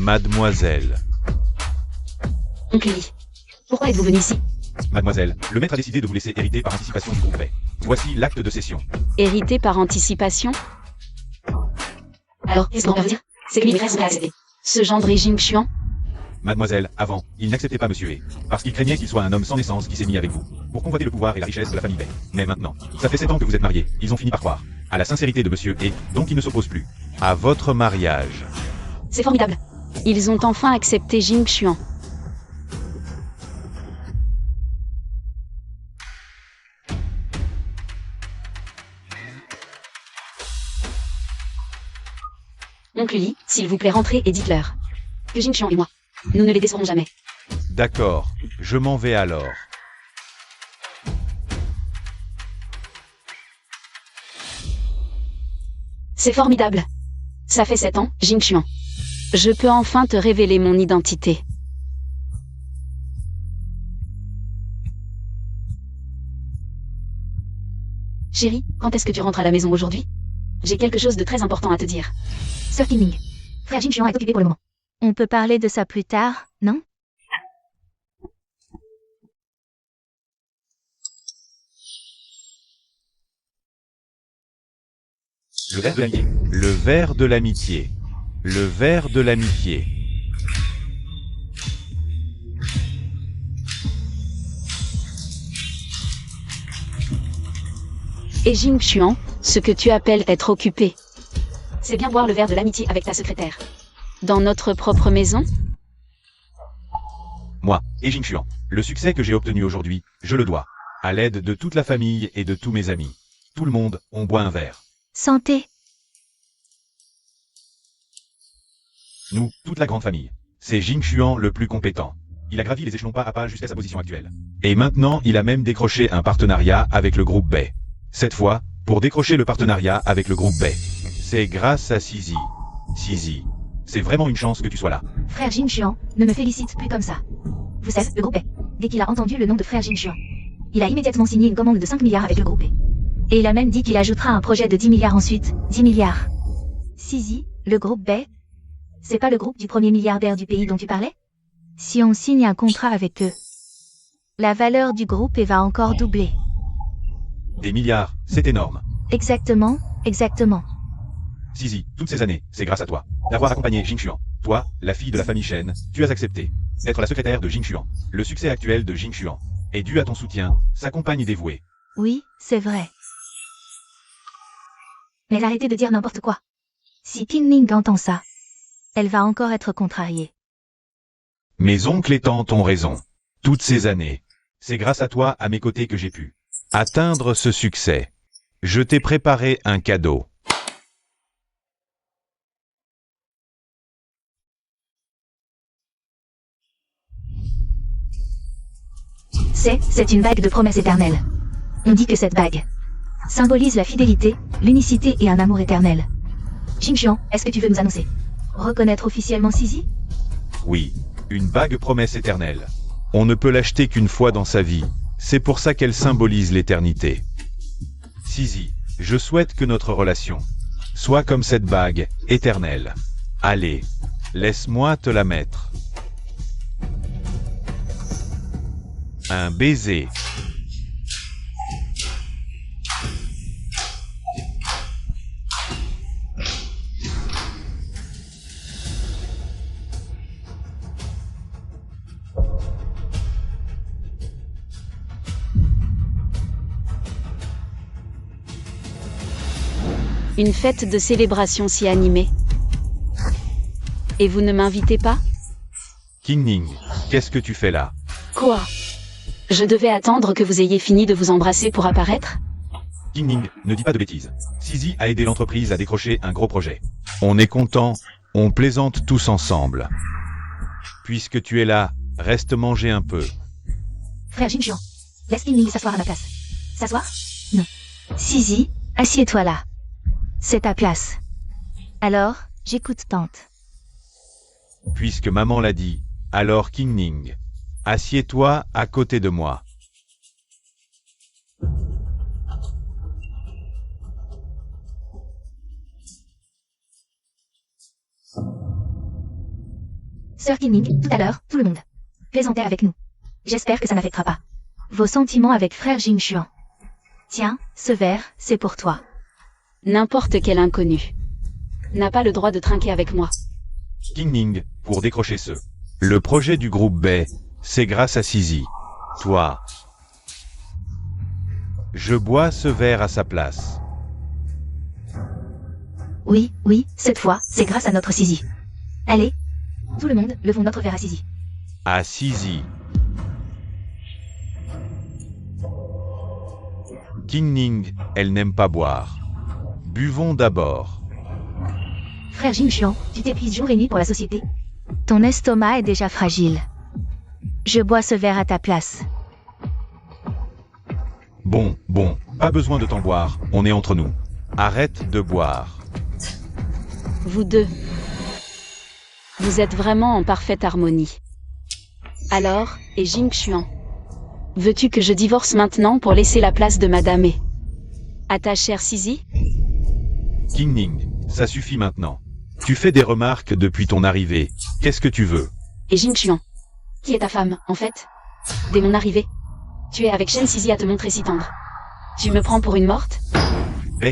Mademoiselle. Oncle Lee, pourquoi êtes-vous venu ici? Mademoiselle, le maître a décidé de vous laisser hériter par anticipation du groupe B. Voici l'acte de cession. Hérité par anticipation? Alors, qu'est-ce qu'on va dire? C'est que l'ivresse va accepter. Ce gendre Jing Xuan? Mademoiselle, avant, il n'acceptait pas Monsieur E, parce qu'il craignait qu'il soit un homme sans naissance qui s'est mis avec vous, pour convoiter le pouvoir et la richesse de la famille B. Mais maintenant, ça fait 7 ans que vous êtes mariés, ils ont fini par croire à la sincérité de Monsieur E, donc ils ne s'opposent plus à votre mariage. C'est formidable. Ils ont enfin accepté Jing Xuan. Oncle Lee, s'il vous plaît, rentrez et dites-leur que Jing Xuan et moi, nous ne les décevrons jamais. D'accord, je m'en vais alors. C'est formidable. Ça fait 7 ans, Jing Xuan. Je peux enfin te révéler mon identité. Chérie, quand est-ce que tu rentres à la maison aujourd'hui? J'ai quelque chose de très important à te dire. Sœur Qingning, frère Jing Xuan est occupé pour le moment. On peut parler de ça plus tard, non? Le verre de l'amitié. Le verre de l'amitié. Le verre de l'amitié. Et Jing Xuan, ce que tu appelles être occupé. C'est bien boire le verre de l'amitié avec ta secrétaire. Dans notre propre maison? Moi, et Jing Xuan, le succès que j'ai obtenu aujourd'hui, je le dois à l'aide de toute la famille et de tous mes amis. Tout le monde, on boit un verre. Santé. Nous, toute la grande famille. C'est Jing Xuan le plus compétent. Il a gravi les échelons pas à pas jusqu'à sa position actuelle. Et maintenant, il a même décroché un partenariat avec le groupe B. Cette fois, pour décrocher le partenariat avec le groupe B. C'est grâce à Sizi. Sizi, c'est vraiment une chance que tu sois là. Frère Jing Xuan, ne me félicite plus comme ça. Vous savez, le groupe B, dès qu'il a entendu le nom de frère Jing Xuan, il a immédiatement signé une commande de 5 milliards avec le groupe B. Et il a même dit qu'il ajoutera un projet de 10 milliards ensuite. 10 milliards. Sizi, le groupe B. C'est pas le groupe du premier milliardaire du pays dont tu parlais? Si on signe un contrat avec eux, la valeur du groupe va encore doubler. Des milliards, c'est énorme. Exactement, exactement. Sizi, toutes ces années, c'est grâce à toi. D'avoir accompagné Jing Xuan. Toi, la fille de la famille Shen, tu as accepté d'être la secrétaire de Jing Xuan. Le succès actuel de Jing Xuan est dû à ton soutien, sa compagne dévouée. Oui, c'est vrai. Mais arrêtez de dire n'importe quoi. Si Qingning entend ça, elle va encore être contrariée. Mes oncles et tantes ont raison. Toutes ces années, c'est grâce à toi à mes côtés que j'ai pu atteindre ce succès. Je t'ai préparé un cadeau. C'est une bague de promesse éternelle. On dit que cette bague symbolise la fidélité, l'unicité et un amour éternel. Jing Xuan, est-ce que tu veux nous annoncer? Reconnaître officiellement Sizi? Oui, une bague promesse éternelle. On ne peut l'acheter qu'une fois dans sa vie. C'est pour ça qu'elle symbolise l'éternité. Sizi, je souhaite que notre relation soit comme cette bague, éternelle. Allez, laisse-moi te la mettre. Un baiser. Une fête de célébration si animée. Et vous ne m'invitez pas? Qingning, qu'est-ce que tu fais là? Quoi? Je devais attendre que vous ayez fini de vous embrasser pour apparaître? Qingning, ne dis pas de bêtises. Sizi a aidé l'entreprise à décrocher un gros projet. On est content, on plaisante tous ensemble. Puisque tu es là, reste manger un peu. Frère Jing Xuan, laisse Qingning s'asseoir à ma place. S'asseoir? Non. Sizi, assieds-toi là. C'est ta place. Alors, j'écoute tante. Puisque maman l'a dit, alors Qingning, assieds-toi à côté de moi. Sir Kinning, tout à l'heure, tout le monde plaisantait avec nous. J'espère que ça n'affectera pas vos sentiments avec frère Jing Xuan. Tiens, ce verre, c'est pour toi. N'importe quel inconnu n'a pas le droit de trinquer avec moi. Kinning, pour décrocher ce. Le projet du groupe Bay, c'est grâce à Sisi. Toi. Je bois ce verre à sa place. Oui, oui, cette fois, c'est grâce à notre Sisi. Allez, tout le monde, levons notre verre à Sisi. À Sisi. Kinning, elle n'aime pas boire. Buvons d'abord. Frère Jing Xuan, tu t'épuises jour et nuit pour la société. Ton estomac est déjà fragile. Je bois ce verre à ta place. Bon, pas besoin de t'en boire, on est entre nous. Arrête de boire. Vous deux. Vous êtes vraiment en parfaite harmonie. Alors, et Jing Xuan, veux-tu que je divorce maintenant pour laisser la place de Madame E à ta chère Sisi? Kinning, ça suffit maintenant. Tu fais des remarques depuis ton arrivée. Qu'est-ce que tu veux? Et Jing Xuan, qui est ta femme, en fait? Dès mon arrivée, tu es avec Shen Sisi à te montrer si tendre. Tu me prends pour une morte?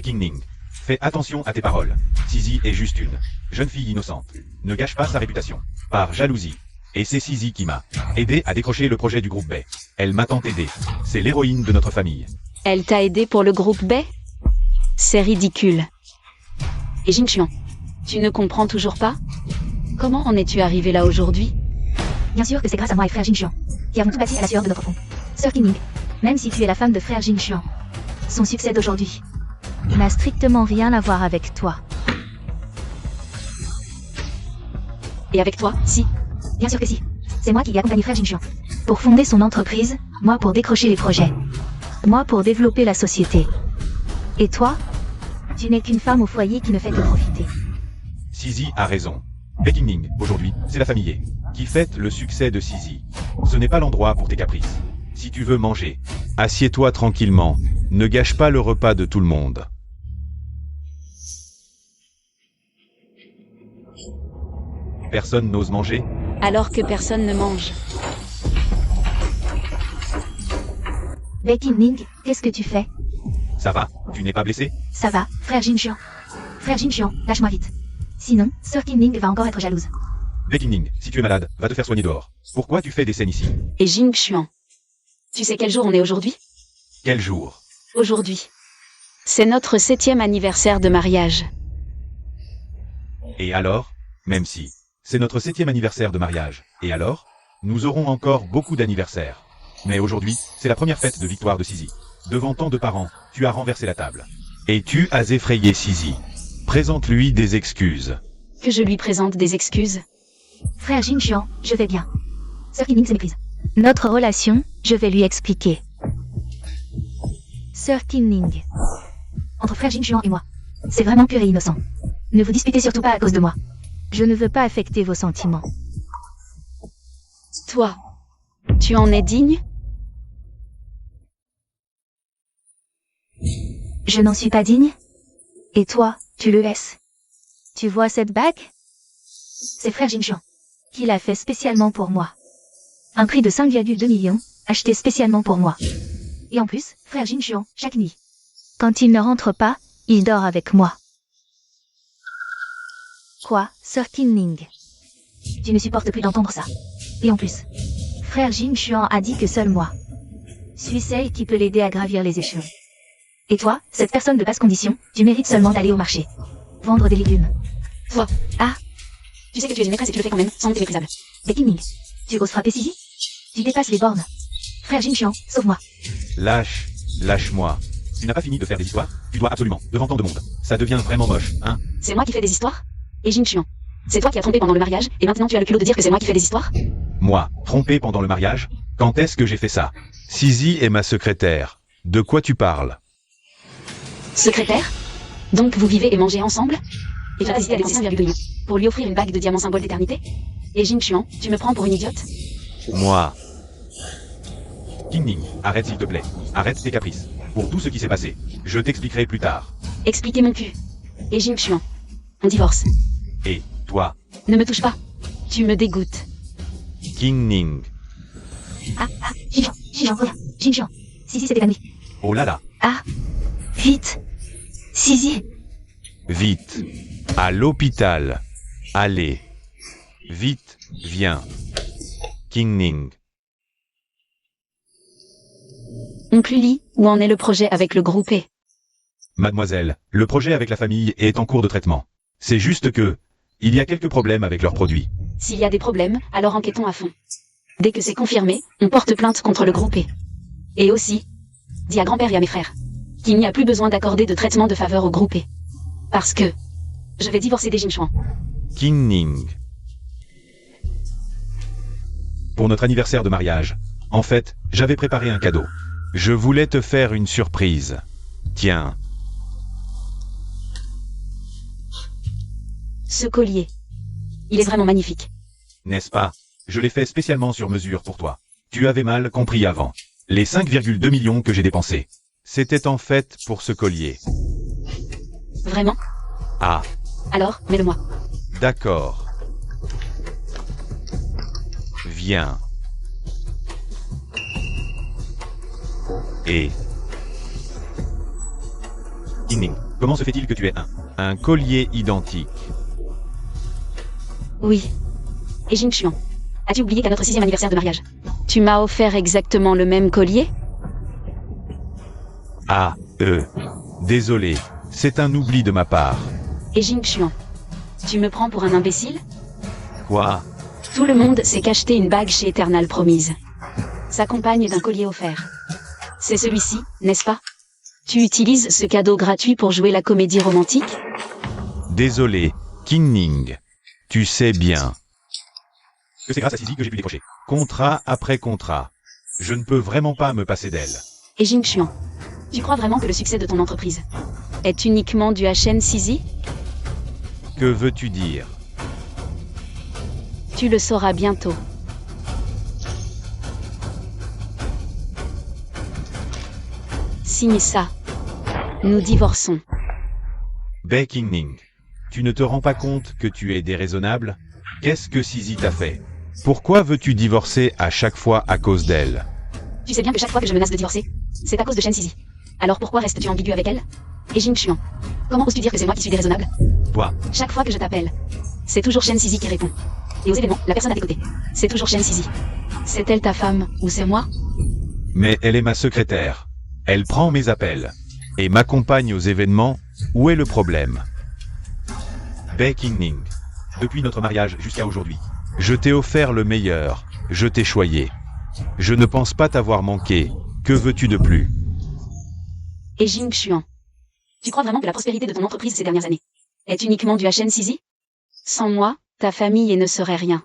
Kinning, fais attention à tes paroles. Sisi est juste une jeune fille innocente. Ne gâche pas sa réputation. Par jalousie. Et c'est Sisi qui m'a aidé à décrocher le projet du groupe Bay. Elle m'a tant aidé. C'est l'héroïne de notre famille. Elle t'a aidé pour le groupe Bay? C'est ridicule. Et Jing Xuan, tu ne comprends toujours pas? Comment en es-tu arrivé là aujourd'hui? Bien sûr que c'est grâce à moi et frère Jing Xuan, qui avons tout bâti à la sueur de notre front. Sir Kinning, même si tu es la femme de frère Jing Xuan, son succès d'aujourd'hui n'a strictement rien à voir avec toi. Et avec toi, si. Bien sûr que si. C'est moi qui ai accompagné frère Jing Xuan pour fonder son entreprise, moi pour décrocher les projets, Moi pour développer la société. Et toi? tu n'es qu'une femme au foyer qui ne fait que profiter. Sisi a raison. Kinning, aujourd'hui, c'est la famille qui fête le succès de Sisi. Ce n'est pas l'endroit pour tes caprices. Si tu veux manger, assieds-toi tranquillement. Ne gâche pas le repas de tout le monde. Personne n'ose manger? Alors que personne ne mange. Kinning, qu'est-ce que tu fais? Ça va? Tu n'es pas blessé? Ça va, frère Jing Xuan. Frère Jing Xuan, lâche-moi vite. Sinon, Sir Kinning va encore être jalouse. Kinning, si tu es malade, va te faire soigner dehors. Pourquoi tu fais des scènes ici? Et Jing Xuan, tu sais quel jour on est aujourd'hui? Quel jour? Aujourd'hui. C'est notre 7e anniversaire de mariage. Et alors? Même si c'est notre 7e anniversaire de mariage. Et alors? Nous aurons encore beaucoup d'anniversaires. Mais aujourd'hui, c'est la première fête de victoire de Sisi. Devant tant de parents, tu as renversé la table. Et tu as effrayé Sisi. Présente-lui des excuses. Que je lui présente des excuses? Frère Jing Xuan, je vais bien. Sir Kinning se méprise. Notre relation, je vais lui expliquer. Sir Kinning. Entre frère Jing Xuan et moi, c'est vraiment pur et innocent. Ne vous disputez surtout pas à cause de moi. Je ne veux pas affecter vos sentiments. Toi, tu en es digne? Je n'en suis pas digne. Et toi, Tu le laisses. tu vois cette bague? C'est frère Jing Xuan. Qu'il a fait spécialement pour moi. Un prix de 5,2 millions, acheté spécialement pour moi. Et en plus, frère Jing Xuan, chaque nuit. Quand il ne rentre pas, il dort avec moi. Quoi, Sir Kinning? Tu ne supportes plus d'entendre ça. Et en plus, frère Jing Xuan a dit que seule moi suis celle qui peut l'aider à gravir les échelons. Et toi, cette personne de basse condition, tu mérites seulement d'aller au marché. Vendre des légumes. Toi, tu sais que tu es une maîtresse et tu le fais quand même, sans doute méprisable. Kinning, tu oses frapper Sisi? Tu dépasses les bornes. Frère Jing Xuan, sauve-moi. Lâche-moi. Tu n'as pas fini de faire des histoires? Tu dois absolument, devant tant de monde. Ça devient vraiment moche, hein? C'est moi qui fais des histoires? Et Jing Xuan, c'est toi qui as trompé pendant le mariage, et maintenant tu as le culot de dire que c'est moi qui fais des histoires? Moi, trompé pendant le mariage? Quand est-ce que j'ai fait ça? Sisi est ma secrétaire. De quoi tu parles? Secrétaire? Donc vous vivez et mangez ensemble? Et tu as hésité à dépenser 5,2 millions pour lui offrir une bague de diamant symbole d'éternité? Et Jing Xuan, tu me prends pour une idiote? Moi. Kinning, arrête s'il te plaît. Arrête tes caprices. Pour tout ce qui s'est passé, je t'expliquerai plus tard. Expliquez mon cul. Et Jing Xuan, on divorce. Et, toi? Ne me touche pas. Tu me dégoûtes. King Ning. Xinjiang, reviens. Xinjiang. Sisi s'est évanoui. Oh là là. Vite. Sisi. Vite. À l'hôpital. Allez. Vite, viens. King Ning. Oncle Lee, où en est le projet avec le groupe E? Mademoiselle, le projet avec la famille est en cours de traitement. C'est juste que, il y a quelques problèmes avec leurs produits. S'il y a des problèmes, alors enquêtons à fond. Dès que c'est confirmé, on porte plainte contre le groupe E. Et aussi, dis à grand-père et à mes frères, qu'il n'y a plus besoin d'accorder de traitement de faveur au groupe E. Parce que, je vais divorcer des Jingchuan. King Ning. Pour notre anniversaire de mariage, en fait, j'avais préparé un cadeau. Je voulais te faire une surprise. Tiens. Ce collier. Il est vraiment magnifique. N'est-ce pas? Je l'ai fait spécialement sur mesure pour toi. Tu avais mal compris avant. Les 5,2 millions que j'ai dépensés. C'était en fait pour ce collier. Vraiment? Ah, Alors, mets-le-moi. d'accord. Viens. Et... King Ning, comment se fait-il que tu aies un collier identique? Oui. Et Jingchuan, as-tu oublié qu'à notre 6e anniversaire de mariage, tu m'as offert exactement le même collier? Ah, désolé, c'est un oubli de ma part. Et Jingchuan, tu me prends pour un imbécile? Quoi? Tout le monde sait qu'acheter une bague chez Eternal Promise s'accompagne d'un collier offert. C'est celui-ci, n'est-ce pas? Tu utilises ce cadeau gratuit pour jouer la comédie romantique? Désolé, King Ning. Tu sais bien que c'est grâce à Sisi que j'ai pu décrocher. Contrat après contrat. Je ne peux vraiment pas me passer d'elle. Et Jingchuan, tu crois vraiment que le succès de ton entreprise est uniquement dû à Shen Sisi? Que veux-tu dire? Tu le sauras bientôt. Signe ça. Nous divorçons. Bae King Ning. Tu ne te rends pas compte que tu es déraisonnable? Qu'est-ce que Sisi t'a fait? Pourquoi veux-tu divorcer à chaque fois à cause d'elle? Tu sais bien que chaque fois que je menace de divorcer, c'est à cause de Shen Sisi. Alors pourquoi restes-tu ambigu avec elle? Et Jingchuan, comment oses-tu dire que c'est moi qui suis déraisonnable? Toi, Chaque fois que je t'appelle, c'est toujours Shen Sisi qui répond. Et aux événements, la personne à tes côtés, c'est toujours Shen Sisi. C'est elle ta femme, ou c'est moi? mais elle est ma secrétaire. Elle prend mes appels. Et m'accompagne aux événements. Où est le problème? Bae King Ning. Depuis notre mariage jusqu'à aujourd'hui, je t'ai offert le meilleur. Je t'ai choyé. Je ne pense pas t'avoir manqué. Que veux-tu de plus? Et Jingchuan, tu crois vraiment que la prospérité de ton entreprise ces dernières années est uniquement due à Shen Sisi? Sans moi, ta famille ne serait rien.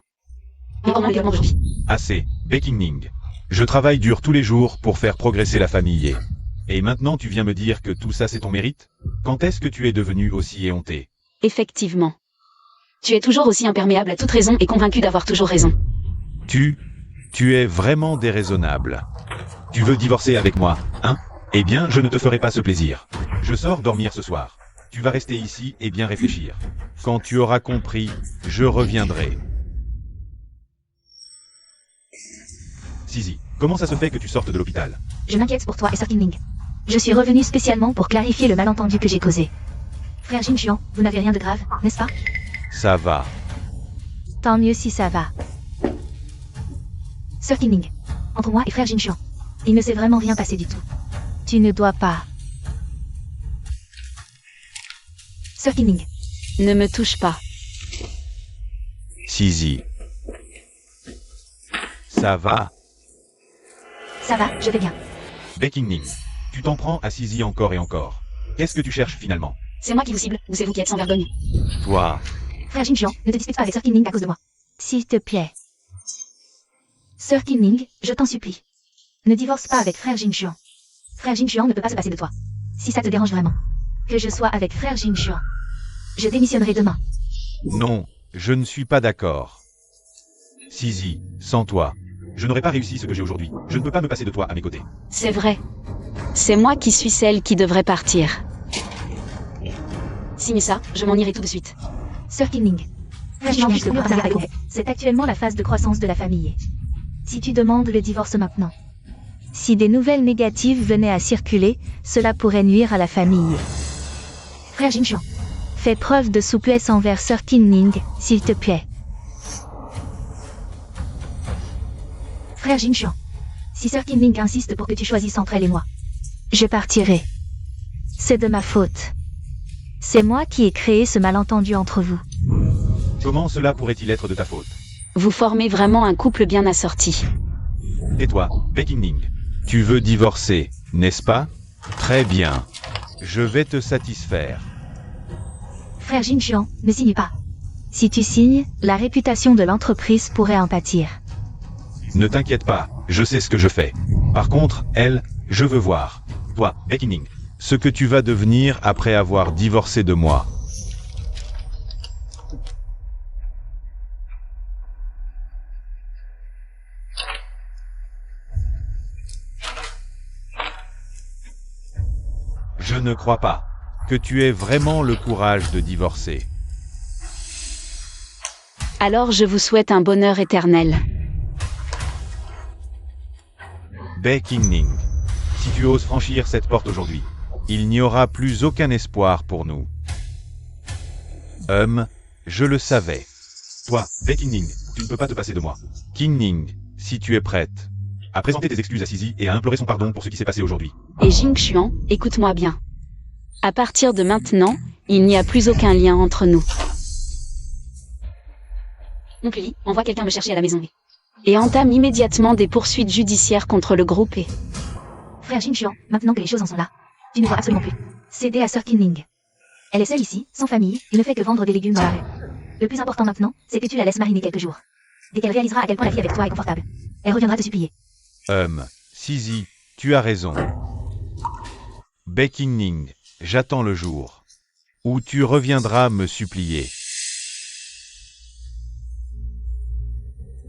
Et comment le développement aujourd'hui? Assez, Bae King Ning. Je travaille dur tous les jours pour faire progresser la famille. Et maintenant tu viens me dire que tout ça c'est ton mérite? Quand est-ce que tu es devenu aussi éhonté? Effectivement. Tu es toujours aussi imperméable à toute raison et convaincu d'avoir toujours raison. Tu es vraiment déraisonnable. Tu veux divorcer avec moi, hein? Eh bien, je ne te ferai pas ce plaisir. Je sors dormir ce soir. Tu vas rester ici et bien réfléchir. Quand tu auras compris, je reviendrai. Sisi, comment ça se fait que tu sortes de l'hôpital? Je m'inquiète pour toi et Sir King Ning. Je suis revenu spécialement pour clarifier le malentendu que j'ai causé. Frère Jingchuan, vous n'avez rien de grave, n'est-ce pas? Ça va. Tant mieux si ça va. Sir King Ning, entre moi et frère Jingchuan, il ne s'est vraiment rien passé du tout. Tu ne dois pas. Sir King Ning, Ne me touche pas. Sisi. Ça va. ça va, je vais bien. Bae King Ning. Tu t'en prends à Sisi encore et encore. Qu'est-ce que tu cherches finalement? C'est moi qui vous cible, ou c'est vous qui êtes sans vergogne? Toi. Frère Jingchuan, ne te dispute pas avec Sir King Ning à cause de moi. S'il te plaît. Sir King Ning, je t'en supplie. Ne divorce pas avec frère Jingchuan. Frère Jingchuan ne peut pas se passer de toi. Si ça te dérange vraiment. Que je sois avec frère Jingchuan. Je démissionnerai demain. Non, je ne suis pas d'accord. Sisi, sans toi, je n'aurais pas réussi ce que j'ai aujourd'hui. Je ne peux pas me passer de toi à mes côtés. C'est vrai. C'est moi qui suis celle qui devrait partir. Signe ça, je m'en irai tout de suite. Sir King Ning, C'est actuellement la phase de croissance de la famille. Si tu demandes le divorce maintenant, si des nouvelles négatives venaient à circuler, cela pourrait nuire à la famille. Frère Jingchuan, fais preuve de souplesse envers Sir Qinning, s'il te plaît. Frère Jingchuan, si Sir Qinning insiste pour que tu choisisses entre elle et moi, je partirai. C'est de ma faute. C'est moi qui ai créé ce malentendu entre vous. Comment cela pourrait-il être de ta faute? Vous formez vraiment un couple bien assorti. Et toi, Bae Qingning, tu veux divorcer, n'est-ce pas? Très bien. Je vais te satisfaire. Frère Jingchuan, ne signe pas. Si tu signes, la réputation de l'entreprise pourrait en pâtir. Ne t'inquiète pas, je sais ce que je fais. Par contre, elle, je veux voir. Toi, Bae Qingning, ce que tu vas devenir après avoir divorcé de moi. Je ne crois pas que tu aies vraiment le courage de divorcer. Alors je vous souhaite un bonheur éternel. Bae Qingning, si tu oses franchir cette porte aujourd'hui, il n'y aura plus aucun espoir pour nous. Je le savais. Toi, Bae Qingning, tu ne peux pas te passer de moi. Qingning, si tu es prête à présenter tes excuses à Sisi et à implorer son pardon pour ce qui s'est passé aujourd'hui. Et Jingchuan, écoute-moi bien. À partir de maintenant, il n'y a plus aucun lien entre nous. Donc Lily, envoie quelqu'un me chercher à la maison. Et entame immédiatement des poursuites judiciaires contre le groupe E. Frère Jingchuan, maintenant que les choses en sont là, tu ne dois absolument plus céder à Sir Qinning. Elle est seule ici, sans famille, et ne fait que vendre des légumes dans la rue. Le plus important maintenant, c'est que tu la laisses mariner quelques jours. Dès qu'elle réalisera à quel point la vie avec toi est confortable, elle reviendra te supplier. Sisi, tu as raison. Bae Qingning, j'attends le jour où tu reviendras me supplier.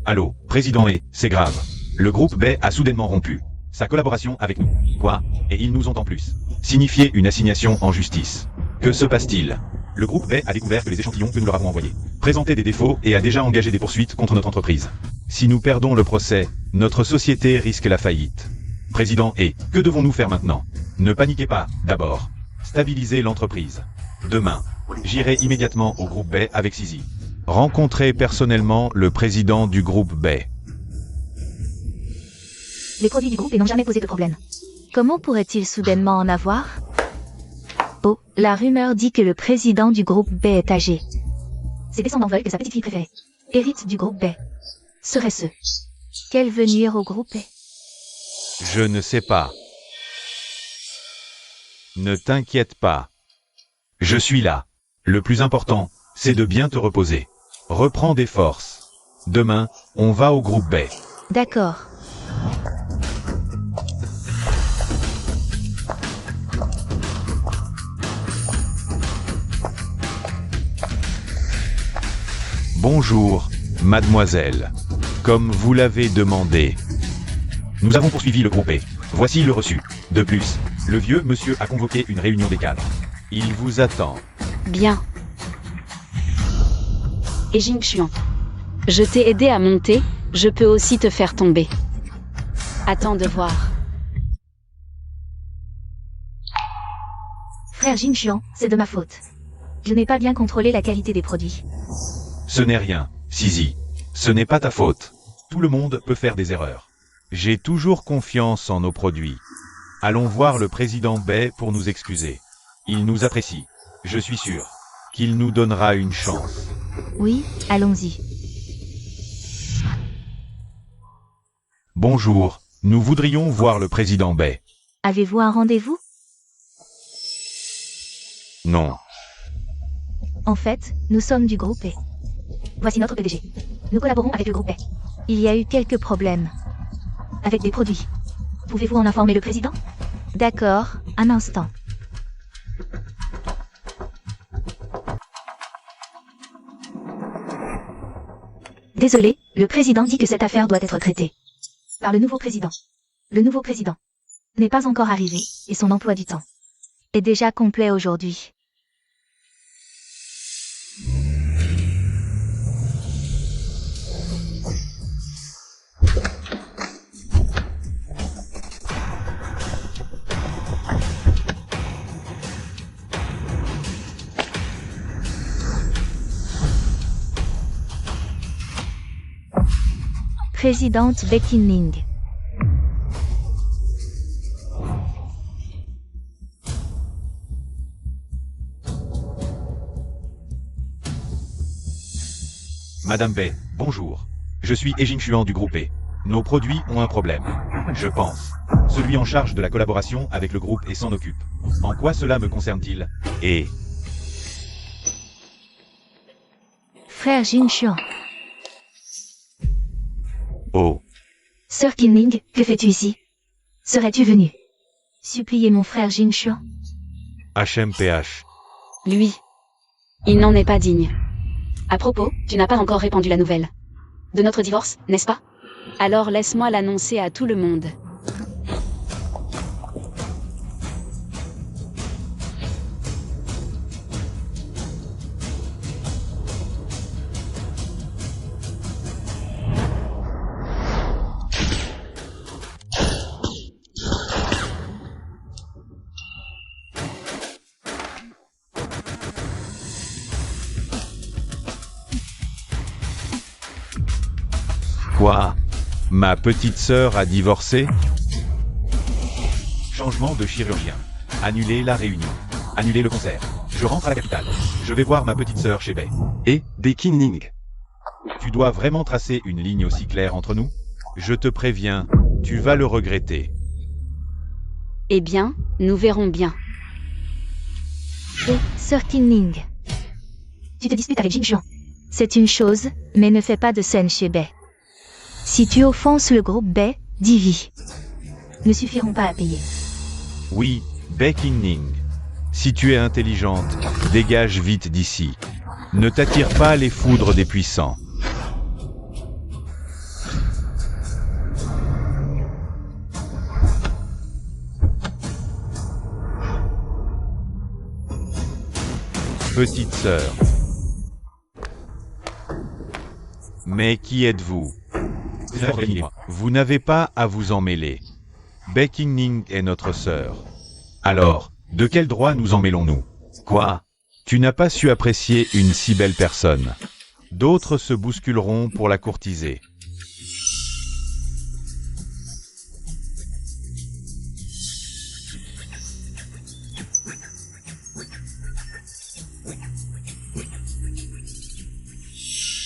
Allô, président E, c'est grave. Le groupe Bae a soudainement rompu sa collaboration avec nous. Quoi? Et ils nous ont en plus signifié une assignation en justice. Que se passe-t-il? Le groupe Bae a découvert que les échantillons que nous leur avons envoyés présentaient des défauts et a déjà engagé des poursuites contre notre entreprise. Si nous perdons le procès, notre société risque la faillite. Président E, que devons-nous faire maintenant? Ne paniquez pas, d'abord. Stabilisez l'entreprise. Demain, j'irai immédiatement au groupe Bae avec Sisi. Rencontrer personnellement le président du groupe Bae. Les produits du groupe n'ont jamais posé de problème. Comment pourrait-il soudainement en avoir? Oh, la rumeur dit que le président du groupe Bae est âgé. Ses descendants veulent que sa petite fille préférée hérite du groupe Bae. Serait-ce qu'elle veut nuire au groupe Bae? Je ne sais pas. Ne t'inquiète pas. Je suis là. Le plus important, c'est de bien te reposer. Reprends des forces. Demain, on va au groupe Bae. D'accord. Bonjour, mademoiselle. Comme vous l'avez demandé. Nous avons poursuivi le groupe E. Voici le reçu. De plus, le vieux monsieur a convoqué une réunion des cadres. Il vous attend. Bien. Et Jingchuan, je t'ai aidé à monter, je peux aussi te faire tomber. Attends de voir. Frère Jingchuan, c'est de ma faute. Je n'ai pas bien contrôlé la qualité des produits. Ce n'est rien, Sisi. Ce n'est pas ta faute. Tout le monde peut faire des erreurs. J'ai toujours confiance en nos produits. Allons voir le président Bae pour nous excuser. Il nous apprécie. Je suis sûr qu'il nous donnera une chance. Oui, allons-y. Bonjour, nous voudrions voir le président Bae. Avez-vous un rendez-vous? Non. En fait, nous sommes du groupe E. Voici notre PDG. Nous collaborons avec le groupe E. Il y a eu quelques problèmes. Avec des produits. Pouvez-vous en informer le président? D'accord, un instant. Désolé, le président dit que cette affaire doit être traitée par le nouveau président. Le nouveau président n'est pas encore arrivé, et son emploi du temps est déjà complet aujourd'hui. Présidente Beckining. Madame Bay, bonjour. Je suis Ejing Chuan du groupe E. Nos produits ont un problème. Je pense. Celui en charge de la collaboration avec le groupe E s'en occupe. En quoi cela me concerne-t-il? Et... Frère Jingxuan. Oh. Sœur Qinling, que fais-tu ici? Serais-tu venu supplier mon frère Jingxuan? HMPH. Lui. Il n'en est pas digne. À propos, tu n'as pas encore répandu la nouvelle de notre divorce, n'est-ce pas? Alors laisse-moi l'annoncer à tout le monde. Quoi? Ma petite sœur a divorcé? Changement de chirurgien. Annuler la réunion. Annuler le concert. Je rentre à la capitale. Je vais voir ma petite sœur chez Bay. Et des Qinling. Tu dois vraiment tracer une ligne aussi claire entre nous? Je te préviens, tu vas le regretter. Eh bien, nous verrons bien. Et, Sœur Qinling. Tu te disputes avec Jingxuan. C'est une chose, mais ne fais pas de scène chez Bay. Si tu offenses le groupe Bay, Divi ne suffiront pas à payer. Oui, Bay Qinling. Si tu es intelligente, dégage vite d'ici. Ne t'attire pas les foudres des puissants. Petite sœur. Mais qui êtes-vous? Vous n'avez pas à vous en mêler. Bay Qinling est notre sœur. Alors, de quel droit nous en mêlons-nous? Quoi? Tu n'as pas su apprécier une si belle personne. D'autres se bousculeront pour la courtiser.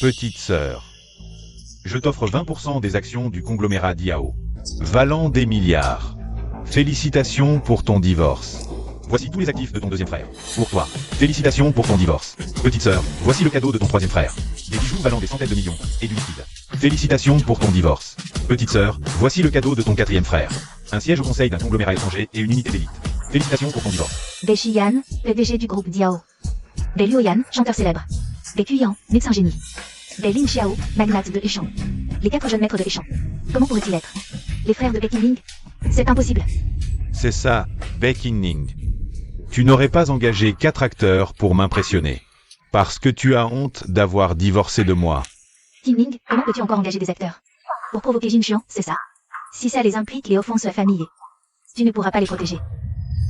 Petite sœur. Je t'offre 20% des actions du conglomérat Diao. Valant des milliards. Félicitations pour ton divorce. Voici tous les actifs de ton deuxième frère. Pour toi. Félicitations pour ton divorce. Petite sœur, voici le cadeau de ton troisième frère. Des bijoux valant des centaines de millions, et du liquide. Félicitations pour ton divorce. Petite sœur, voici le cadeau de ton quatrième frère. Un siège au conseil d'un conglomérat étranger et une unité d'élite. Félicitations pour ton divorce. Bei Shiyan, PDG du groupe Diao. Bei Luoyan, chanteur célèbre. Bei Kuyan, médecin génie. Bei Lin Xiao, magnate de Hechan. Les 4 jeunes maîtres de Hechan. Comment pourrait-il être? Les frères de Bay Qinling? C'est impossible. C'est ça, Bay Qinling. Tu n'aurais pas engagé 4 acteurs pour m'impressionner. Parce que tu as honte d'avoir divorcé de moi. Qinling, comment peux-tu encore engager des acteurs? Pour provoquer Jingxuan, c'est ça? Si ça les implique et offense la famille, tu ne pourras pas les protéger.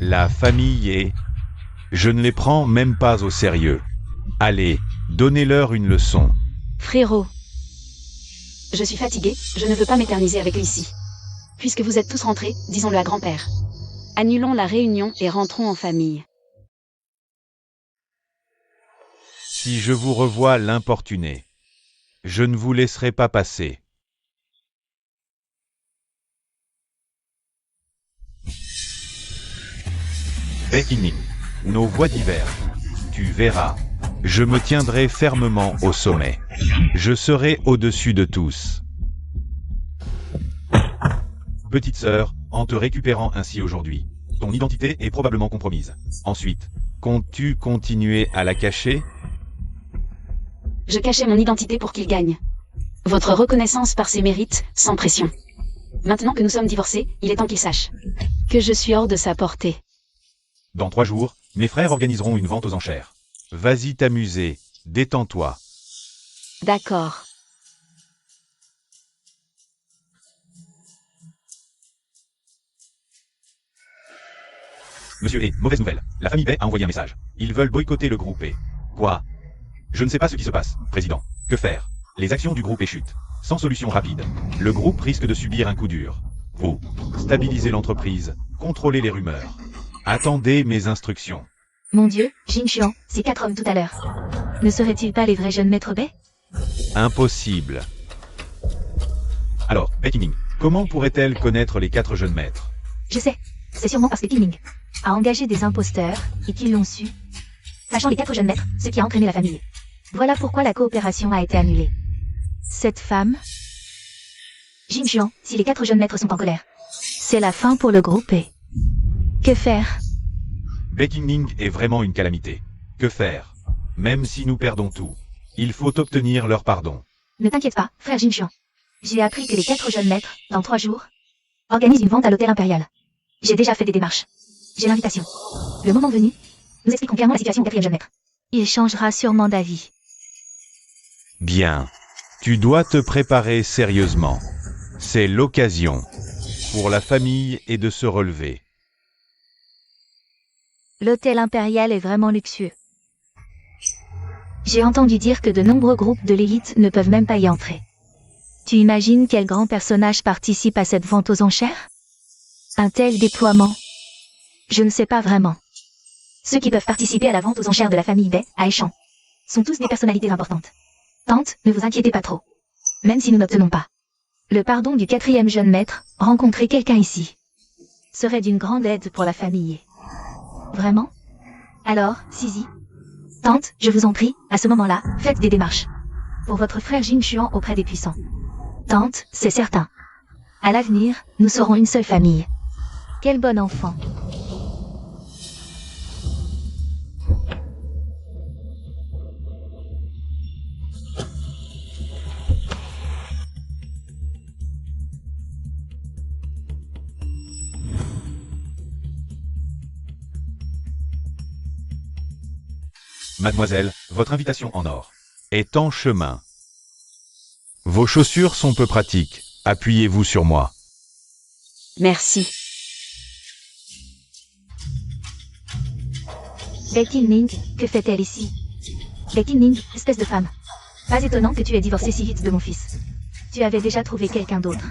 La famille est... Je ne les prends même pas au sérieux. Allez, donnez-leur une leçon. Frérot. Je suis fatigué, je ne veux pas m'éterniser avec eux ici. Puisque vous êtes tous rentrés, disons-le à grand-père. Annulons la réunion et rentrons en famille. Si je vous revois l'importuner, je ne vous laisserai pas passer. Bay Qinling, nos voix divergent. Tu verras. Je me tiendrai fermement au sommet. Je serai au-dessus de tous. Petite sœur, en te récupérant ainsi aujourd'hui, ton identité est probablement compromise. Ensuite, comptes-tu continuer à la cacher? Je cachais mon identité pour qu'il gagne. Votre reconnaissance par ses mérites, sans pression. Maintenant que nous sommes divorcés, il est temps qu'il sache que je suis hors de sa portée. Dans 3 jours, mes frères organiseront une vente aux enchères. Vas-y t'amuser, détends-toi. D'accord. Monsieur E, mauvaise nouvelle. La famille Bay a envoyé un message. Ils veulent boycotter le groupe E. Quoi? Je ne sais pas ce qui se passe, président. Que faire? Les actions du groupe E chutent. Sans solution rapide, le groupe risque de subir un coup dur. Vous, stabilisez l'entreprise, contrôlez les rumeurs. Attendez mes instructions. Mon Dieu, Jing Xuan, ces 4 hommes tout à l'heure. Ne seraient-ils pas les vrais jeunes maîtres Bei? Impossible. Alors, Bei Qingning, comment pourrait-elle connaître les 4 jeunes maîtres? Je sais, c'est sûrement parce que Qingning a engagé des imposteurs et qu'ils l'ont su. Sachant les 4 jeunes maîtres, ce qui a entraîné la famille. Voilà pourquoi la coopération a été annulée. Cette femme... Jing Xuan, si les 4 jeunes maîtres sont en colère, c'est la fin pour le groupe et... Que faire? Bei Qingning est vraiment une calamité. Que faire? Même si nous perdons tout, il faut obtenir leur pardon. Ne t'inquiète pas, frère Jing Xuan. J'ai appris que les 4 jeunes maîtres, dans 3 jours, organisent une vente à l'hôtel impérial. J'ai déjà fait des démarches. J'ai l'invitation. Le moment venu, nous expliquons clairement la situation au 4e jeune maître. Il changera sûrement d'avis. Bien. Tu dois te préparer sérieusement. C'est l'occasion pour la famille et de se relever. L'hôtel impérial est vraiment luxueux. J'ai entendu dire que de nombreux groupes de l'élite ne peuvent même pas y entrer. Tu imagines quel grand personnage participe à cette vente aux enchères? Un tel déploiement? Je ne sais pas vraiment. Ceux qui peuvent participer à la vente aux enchères de la famille Bei, à Échan, sont tous des personnalités importantes. Tante, ne vous inquiétez pas trop. Même si nous n'obtenons pas le pardon du 4e jeune maître, rencontrer quelqu'un ici serait d'une grande aide pour la famille. Vraiment? Alors, Sisi, tante, je vous en prie, à ce moment-là, faites des démarches pour votre frère Jing Xuan auprès des puissants. Tante, c'est certain. À l'avenir, nous serons une seule famille. Quel bon enfant. Mademoiselle, votre invitation en or est en chemin. Vos chaussures sont peu pratiques. Appuyez-vous sur moi. Merci. Bei Qingning, que fait-elle ici? Bei Qingning, espèce de femme. Pas étonnant que tu aies divorcé si vite de mon fils. Tu avais déjà trouvé quelqu'un d'autre.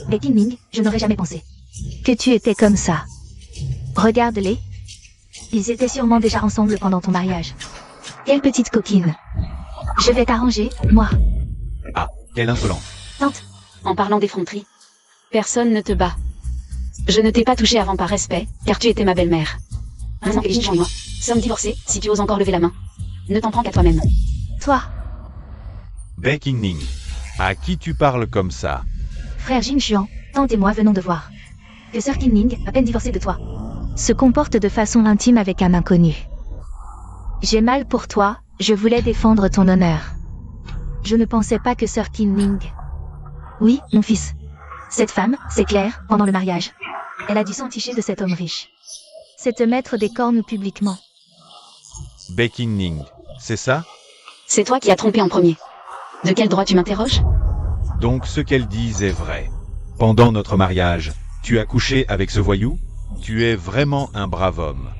Bei Qingning, je n'aurais jamais pensé que tu étais comme ça. Regarde-les. Ils étaient sûrement déjà ensemble pendant ton mariage. Quelle petite coquine. Je vais t'arranger, moi. Ah, quelle insolence. Tante. En parlant d'effronterie, personne ne te bat. Je ne t'ai pas touché avant par respect, car tu étais ma belle-mère. Maintenant que Jing Xuan et moi sommes divorcés, si tu oses encore lever la main, ne t'en prends qu'à toi-même. Toi, Bei Qingning, à qui tu parles comme ça? frère Jing Xuan, tante et moi venons de voir que sœur Qingning, à peine divorcée de toi, se comporte de façon intime avec un inconnu. J'ai mal pour toi, je voulais défendre ton honneur. Je ne pensais pas que sœur Qingning... Oui, mon fils. Cette femme, c'est clair, pendant le mariage, elle a dû s'enticher de cet homme riche. C'est te mettre des cornes publiquement. Bei Qingning, c'est ça? C'est toi qui as trompé en premier. De quel droit tu m'interroges? Donc ce qu'elles disent est vrai. Pendant notre mariage, tu as couché avec ce voyou? Tu es vraiment un brave homme.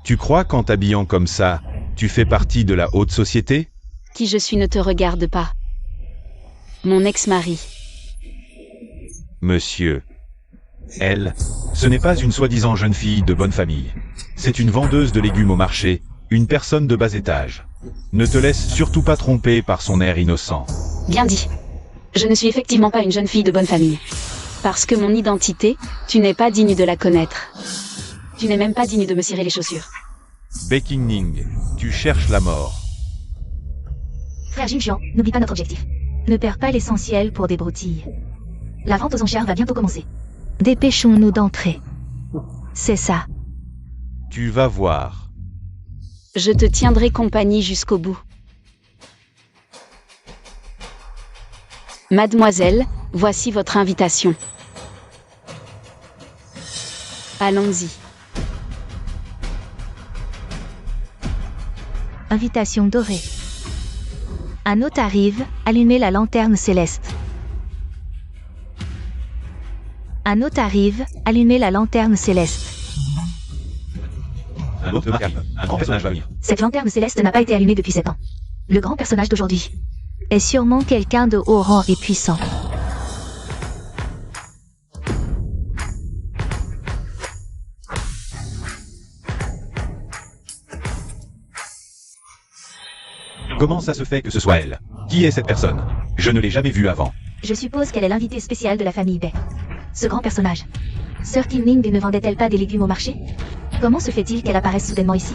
Tu crois qu'en t'habillant comme ça, tu fais partie de la haute société? Qui je suis ne te regarde pas. Mon ex-mari. Monsieur. Elle, ce n'est pas une soi-disant jeune fille de bonne famille. C'est une vendeuse de légumes au marché, une personne de bas étage. Ne te laisse surtout pas tromper par son air innocent. Bien dit. Je ne suis effectivement pas une jeune fille de bonne famille. Parce que mon identité, tu n'es pas digne de la connaître. Tu n'es même pas digne de me cirer les chaussures. Bei Qingning, tu cherches la mort. Frère Jing Xuan, n'oublie pas notre objectif. Ne perds pas l'essentiel pour des broutilles. La vente aux enchères va bientôt commencer. Dépêchons-nous d'entrer. C'est ça. Tu vas voir. Je te tiendrai compagnie jusqu'au bout. Mademoiselle, voici votre invitation. Allons-y. Invitation dorée. Un hôte arrive, allumez la lanterne céleste. Un hôte arrive, allumez la lanterne céleste. Un autre arrive. Un grand personnage va venir. Cette lanterne céleste n'a pas été allumée depuis 7 ans. Le grand personnage d'aujourd'hui est sûrement quelqu'un de haut rang et puissant. Comment ça se fait que ce soit elle? Qui est cette personne? Je ne l'ai jamais vue avant. Je suppose qu'elle est l'invitée spéciale de la famille Bay. Ce grand personnage. Sœur Kinning ne vendait-elle pas des légumes au marché? Comment se fait-il qu'elle apparaisse soudainement ici?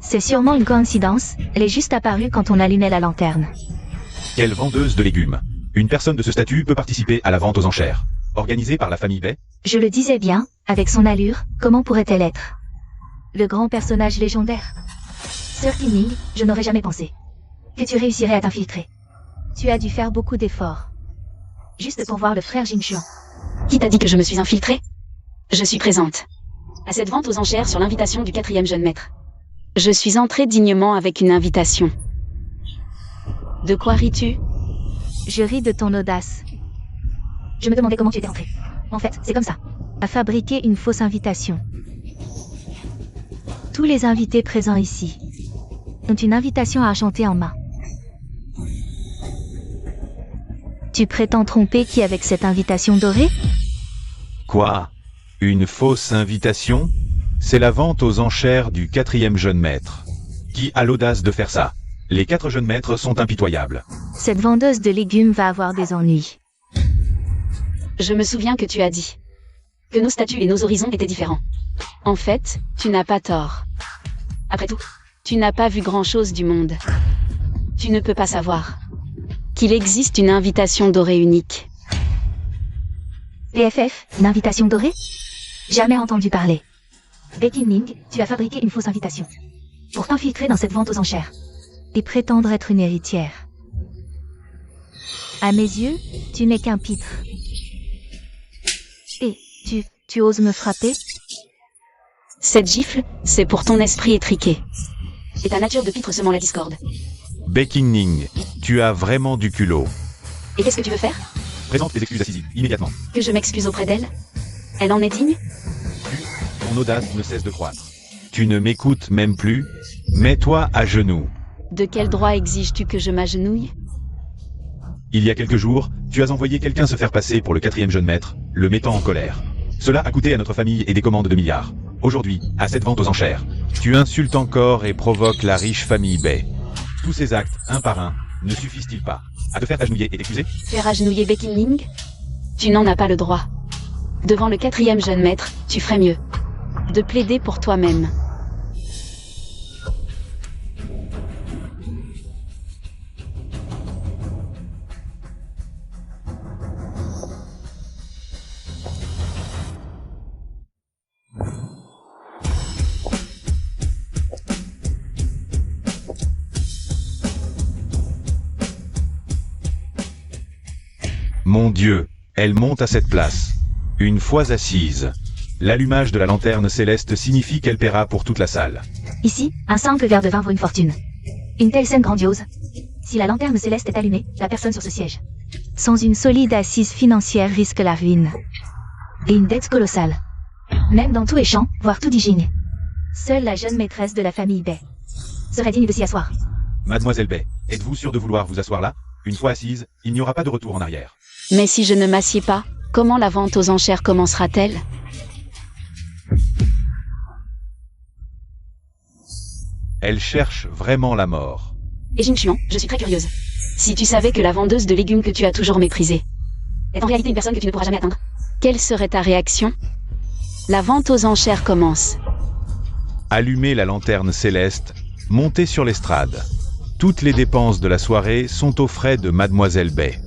C'est sûrement une coïncidence, elle est juste apparue quand on allumait la lanterne. Quelle vendeuse de légumes? Une personne de ce statut peut participer à la vente aux enchères. Organisée par la famille Bay? Je le disais bien, avec son allure, comment pourrait-elle être? Le grand personnage légendaire. Sœur Kinning, je n'aurais jamais pensé que tu réussirais à t'infiltrer. Tu as dû faire beaucoup d'efforts. Juste pour voir le frère Jingchuan. Qui t'a dit que je me suis infiltrée? Je suis présente. À cette vente aux enchères sur l'invitation du 4e jeune maître. Je suis entrée dignement avec une invitation. De quoi ris-tu? Je ris de ton audace. Je me demandais comment tu étais entrée. En fait, c'est comme ça. À fabriquer une fausse invitation. Tous les invités présents ici ont une invitation argentée en main. Tu prétends tromper qui avec cette invitation dorée? Quoi? Une fausse invitation? C'est la vente aux enchères du 4e jeune maître. Qui a l'audace de faire ça? Les 4 jeunes maîtres sont impitoyables. Cette vendeuse de légumes va avoir des ennuis. Je me souviens que tu as dit que nos statuts et nos horizons étaient différents. En fait, tu n'as pas tort. Après tout, tu n'as pas vu grand-chose du monde. Tu ne peux pas savoir qu'il existe une invitation dorée unique. PFF, une invitation dorée? Jamais entendu parler. Becky Ning, tu as fabriqué une fausse invitation pour t'infiltrer dans cette vente aux enchères et prétendre être une héritière. À mes yeux, tu n'es qu'un pitre. Et tu oses me frapper? Cette gifle, c'est pour ton esprit étriqué. Et ta nature de pitre semant la discorde. Becky Ning, tu as vraiment du culot. Et qu'est-ce que tu veux faire? Présente tes excuses à Sisi, immédiatement. Que je m'excuse auprès d'elle? Elle en est digne? Ton audace ne cesse de croître. Tu ne m'écoutes même plus? Mets-toi à genoux. De quel droit exiges-tu que je m'agenouille? Il y a quelques jours, tu as envoyé quelqu'un se faire passer pour le 4e jeune maître, le mettant en colère. Cela a coûté à notre famille et des commandes de milliards. Aujourd'hui, à cette vente aux enchères, tu insultes encore et provoques la riche famille Bay. Tous ces actes, un par un, ne suffisent-ils pas à te faire agenouiller et t'excuser? Faire agenouiller Becky Ning? Tu n'en as pas le droit. Devant le 4e jeune maître, tu ferais mieux de plaider pour toi-même. Mon Dieu, elle monte à cette place. Une fois assise, l'allumage de la lanterne céleste signifie qu'elle paiera pour toute la salle. Ici, un simple verre de vin vaut une fortune. Une telle scène grandiose. Si la lanterne céleste est allumée, la personne sur ce siège, sans une solide assise financière, risque la ruine. Et une dette colossale. Même dans tout échant, voire tout Dijing. Seule la jeune maîtresse de la famille Bay serait digne de s'y asseoir. Mademoiselle Bay, êtes-vous sûre de vouloir vous asseoir là? Une fois assise, il n'y aura pas de retour en arrière. Mais si je ne m'assieds pas, comment la vente aux enchères commencera-t-elle? Elle cherche vraiment la mort. Et Jingchuan, je suis très curieuse. Si tu savais que la vendeuse de légumes que tu as toujours méprisée est en réalité une personne que tu ne pourras jamais atteindre, quelle serait ta réaction? La vente aux enchères commence. Allumez la lanterne céleste, montez sur l'estrade. Toutes les dépenses de la soirée sont aux frais de Mademoiselle Bay.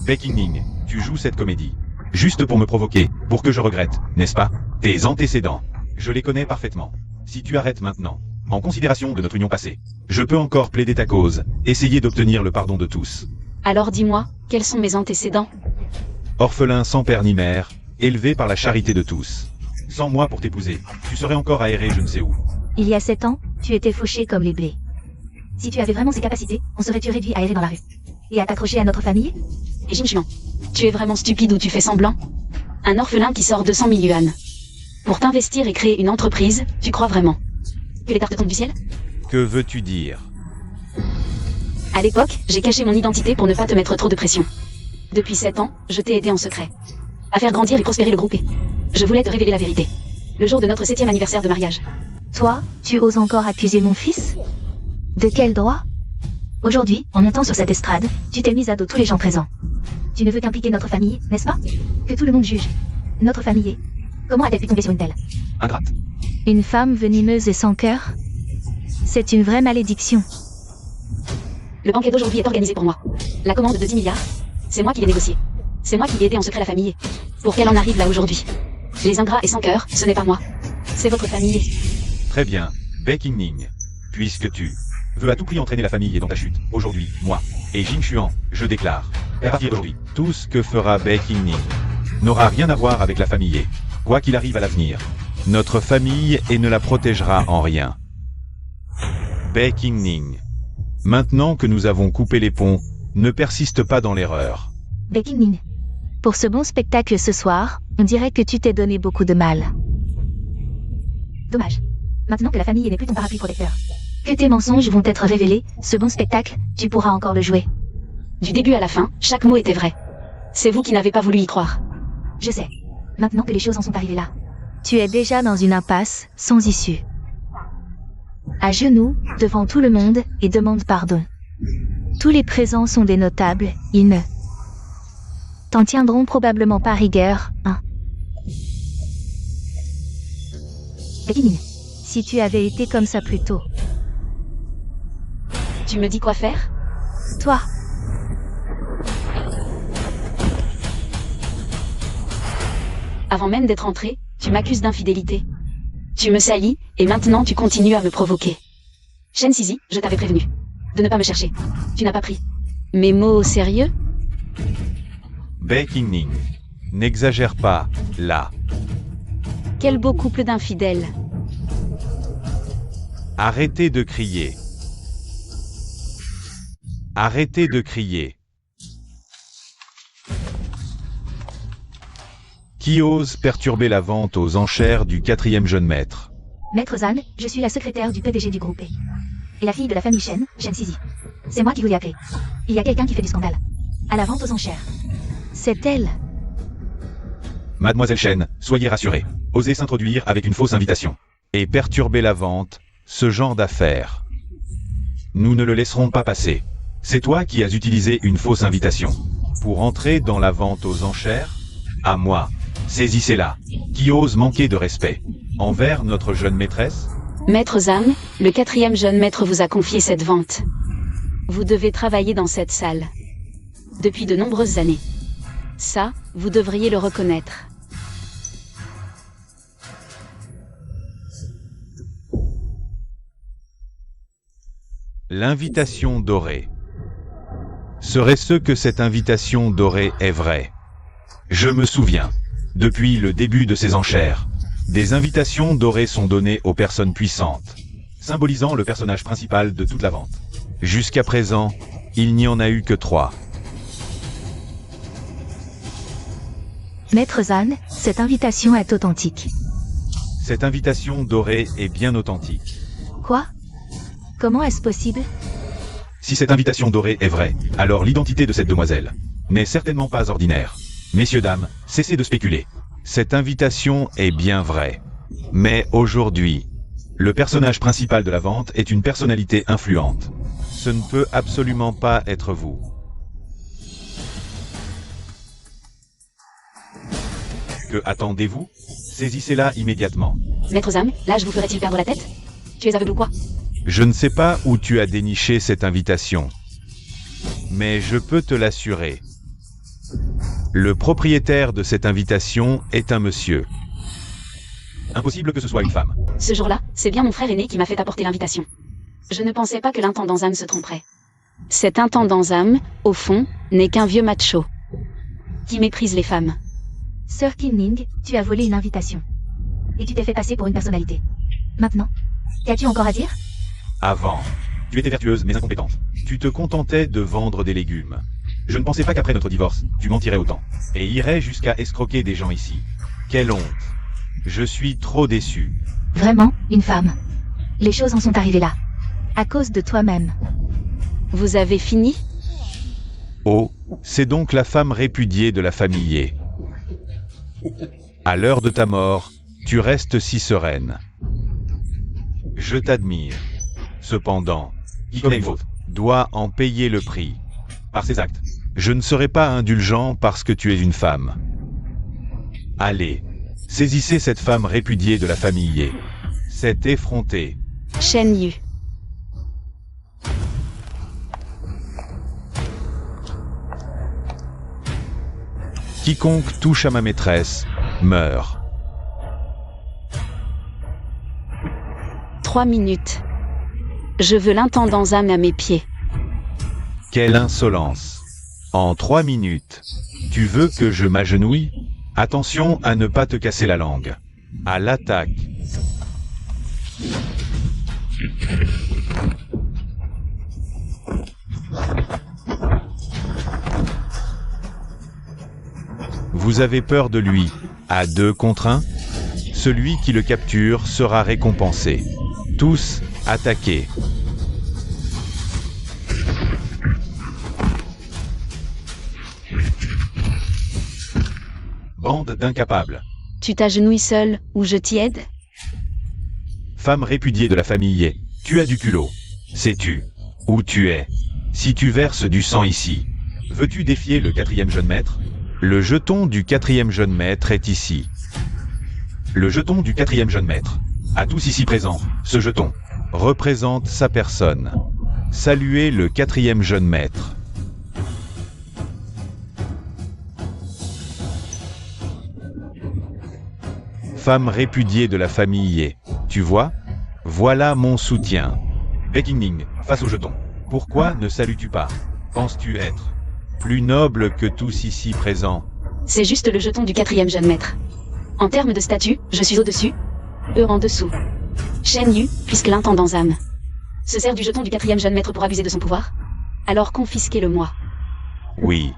Becky Ning, tu joues cette comédie. Juste pour me provoquer, pour que je regrette, n'est-ce pas? Tes antécédents, je les connais parfaitement. Si tu arrêtes maintenant, en considération de notre union passée, je peux encore plaider ta cause, essayer d'obtenir le pardon de tous. Alors dis-moi, quels sont mes antécédents? Orphelin sans père ni mère, élevé par la charité de tous. Sans moi pour t'épouser, tu serais encore aéré je ne sais où. Il y a 7 ans, tu étais fauché comme les blés. Si tu avais vraiment ces capacités, on serait-tu réduit à errer dans la rue et à t'accrocher à notre famille? Et Jingchuan, tu es vraiment stupide ou tu fais semblant? Un orphelin qui sort 200 000 yuan pour t'investir et créer une entreprise, tu crois vraiment que les cartes tombent du ciel? Que veux-tu dire? À l'époque, j'ai caché mon identité pour ne pas te mettre trop de pression. Depuis 7 ans, je t'ai aidé en secret. À faire grandir et prospérer le groupe et je voulais te révéler la vérité. Le jour de notre 7e anniversaire de mariage. Toi, tu oses encore accuser mon fils? De quel droit? Aujourd'hui, en montant sur cette estrade, tu t'es mise à dos tous les gens présents. Tu ne veux qu'impliquer notre famille, n'est-ce pas? Que tout le monde juge. Notre famille est... Comment a-t-elle pu tomber sur une telle? Ingrate. Une femme venimeuse et sans cœur? C'est une vraie malédiction. Le banquet d'aujourd'hui est organisé pour moi. La commande de 10 milliards, c'est moi qui l'ai négociée. C'est moi qui ai aidé en secret la famille. Pour qu'elle en arrive là aujourd'hui. Les ingrats et sans cœur, ce n'est pas moi. C'est votre famille. Très bien, Bae Qingning. Puisque tu veux à tout prix entraîner la famille dans ta chute, aujourd'hui, moi, et Jing Xuan, je déclare, à partir d'aujourd'hui, tout ce que fera Bae Qingning n'aura rien à voir avec la famille, quoi qu'il arrive à l'avenir. Notre famille et ne la protégera en rien. Bae Qingning. Maintenant que nous avons coupé les ponts, ne persiste pas dans l'erreur. Bae Qingning. Pour ce bon spectacle ce soir, on dirait que tu t'es donné beaucoup de mal. Dommage. Maintenant que la famille n'est plus ton parapluie protecteur. Que tes mensonges vont être révélés, ce bon spectacle, tu pourras encore le jouer. Du début à la fin, chaque mot était vrai. C'est vous qui n'avez pas voulu y croire. Je sais. Maintenant que les choses en sont arrivées là. Tu es déjà dans une impasse, sans issue. À genoux, devant tout le monde, et demande pardon. Tous les présents sont des notables, ils ne t'en tiendront probablement pas rigueur, hein. Bae Qingning, si tu avais été comme ça plus tôt. Tu me dis quoi faire? Toi. Avant même d'être entré, tu m'accuses d'infidélité. Tu me salis, et maintenant tu continues à me provoquer. Shen Sisi, je t'avais prévenu de ne pas me chercher. Tu n'as pas pris mes mots au sérieux? Bae Qingning. N'exagère pas, là. Quel beau couple d'infidèles. Arrêtez de crier. Arrêtez de crier. Qui ose perturber la vente aux enchères du 4e jeune maître? Maître Zhan, je suis la secrétaire du PDG du groupe. Et la fille de la famille Shen, Shen Sisi. C'est moi qui vous ai appelé. Il y a quelqu'un qui fait du scandale. À la vente aux enchères. C'est elle. Mademoiselle Shen, soyez rassurée. Osez s'introduire avec une fausse invitation. Et perturber la vente, ce genre d'affaires. Nous ne le laisserons pas passer. C'est toi qui as utilisé une fausse invitation. Pour entrer dans la vente aux enchères? À moi. Saisissez-la. Qui ose manquer de respect envers notre jeune maîtresse? Maître Zhan, le 4e jeune maître vous a confié cette vente. Vous devez travailler dans cette salle. Depuis de nombreuses années. Ça, vous devriez le reconnaître. L'invitation dorée. Serait-ce que cette invitation dorée est vraie? Je me souviens, depuis le début de ces enchères, des invitations dorées sont données aux personnes puissantes, symbolisant le personnage principal de toute la vente. Jusqu'à présent, il n'y en a eu que 3. Maître Zhan, cette invitation est authentique. Cette invitation dorée est bien authentique. Quoi? Comment est-ce possible? Si cette invitation dorée est vraie, alors l'identité de cette demoiselle n'est certainement pas ordinaire. Messieurs, dames, cessez de spéculer. Cette invitation est bien vraie. Mais aujourd'hui, le personnage principal de la vente est une personnalité influente. Ce ne peut absolument pas être vous. Que attendez-vous? Saisissez-la immédiatement. Maître Zhan, l'âge vous ferait-il perdre la tête? Tu es aveugle ou quoi? Je ne sais pas où tu as déniché cette invitation. Mais je peux te l'assurer. Le propriétaire de cette invitation est un monsieur. Impossible que ce soit une femme. Ce jour-là, c'est bien mon frère aîné qui m'a fait apporter l'invitation. Je ne pensais pas que l'intendant Zhan se tromperait. Cet intendant Zhan, au fond, n'est qu'un vieux macho. Qui méprise les femmes. Sir Qingning, tu as volé une invitation. Et tu t'es fait passer pour une personnalité. Maintenant, qu'as-tu encore à dire? Avant, tu étais vertueuse mais incompétente. Tu te contentais de vendre des légumes. Je ne pensais pas qu'après notre divorce, tu mentirais autant. Et irais jusqu'à escroquer des gens ici. Quelle honte. Je suis trop déçu. Vraiment, une femme. Les choses en sont arrivées là. À cause de toi-même. Vous avez fini? Oh, c'est donc la femme répudiée de la famille. À l'heure de ta mort, tu restes si sereine. Je t'admire. Cependant, qui commet une faute doit en payer le prix. Par ses actes. Je ne serai pas indulgent parce que tu es une femme. Allez, saisissez cette femme répudiée de la famille. Cette effrontée. Shen Yu. Quiconque touche à ma maîtresse, meurt. 3 minutes. Je veux l'intendant Zam à mes pieds. Quelle insolence. En 3 minutes. Tu veux que je m'agenouille? Attention à ne pas te casser la langue. À l'attaque. Vous avez peur de lui. À 2 contre 1? Celui qui le capture sera récompensé. Tous, attaquez. Bande d'incapables. Tu t'agenouilles seul, ou je t'y aide? Femme répudiée de la famille, tu as du culot. Sais-tu où tu es? Si tu verses du sang ici, veux-tu défier le 4e jeune maître? Le jeton du 4e jeune maître est ici. Le jeton du 4e jeune maître. À tous ici présents, ce jeton représente sa personne. Saluez le 4e jeune maître. Femme répudiée de la famille, tu vois? Voilà mon soutien. Baekingning, face au jeton. Pourquoi ne salues-tu pas? Penses-tu être plus noble que tous ici présents? C'est juste le jeton du 4e jeune maître. En termes de statut, je suis au-dessus, eux en dessous. Shen Yu, puisque l'intendant Zam se sert du jeton du 4e jeune maître pour abuser de son pouvoir, alors confisquez-le-moi. Oui.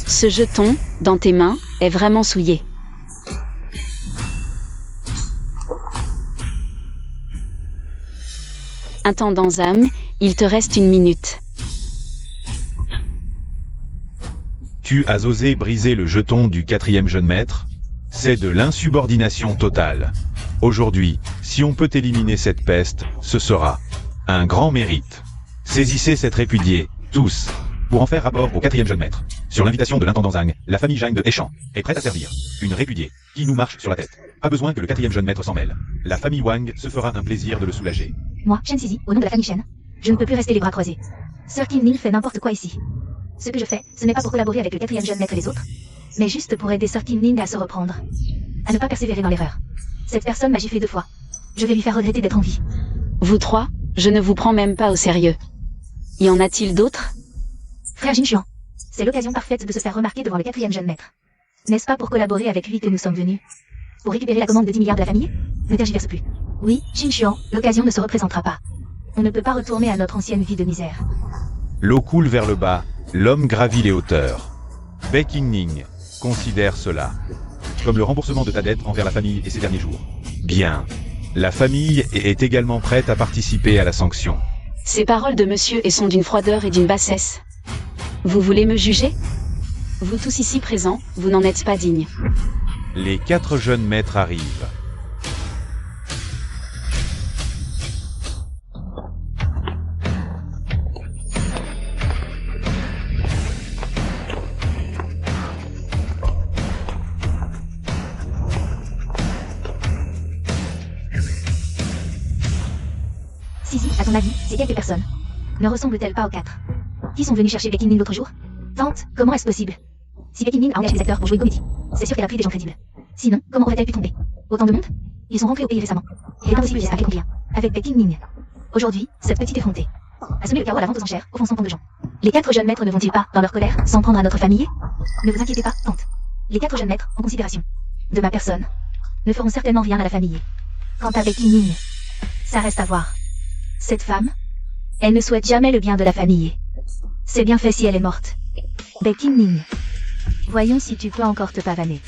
Ce jeton, dans tes mains, est vraiment souillé. Intendant Zam, il te reste 1 minute. Tu as osé briser le jeton du 4e jeune maître? C'est de l'insubordination totale. Aujourd'hui, si on peut éliminer cette peste, ce sera un grand mérite. Saisissez cette répudiée, tous, pour en faire rapport au 4e jeune maître. Sur l'invitation de l'intendant Zhang, la famille Zhang de Heichan est prête à servir. Une répudiée, qui nous marche sur la tête. Pas besoin que le 4e jeune maître s'en mêle. La famille Wang se fera un plaisir de le soulager. Moi, Shen Zizi, au nom de la famille Shen, je ne peux plus rester les bras croisés. Sir Qin Ning fait n'importe quoi ici. Ce que je fais, ce n'est pas pour collaborer avec le 4e jeune maître et les autres, mais juste pour aider Sir Qin Ning à se reprendre. À ne pas persévérer dans l'erreur. Cette personne m'a giflé 2 fois. Je vais lui faire regretter d'être en vie. Vous 3, je ne vous prends même pas au sérieux. Y en a-t-il d'autres? Frère Jin Xuan, c'est l'occasion parfaite de se faire remarquer devant le 4e jeune maître. N'est-ce pas pour collaborer avec lui que nous sommes venus? Pour récupérer la commande de 10 milliards de la famille? Ne tergiverse plus. Oui, Jin Xuan, l'occasion ne se représentera pas. On ne peut pas retourner à notre ancienne vie de misère. L'eau coule vers le bas, l'homme gravit les hauteurs. Baekingning considère cela comme le remboursement de ta dette envers la famille et ses derniers jours. Bien. La famille est également prête à participer à la sanction. Ces paroles de monsieur sont d'une froideur et d'une bassesse. Vous voulez me juger? Vous tous ici présents, vous n'en êtes pas dignes. Les 4 jeunes maîtres arrivent. Zizi, à ton avis, ces quelques personnes ne ressemblent-elles pas aux 4 qui sont venus chercher Baekingning l'autre jour? Tante, comment est-ce possible? Si Baekingning a engagé des acteurs pour jouer une comédie, c'est sûr qu'elle a pris des gens crédibles. Sinon, comment aurait-elle pu tomber? Autant de monde? Ils sont rentrés au pays récemment. Il est impossible de savoir combien. Avec Baekingning. Aujourd'hui, cette petite effrontée a semé le chaos à la vente aux enchères, offensant tant de gens. Les 4 jeunes maîtres ne vont-ils pas, dans leur colère, s'en prendre à notre famille? Ne vous inquiétez pas, tante. Les 4 jeunes maîtres, en considération de ma personne, ne feront certainement rien à la famille. Quant à Baekingning, ça reste à voir. Cette femme, elle ne souhaite jamais le bien de la famille. C'est bien fait si elle est morte. Baking Ning. Voyons si tu peux encore te pavaner.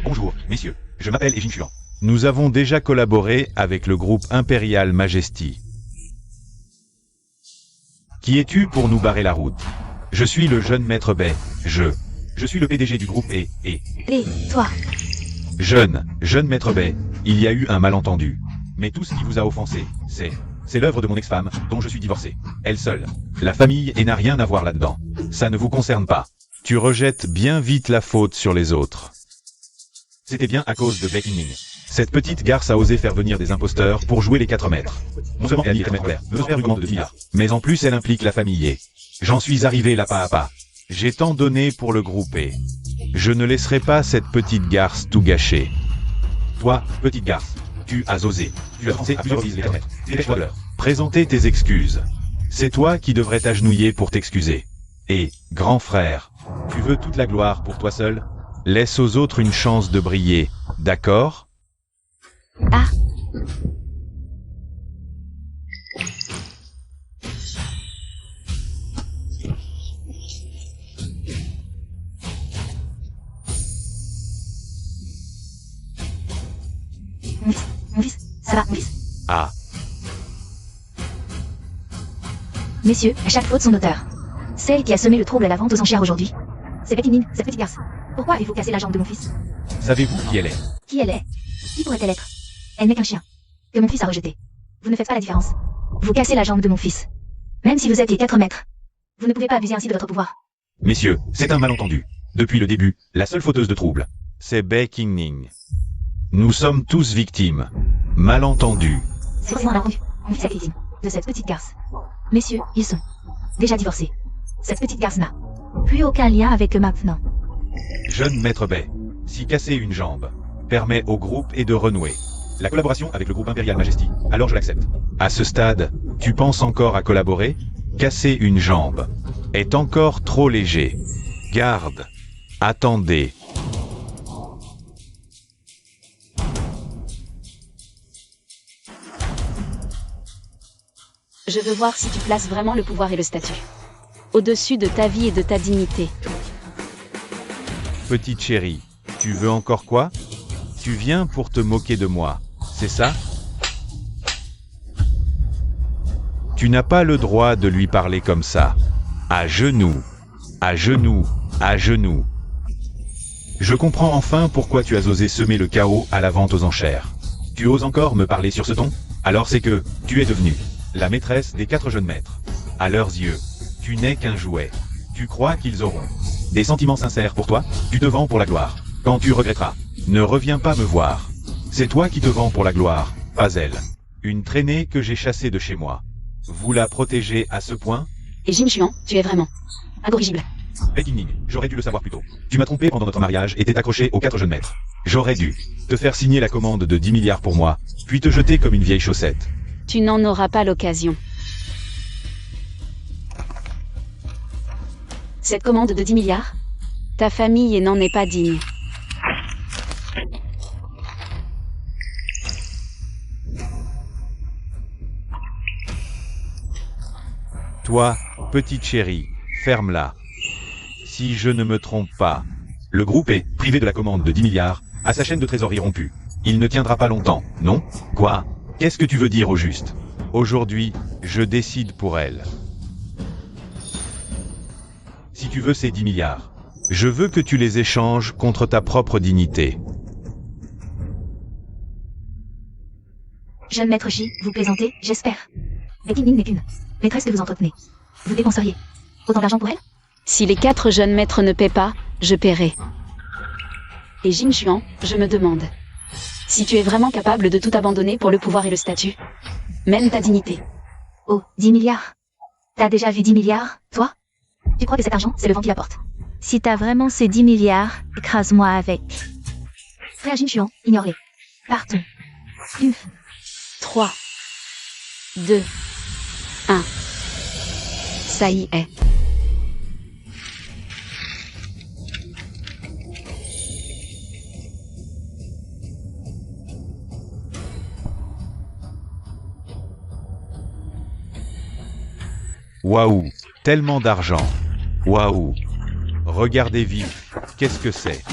Bonjour, messieurs. Je m'appelle Jing Xuan. Nous avons déjà collaboré avec le groupe Imperial Majesty. Qui es-tu pour nous barrer la route? Je suis le jeune maître Bay. Je suis le PDG du groupe et... Toi. Jeune maître Bay, il y a eu un malentendu. Mais tout ce qui vous a offensé, c'est l'œuvre de mon ex-femme, dont je suis divorcé. Elle seule. La famille et n'a rien à voir là-dedans. Ça ne vous concerne pas. Tu rejettes bien vite la faute sur les autres. C'était bien à cause de Baking Ning. Cette petite garce a osé faire venir des imposteurs pour jouer les 4 maîtres. Non seulement elle est très claire, veut faire une commande de 10 milliards, mais en plus elle implique la famille et... J'en suis arrivé là pas à pas. J'ai tant donné pour le groupe et... Je ne laisserai pas cette petite garce tout gâcher. Toi, petite garce, tu as osé. Tu as pensé à plusieurs reprises les 4 mètres. Dépêche-toi. Présenter tes excuses. C'est toi qui devrais t'agenouiller pour t'excuser. Et, grand frère, tu veux toute la gloire pour toi seul? Laisse aux autres une chance de briller, d'accord? Ah. Mon fils, ça va, mon fils. Ah. Messieurs, à chaque faute son auteur. Celle qui a semé le trouble à la vente aux enchères aujourd'hui. C'est Baking Ning, cette petite garce. Pourquoi avez-vous cassé la jambe de mon fils? Savez-vous qui elle est? Qui elle est? Qui pourrait-elle être? Elle n'est qu'un chien. Que mon fils a rejeté. Vous ne faites pas la différence. Vous cassez la jambe de mon fils. Même si vous êtes les 4 mètres. Vous ne pouvez pas abuser ainsi de votre pouvoir. Messieurs, c'est un malentendu. Depuis le début, la seule fauteuse de trouble, c'est Baking Ning. Nous sommes tous victimes. Malentendu. C'est forcément un malentendu. Mon fils est victime de cette petite garce. Messieurs, ils sont déjà divorcés. Cette petite garce n'a plus aucun lien avec eux maintenant. Jeune maître Bay, si casser une jambe permet au groupe et de renouer la collaboration avec le groupe Imperial Majesty, alors je l'accepte. À ce stade, tu penses encore à collaborer? Casser une jambe est encore trop léger. Garde. Attendez. Je veux voir si tu places vraiment le pouvoir et le statut au-dessus de ta vie et de ta dignité. Petite chérie, tu veux encore quoi? Tu viens pour te moquer de moi, c'est ça? Tu n'as pas le droit de lui parler comme ça. À genoux, à genoux, à genoux. Je comprends enfin pourquoi tu as osé semer le chaos à la vente aux enchères. Tu oses encore me parler sur ce ton? Alors c'est que tu es devenue la maîtresse des 4 jeunes maîtres. À leurs yeux, tu n'es qu'un jouet. Tu crois qu'ils auront des sentiments sincères pour toi? Tu te vends pour la gloire. Quand tu regretteras, ne reviens pas me voir. C'est toi qui te vends pour la gloire, pas elle. Une traînée que j'ai chassée de chez moi. Vous la protégez à ce point? Et Jing Xuan, tu es vraiment incorrigible. Baking Ning, j'aurais dû le savoir plus tôt. Tu m'as trompé pendant notre mariage et t'es accroché aux 4 jeunes maîtres. J'aurais dû te faire signer la commande de 10 milliards pour moi, puis te jeter comme une vieille chaussette. Tu n'en auras pas l'occasion. Cette commande de 10 milliards? Ta famille n'en est pas digne. Toi, petite chérie, ferme-la. Si je ne me trompe pas, le groupe est, privé de la commande de 10 milliards, à sa chaîne de trésorerie rompue. Il ne tiendra pas longtemps, non? Quoi? Qu'est-ce que tu veux dire au juste? Aujourd'hui, je décide pour elle. Si tu veux ces 10 milliards, je veux que tu les échanges contre ta propre dignité. Jeune maître Shi, vous plaisantez, j'espère. Baking Ning n'est qu'une maîtresse que vous entretenez. Vous dépenseriez autant d'argent pour elle? Si les 4 jeunes maîtres ne paient pas, je paierai. Et Jing Xuan, je me demande si tu es vraiment capable de tout abandonner pour le pouvoir et le statut. Même ta dignité. Oh, 10 milliards. T'as déjà vu 10 milliards, toi? Tu crois que cet argent, c'est le vent qui l'apporte? Si t'as vraiment ces 10 milliards, écrase-moi avec. Frère Jing Xuan, ignore-les. Partons. 3, 2, 1. Ça y est. Waouh, tellement d'argent. Waouh. Regardez vif. Qu'est-ce que c'est?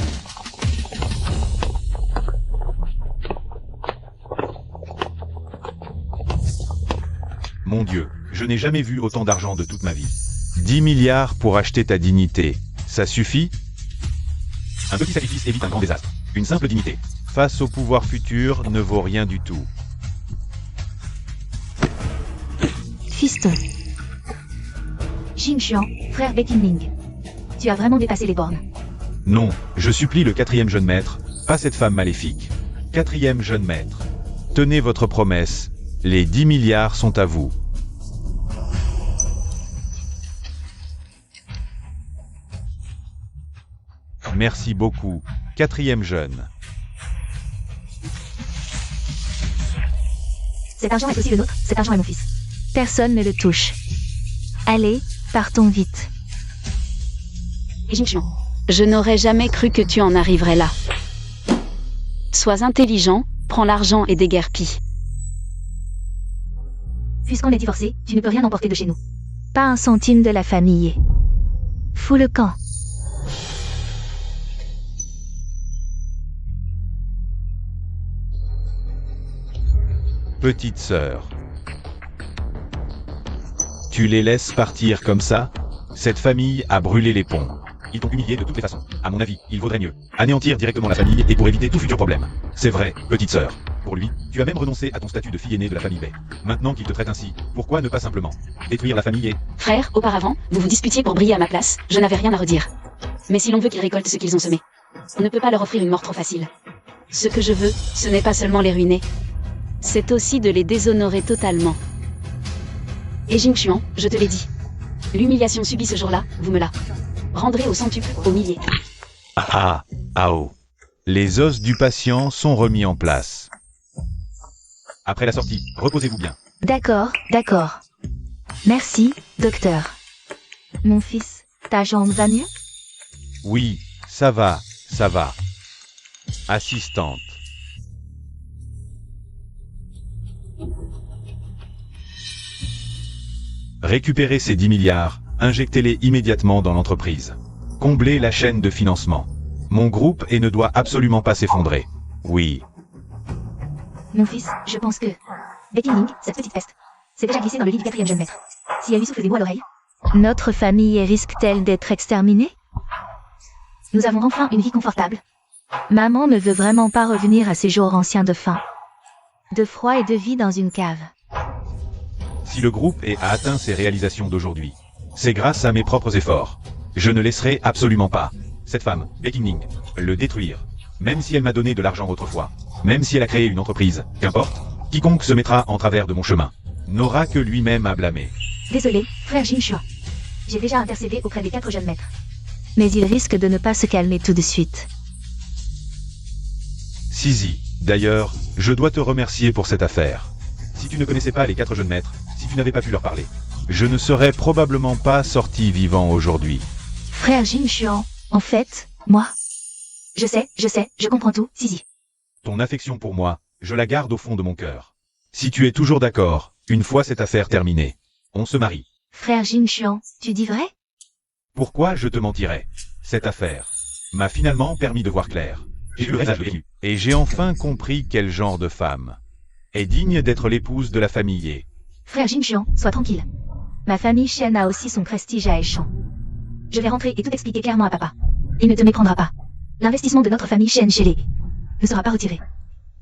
Mon Dieu, je n'ai jamais vu autant d'argent de toute ma vie. 10 milliards pour acheter ta dignité. Ça suffit? Un petit sacrifice évite un grand désastre. Une simple dignité, face au pouvoir futur, ne vaut rien du tout. Fiston. Jing Xuan, frère Betingling. Tu as vraiment dépassé les bornes. Non, je supplie le 4e jeune maître, pas cette femme maléfique. 4e jeune maître. Tenez votre promesse, les 10 milliards sont à vous. Merci beaucoup, 4e jeune. Cet argent est aussi le nôtre, cet argent est mon fils. Personne ne le touche. Allez, partons vite. Jing Xuan. Je n'aurais jamais cru que tu en arriverais là. Sois intelligent, prends l'argent et déguerpis. Puisqu'on est divorcé, tu ne peux rien emporter de chez nous. Pas un centime de la famille. Fous le camp. Petite sœur. Tu les laisses partir comme ça? Cette famille a brûlé les ponts. Ils t'ont humilié de toutes les façons. À mon avis, il vaudrait mieux anéantir directement la famille et pour éviter tout futur problème. C'est vrai, petite sœur. Pour lui, tu as même renoncé à ton statut de fille aînée de la famille Bay. Maintenant qu'il te traite ainsi, pourquoi ne pas simplement détruire la famille et... Frère, auparavant, vous vous disputiez pour briller à ma place, je n'avais rien à redire. Mais si l'on veut qu'ils récoltent ce qu'ils ont semé, on ne peut pas leur offrir une mort trop facile. Ce que je veux, ce n'est pas seulement les ruiner. C'est aussi de les déshonorer totalement. Et Jing Xuan, je te l'ai dit. L'humiliation subie ce jour-là, vous me la rendrez au centuple, au millier. Oh. Les os du patient sont remis en place. Après la sortie, reposez-vous bien. D'accord, d'accord. Merci, docteur. Mon fils, ta jambe va mieux? Oui, ça va, ça va. Assistante. Récupérez ces 10 milliards, injectez-les immédiatement dans l'entreprise. Comblez la chaîne de financement. Mon groupe et ne doit absolument pas s'effondrer. Oui. Mon fils, je pense que... Betingling, cette petite peste, s'est déjà glissée dans le lit du 4e jeune maître. S'il a eu souffle des mots à l'oreille. Notre famille risque-t-elle d'être exterminée? Nous avons enfin une vie confortable. Maman ne veut vraiment pas revenir à ses jours anciens de faim, de froid et de vie dans une cave. Si le groupe a atteint ses réalisations d'aujourd'hui, c'est grâce à mes propres efforts. Je ne laisserai absolument pas cette femme, Betingling, le détruire. Même si elle m'a donné de l'argent autrefois, même si elle a créé une entreprise, qu'importe, quiconque se mettra en travers de mon chemin n'aura que lui-même à blâmer. Désolé, frère Jing Xuan. J'ai déjà intercédé auprès des 4 jeunes maîtres. Mais il risque de ne pas se calmer tout de suite. Sizi, d'ailleurs, je dois te remercier pour cette affaire. Si tu ne connaissais pas les 4 jeunes maîtres, si tu n'avais pas pu leur parler, je ne serais probablement pas sorti vivant aujourd'hui. Frère Jing Xuan, en fait, moi... Je sais, je comprends tout, Sizi. Ton affection pour moi, je la garde au fond de mon cœur. Si tu es toujours d'accord, une fois cette affaire terminée, on se marie. Frère Jing Xuan, tu dis vrai? Pourquoi je te mentirais? Cette affaire m'a finalement permis de voir clair. J'ai eu le résage de l'élu. Et j'ai enfin compris quel genre de femme est digne d'être l'épouse de la famille et... Frère Jing Xuan, sois tranquille. Ma famille Shen a aussi son prestige à Aishan. Je vais rentrer et tout expliquer clairement à papa. Il ne te méprendra pas. L'investissement de notre famille Shen chez les... ne sera pas retiré.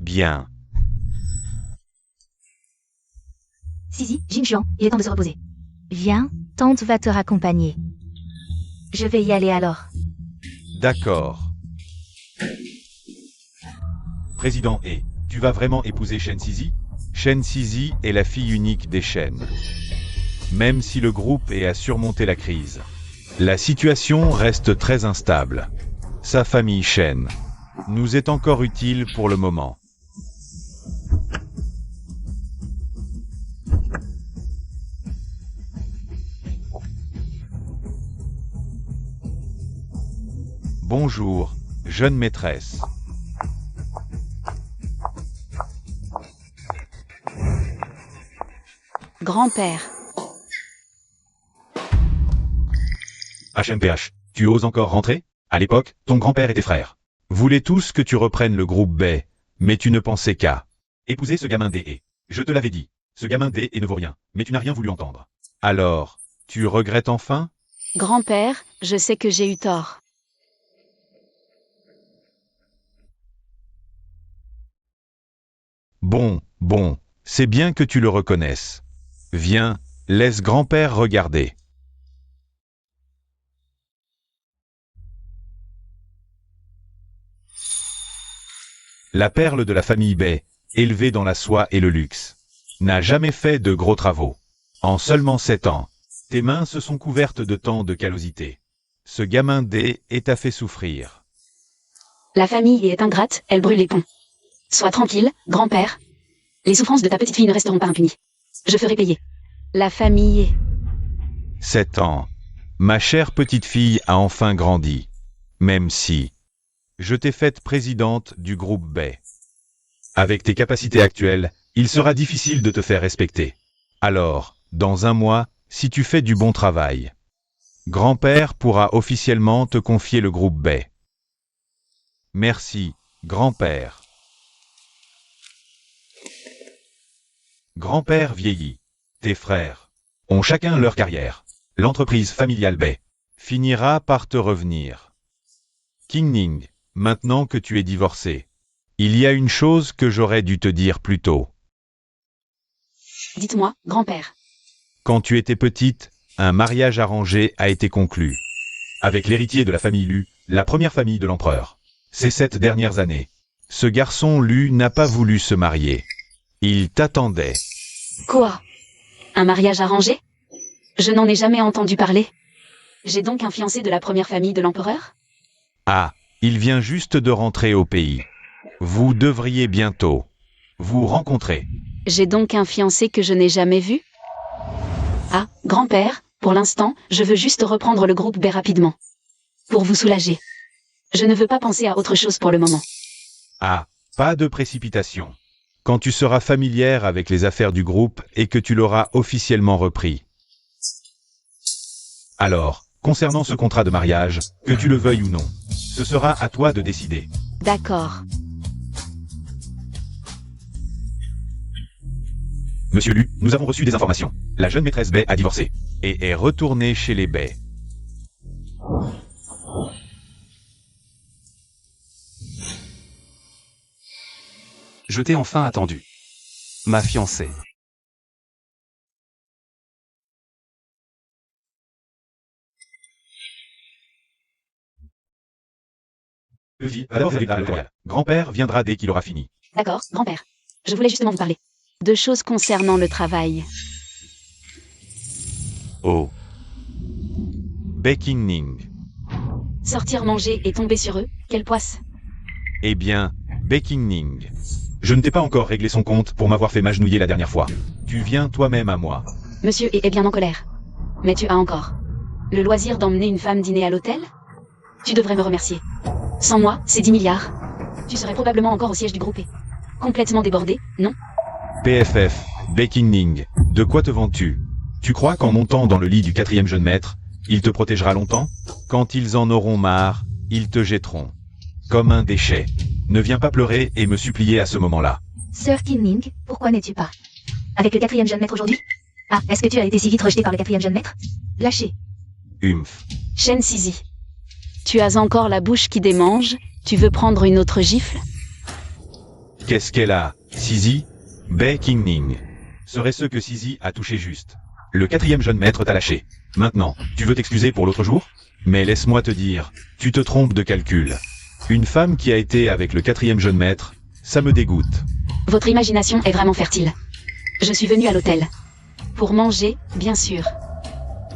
Bien. Sizi, Jing Xuan, il est temps de se reposer. Viens, tante va te raccompagner. Je vais y aller alors. D'accord. Président et tu vas vraiment épouser Shen Sizi? Shen Sizi est la fille unique des Shen. Même si le groupe a surmonté la crise, la situation reste très instable. Sa famille Shen nous est encore utile pour le moment. Bonjour, jeune maîtresse. Grand-père. HMPH, Tu oses encore rentrer? À l'époque, ton grand-père et tes frères voulaient tous que tu reprennes le groupe B, mais tu ne pensais qu'à épouser ce gamin D. Je te l'avais dit, ce gamin D ne vaut rien, mais tu n'as rien voulu entendre. Alors, tu regrettes enfin? Grand-père, je sais que j'ai eu tort. Bon, c'est bien que tu le reconnaisses. Viens, laisse grand-père regarder. La perle de la famille Bay, élevée dans la soie et le luxe, n'a jamais fait de gros travaux. En seulement 7 ans, tes mains se sont couvertes de tant de callosité. Ce gamin D t'a fait souffrir. La famille est ingrate, elle brûle les ponts. Sois tranquille, grand-père. Les souffrances de ta petite fille ne resteront pas impunies. Je ferai payer. La famille est... 7 ans. Ma chère petite fille a enfin grandi. Même si je t'ai faite présidente du groupe B. Avec tes capacités actuelles, il sera difficile de te faire respecter. Alors, dans un mois, si tu fais du bon travail, grand-père pourra officiellement te confier le groupe B. Merci, grand-père. Grand-père vieillit. Tes frères ont chacun leur carrière. L'entreprise familiale B finira par te revenir. King Ning, maintenant que tu es divorcé, il y a une chose que j'aurais dû te dire plus tôt. Dites-moi, grand-père. Quand tu étais petite, un mariage arrangé a été conclu. Avec l'héritier de la famille Lu, la première famille de l'empereur. Ces 7 dernières années, ce garçon Lu n'a pas voulu se marier. Il t'attendait. Quoi? Un mariage arrangé? Je n'en ai jamais entendu parler. J'ai donc un fiancé de la première famille de l'empereur? Ah, il vient juste de rentrer au pays. Vous devriez bientôt vous rencontrer. J'ai donc un fiancé que je n'ai jamais vu? Ah, grand-père, pour l'instant, je veux juste reprendre le groupe B rapidement. Pour vous soulager. Je ne veux pas penser à autre chose pour le moment. Ah, pas de précipitation. Quand tu seras familière avec les affaires du groupe et que tu l'auras officiellement repris. Alors, concernant ce contrat de mariage, que tu le veuilles ou non, ce sera à toi de décider. D'accord. Monsieur Lu, nous avons reçu des informations. La jeune maîtresse Bay a divorcé et est retournée chez les Bay. Je t'ai enfin attendu. Ma fiancée. Grand-père viendra dès qu'il aura fini. D'accord, grand-père. Je voulais justement vous parler. 2 choses concernant le travail. Oh. Baking Ning. Sortir manger et tomber sur eux, quelle poisse. Eh bien, Baking Ning. Je ne t'ai pas encore réglé son compte pour m'avoir fait m'agenouiller la dernière fois. Tu viens toi-même à moi. Monsieur est bien en colère. Mais tu as encore le loisir d'emmener une femme dîner à l'hôtel? Tu devrais me remercier. Sans moi, c'est 10 milliards. Tu serais probablement encore au siège du groupe E. Complètement débordé, non? PFF, Baking Ning, de quoi te vantes-tu? Tu crois qu'en montant dans le lit du 4e jeune maître, il te protégera longtemps? Quand ils en auront marre, ils te jetteront. Comme un déchet. Ne viens pas pleurer et me supplier à ce moment-là. Sir King Ning, pourquoi n'es-tu pas avec le 4e jeune maître aujourd'hui? Ah, est-ce que tu as été si vite rejeté par le 4e jeune maître? Lâché. Humph. Shen Sizi. Tu as encore la bouche qui démange, tu veux prendre une autre gifle? Qu'est-ce qu'elle a, Sizi? Baking Ning. Serait ce que Sizi a touché juste. Le 4e jeune maître t'a lâché. Maintenant, tu veux t'excuser pour l'autre jour? Mais laisse-moi te dire, tu te trompes de calcul. Une femme qui a été avec le 4e jeune maître, ça me dégoûte. Votre imagination est vraiment fertile. Je suis venue à l'hôtel. Pour manger, bien sûr.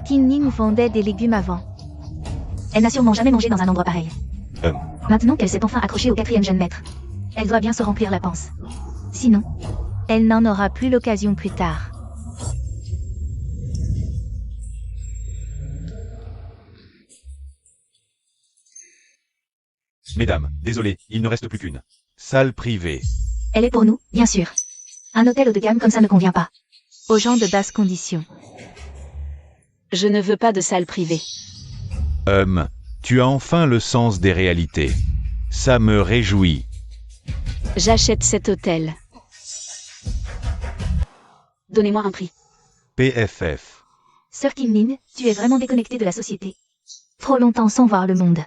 King Ning vendait des légumes avant. Elle n'a sûrement jamais mangé dans un endroit pareil. Maintenant qu'elle s'est enfin accrochée au 4e jeune maître, elle doit bien se remplir la panse. Sinon, elle n'en aura plus l'occasion plus tard. Mesdames, désolé, il ne reste plus qu'une salle privée. Elle est pour nous, bien sûr. Un hôtel haut de gamme comme ça ne convient pas aux gens de basse condition. Je ne veux pas de salle privée. Tu as enfin le sens des réalités. Ça me réjouit. J'achète cet hôtel. Donnez-moi un prix. PFF. Sir Kim-Nin, tu es vraiment déconnecté de la société. Trop longtemps sans voir le monde.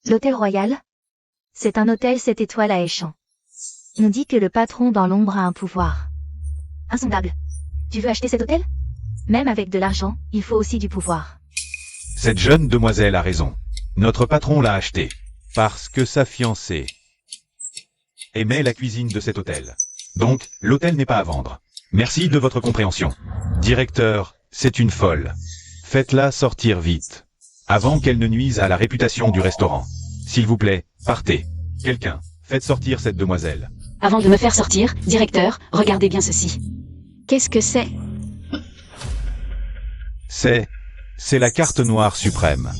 L'hôtel royal? C'est un hôtel 7 étoiles à Échamps. On dit que le patron dans l'ombre a un pouvoir insondable. Tu veux acheter cet hôtel? Même avec de l'argent, il faut aussi du pouvoir. Cette jeune demoiselle a raison. Notre patron l'a acheté. Parce que sa fiancée aimait la cuisine de cet hôtel. Donc, l'hôtel n'est pas à vendre. Merci de votre compréhension. Directeur, c'est une folle. Faites-la sortir vite. Avant qu'elle ne nuise à la réputation du restaurant. S'il vous plaît, partez. Quelqu'un, faites sortir cette demoiselle. Avant de me faire sortir, directeur, regardez bien ceci. Qu'est-ce que c'est? C'est la carte noire suprême.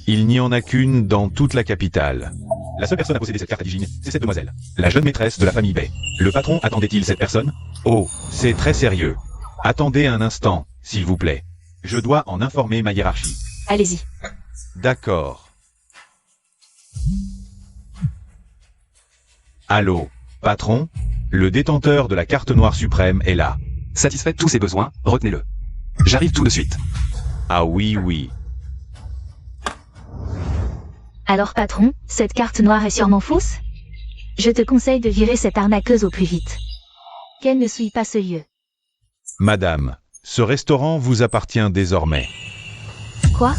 Il n'y en a qu'une dans toute la capitale. La seule personne à posséder cette carte indigène, c'est cette demoiselle, la jeune maîtresse de la famille Bay. Le patron attendait-il cette personne? Oh, c'est très sérieux. Attendez un instant, s'il vous plaît. Je dois en informer ma hiérarchie. Allez-y. D'accord. Allô, patron? Le détenteur de la carte noire suprême est là. Satisfait tous ses besoins, retenez-le. J'arrive tout de suite. Ah oui, oui. Alors patron, cette carte noire est sûrement fausse? Je te conseille de virer cette arnaqueuse au plus vite. Qu'elle ne souille pas ce lieu. Madame, ce restaurant vous appartient désormais. Quoi?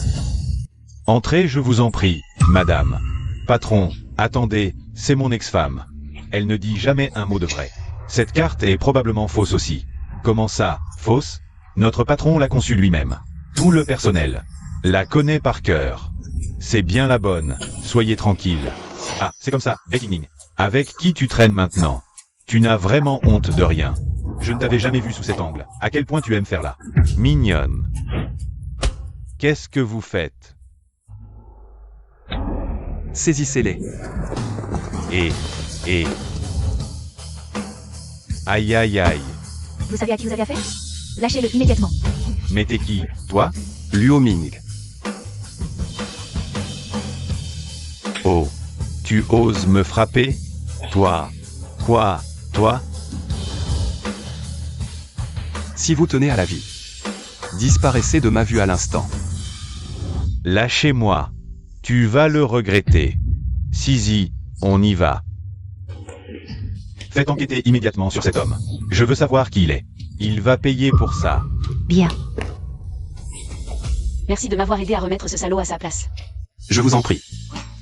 Entrez, je vous en prie, madame. Patron, attendez, c'est mon ex-femme. Elle ne dit jamais un mot de vrai. Cette carte est probablement fausse aussi. Comment ça, fausse? Notre patron l'a conçue lui-même. Tout le personnel la connaît par cœur. C'est bien la bonne, soyez tranquille. Ah, c'est comme ça, Beijing. Avec qui tu traînes maintenant? Tu n'as vraiment honte de rien. Je ne t'avais jamais vu sous cet angle. À quel point tu aimes faire là? Mignonne. Qu'est-ce que vous faites? Saisissez-les. Et... Aïe aïe aïe. Vous savez à qui vous avez affaire? Lâchez-le immédiatement. Mais t'es qui, toi? Luo Ming. Oh, tu oses me frapper? Toi? Quoi? Toi? Si vous tenez à la vie, disparaissez de ma vue à l'instant. Lâchez-moi. Tu vas le regretter. Sizi, on y va. Faites enquêter immédiatement sur cet homme. Je veux savoir qui il est. Il va payer pour ça. Bien. Merci de m'avoir aidé à remettre ce salaud à sa place. Je vous en prie.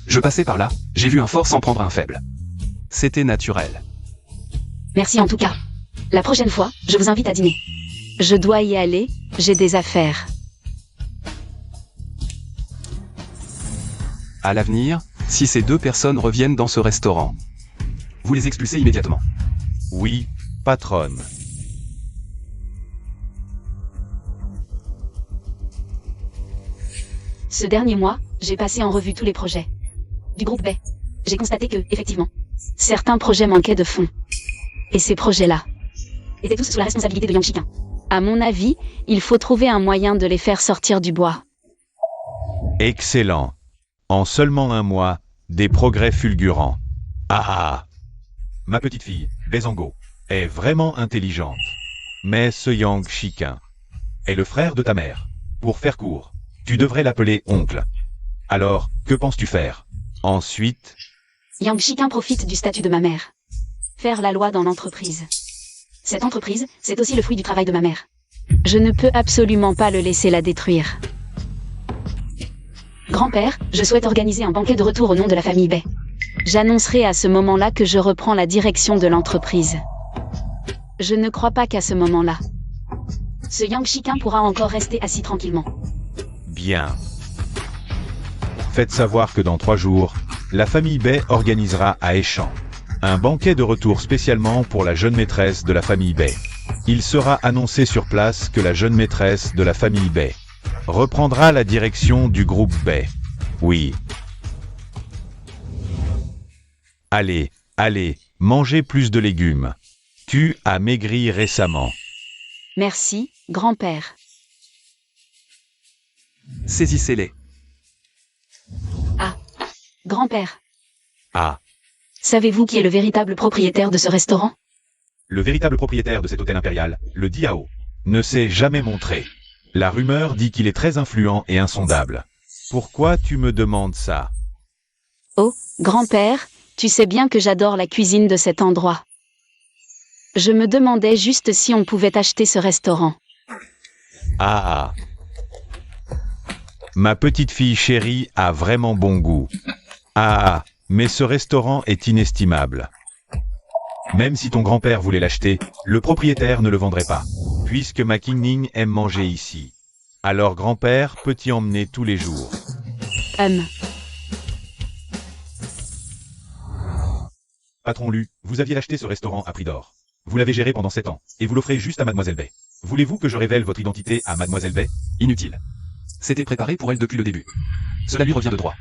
Je passais par là, j'ai vu un fort s'en prendre un faible. C'était naturel. Merci en tout cas. La prochaine fois, je vous invite à dîner. Je dois y aller, j'ai des affaires. À l'avenir, si ces deux personnes reviennent dans ce restaurant, vous les expulsez immédiatement. Oui, patronne. Ce dernier mois, j'ai passé en revue tous les projets du groupe Bay. J'ai constaté que, effectivement, certains projets manquaient de fonds. Et ces projets-là étaient tous sous la responsabilité de Yang Shiqin. À mon avis, il faut trouver un moyen de les faire sortir du bois. Excellent. En seulement un mois, des progrès fulgurants. Ah ah. Ma petite fille, Bezango, est vraiment intelligente. Mais ce Yang Shiqin est le frère de ta mère. Pour faire court, tu devrais l'appeler oncle. Alors, que penses-tu faire? Ensuite, Yang Shiqin profite du statut de ma mère. Faire la loi dans l'entreprise. Cette entreprise, c'est aussi le fruit du travail de ma mère. Je ne peux absolument pas le laisser la détruire. Grand-père, je souhaite organiser un banquet de retour au nom de la famille Bay. J'annoncerai à ce moment-là que je reprends la direction de l'entreprise. Je ne crois pas qu'à ce moment-là, ce Yang Shiqin pourra encore rester assis tranquillement. bien. Faites savoir que dans 3 jours, la famille Bay organisera à Échamps un banquet de retour spécialement pour la jeune maîtresse de la famille Bay. Il sera annoncé sur place que la jeune maîtresse de la famille Bay reprendra la direction du groupe Bay. Oui. Allez, allez, mangez plus de légumes. Tu as maigri récemment. Merci, grand-père. Saisissez-les. Grand-père, Ah, savez-vous qui est le véritable propriétaire de ce restaurant? le véritable propriétaire de cet hôtel impérial, le Diao, ne s'est jamais montré. La rumeur dit qu'il est très influent et insondable. Pourquoi tu me demandes ça? Oh, grand-père, tu sais bien que j'adore la cuisine de cet endroit. Je me demandais juste si on pouvait acheter ce restaurant. Ah. Ma petite fille chérie a vraiment bon goût. Ah, mais ce restaurant est inestimable. Même si ton grand-père voulait l'acheter, le propriétaire ne le vendrait pas, puisque ma King-Ning aime manger ici. Alors grand-père peut y emmener tous les jours. Patron Lu, vous aviez acheté ce restaurant à prix d'or. Vous l'avez géré pendant 7 ans, et vous l'offrez juste à Mademoiselle Bay. Voulez-vous que je révèle votre identité à Mademoiselle Bay? Inutile. C'était préparé pour elle depuis le début. Cela lui revient de droit.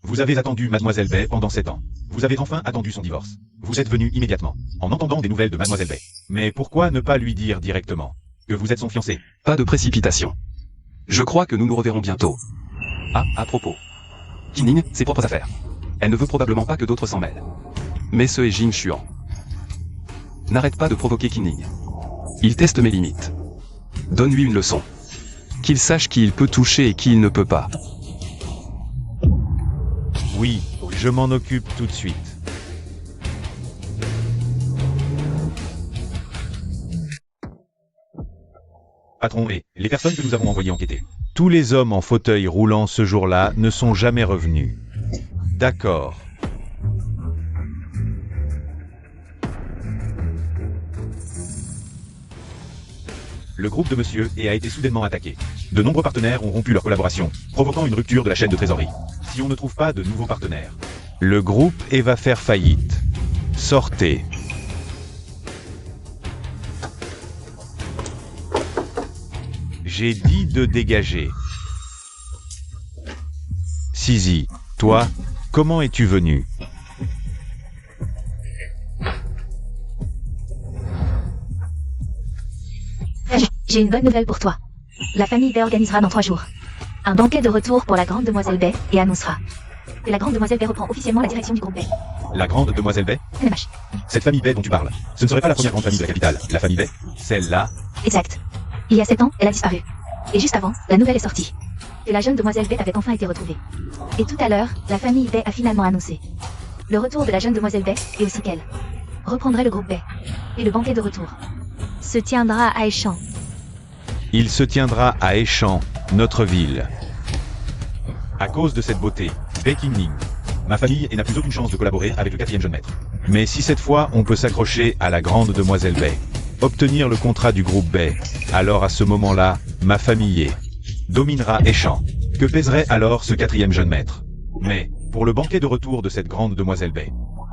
Vous avez attendu Mademoiselle Bay pendant 7 ans. Vous avez enfin attendu son divorce. Vous êtes venu immédiatement, en entendant des nouvelles de Mademoiselle Bay. Mais pourquoi ne pas lui dire directement que vous êtes son fiancé? Pas de précipitation. Je crois que nous nous reverrons bientôt. Ah, à propos. King-Ning, ses propres affaires. Elle ne veut probablement pas que d'autres s'en mêlent. Mais ce est Jing Xuan. N'arrête pas de provoquer King-Ning. Il teste mes limites. Donne-lui une leçon. Qu'il sache qui il peut toucher et qui il ne peut pas. Oui, je m'en occupe tout de suite. Patron, et les personnes que nous avons envoyées enquêter. Tous les hommes en fauteuil roulant ce jour-là ne sont jamais revenus. D'accord. Le groupe de Monsieur et a été soudainement attaqué. De nombreux partenaires ont rompu leur collaboration, provoquant une rupture de la chaîne de trésorerie. Si on ne trouve pas de nouveaux partenaires, le groupe et va faire faillite. Sortez. J'ai dit de dégager. Sizi, toi, comment es-tu venu? J'ai une bonne nouvelle pour toi. La famille Bay organisera dans 3 jours un banquet de retour pour la grande demoiselle Bay et annoncera que la grande demoiselle Bay reprend officiellement la direction du groupe Bay. La grande demoiselle Bay? NMH. Cette famille Bay dont tu parles, ce ne serait pas la première grande famille de la capitale, la famille Bay? Celle-là? Exact. Il y a 7 ans, elle a disparu. Et juste avant, la nouvelle est sortie. Que la jeune demoiselle Bay avait enfin été retrouvée. Et tout à l'heure, la famille Bay a finalement annoncé le retour de la jeune demoiselle Bay et aussi qu'elle reprendrait le groupe Bay. Et le banquet de retour se tiendra à Échamps. Il se tiendra à Échamps, notre ville. À cause de cette beauté, Bay King-Ning, ma famille n'a plus aucune chance de collaborer avec le 4e jeune maître. Mais si cette fois on peut s'accrocher à la grande demoiselle Bay, obtenir le contrat du groupe Bay, alors à ce moment-là, ma famille dominera Échamps. Que pèserait alors ce 4e jeune maître? Mais, pour le banquet de retour de cette grande demoiselle Bay,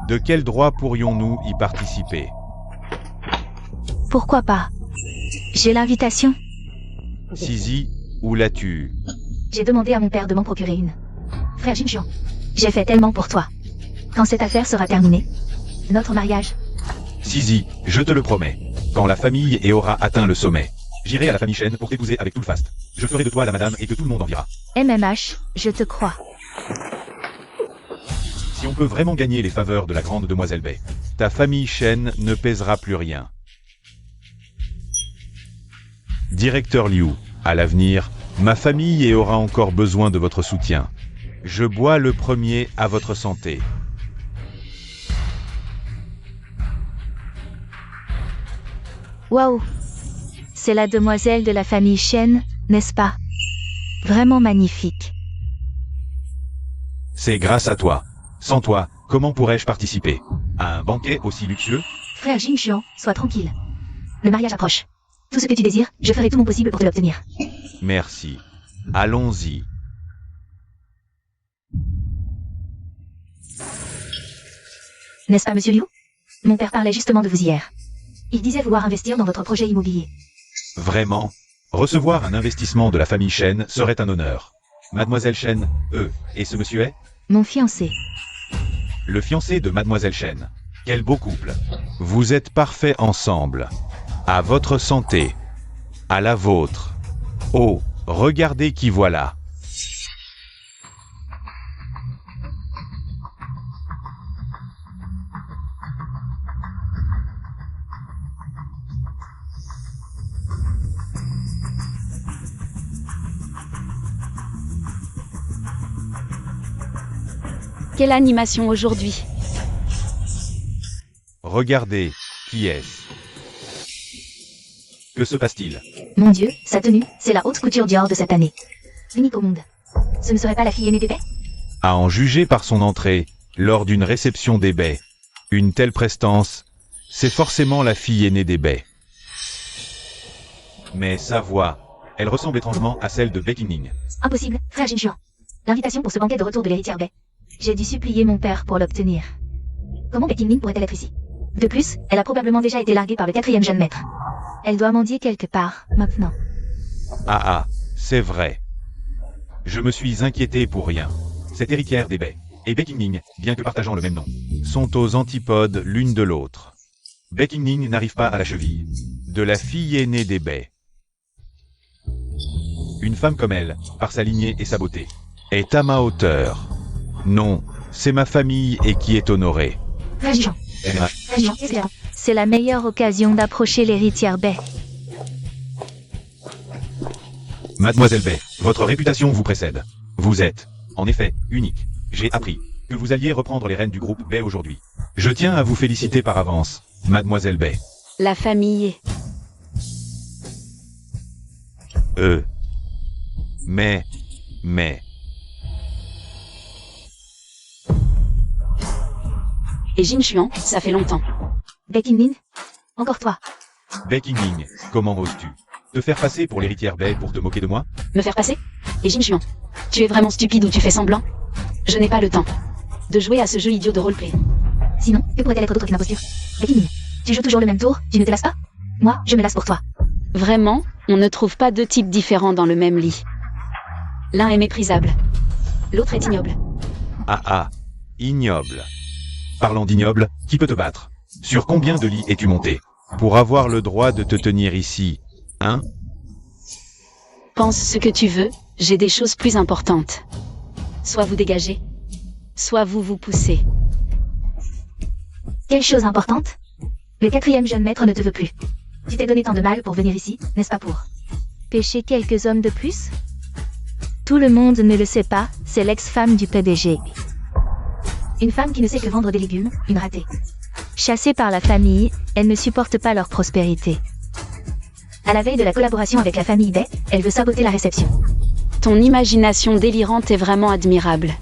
de quel droit pourrions-nous y participer? Pourquoi pas? J'ai l'invitation. Sizi, où l'as-tu? J'ai demandé à mon père de m'en procurer une. Frère Jingxian, j'ai fait tellement pour toi. Quand cette affaire sera terminée, notre mariage. Sizi, je te le promets. Quand la famille aura atteint le sommet, j'irai à la famille Shen pour t'épouser avec tout le faste. Je ferai de toi la madame et que tout le monde enviera. MMH, je te crois. Si on peut vraiment gagner les faveurs de la grande demoiselle Bay, ta famille Shen ne pèsera plus rien. Directeur Liu, à l'avenir, ma famille aura encore besoin de votre soutien. Je bois le premier à votre santé. Waouh! C'est la demoiselle de la famille Shen, n'est-ce pas? Vraiment magnifique. C'est grâce à toi. Sans toi, comment pourrais-je participer à un banquet aussi luxueux? Frère Jingxian, sois tranquille. Le mariage approche. Tout ce que tu désires, je ferai tout mon possible pour te l'obtenir. Merci. Allons-y. N'est-ce pas, monsieur Liu? Mon père parlait justement de vous hier. Il disait vouloir investir dans votre projet immobilier. Vraiment? Recevoir un investissement de la famille Shen serait un honneur. Mademoiselle Shen, et ce monsieur est? Mon fiancé. Le fiancé de Mademoiselle Shen. Quel beau couple. Vous êtes parfaits ensemble. À votre santé. À la vôtre. Oh, regardez qui voilà. Quelle animation aujourd'hui? Regardez, qui est-ce? Que se passe-t-il? Mon Dieu, sa tenue, c'est la haute couture Dior de cette année. Unique au monde. Ce ne serait pas la fille aînée des baies? À en juger par son entrée, lors d'une réception des baies. Une telle prestance, c'est forcément la fille aînée des baies. Mais sa voix, elle ressemble étrangement à celle de Bae Ning. Impossible, frère Jin Chuan. L'invitation pour ce banquet de retour de l'héritière Bae. J'ai dû supplier mon père pour l'obtenir. Comment Bae Ning pourrait-elle être ici? De plus, elle a probablement déjà été larguée par le 4e jeune maître. Elle doit mendier quelque part, maintenant. Ah, c'est vrai. Je me suis inquiété pour rien. Cette héritière des baies et Bae Ning, bien que partageant le même nom, sont aux antipodes l'une de l'autre. Bae Ning n'arrive pas à la cheville de la fille aînée des baies. Une femme comme elle, par sa lignée et sa beauté, est à ma hauteur. Non, c'est ma famille et qui est honorée. Frère Jin Chuan. Emma, Frère Jin Chuan, c'est la meilleure occasion d'approcher l'héritière Bae. Mademoiselle Bae, votre réputation vous précède. Vous êtes, en effet, unique. J'ai appris que vous alliez reprendre les rênes du groupe Bae aujourd'hui. Je tiens à vous féliciter par avance, Mademoiselle Bae. La famille. Mais... Et Jin Chuan, ça fait longtemps. Bae Ning? Encore toi. Bae Ning, comment oses-tu te faire passer pour l'héritière Bae pour te moquer de moi? Me faire passer? Et Jin Chuan, tu es vraiment stupide ou tu fais semblant? Je n'ai pas le temps de jouer à ce jeu idiot de roleplay. Sinon, que pourrait-elle être d'autre qu'une imposture? Bae Ning, tu joues toujours le même tour, tu ne te lasses pas? Moi, je me lasse pour toi. Vraiment, on ne trouve pas deux types différents dans le même lit. L'un est méprisable. L'autre est ignoble. Ah, ignoble. Parlant d'ignoble, qui peut te battre? Sur combien de lits es-tu monté pour avoir le droit de te tenir ici, hein? Pense ce que tu veux, j'ai des choses plus importantes. Soit vous dégagez, soit vous vous poussez. Quelle chose importante? Le 4e jeune maître ne te veut plus. Tu t'es donné tant de mal pour venir ici, n'est-ce pas pour pêcher quelques hommes de plus? Tout le monde ne le sait pas, c'est l'ex-femme du PDG. Une femme qui ne sait que vendre des légumes, une ratée. Chassée par la famille, elle ne supporte pas leur prospérité. À la veille de la collaboration avec la famille Bae, elle veut saboter la réception. Ton imagination délirante est vraiment admirable.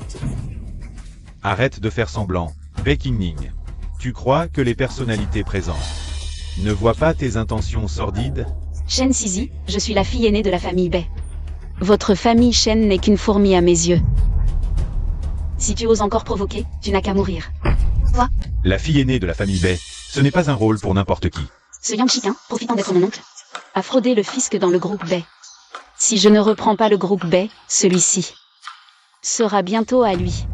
Arrête de faire semblant, Bae Ning. Tu crois que les personnalités présentes ne voient pas tes intentions sordides? Shen Sizi, je suis la fille aînée de la famille Bae. Votre famille Shen n'est qu'une fourmi à mes yeux. Si tu oses encore provoquer, tu n'as qu'à mourir. Toi? La fille aînée de la famille Bae, ce n'est pas un rôle pour n'importe qui. Ce Yang Chiquin, profitant d'être mon oncle, a fraudé le fisc dans le groupe Bae. Si je ne reprends pas le groupe Bae, celui-ci sera bientôt à lui.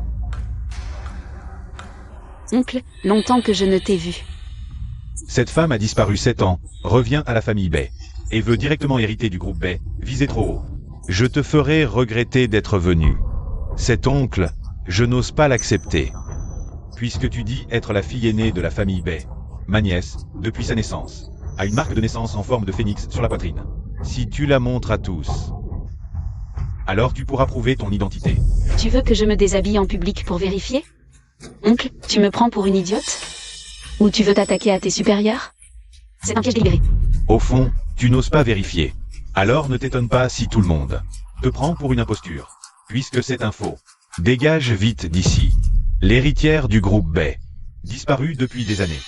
Oncle, longtemps que je ne t'ai vu. Cette femme a disparu 7 ans, revient à la famille Bae, et veut directement hériter du groupe Bae, viser trop haut. Je te ferai regretter d'être venu. Cet oncle, je n'ose pas l'accepter. Puisque tu dis être la fille aînée de la famille Bae, ma nièce, depuis sa naissance, a une marque de naissance en forme de phénix sur la poitrine. Si tu la montres à tous, alors tu pourras prouver ton identité. Tu veux que je me déshabille en public pour vérifier? Oncle, tu me prends pour une idiote? Ou tu veux t'attaquer à tes supérieurs? C'est un piège délibéré. Au fond, tu n'oses pas vérifier. Alors ne t'étonne pas si tout le monde te prend pour une imposture, puisque c'est un faux. Dégage vite d'ici. L'héritière du groupe Bae, disparue depuis des années.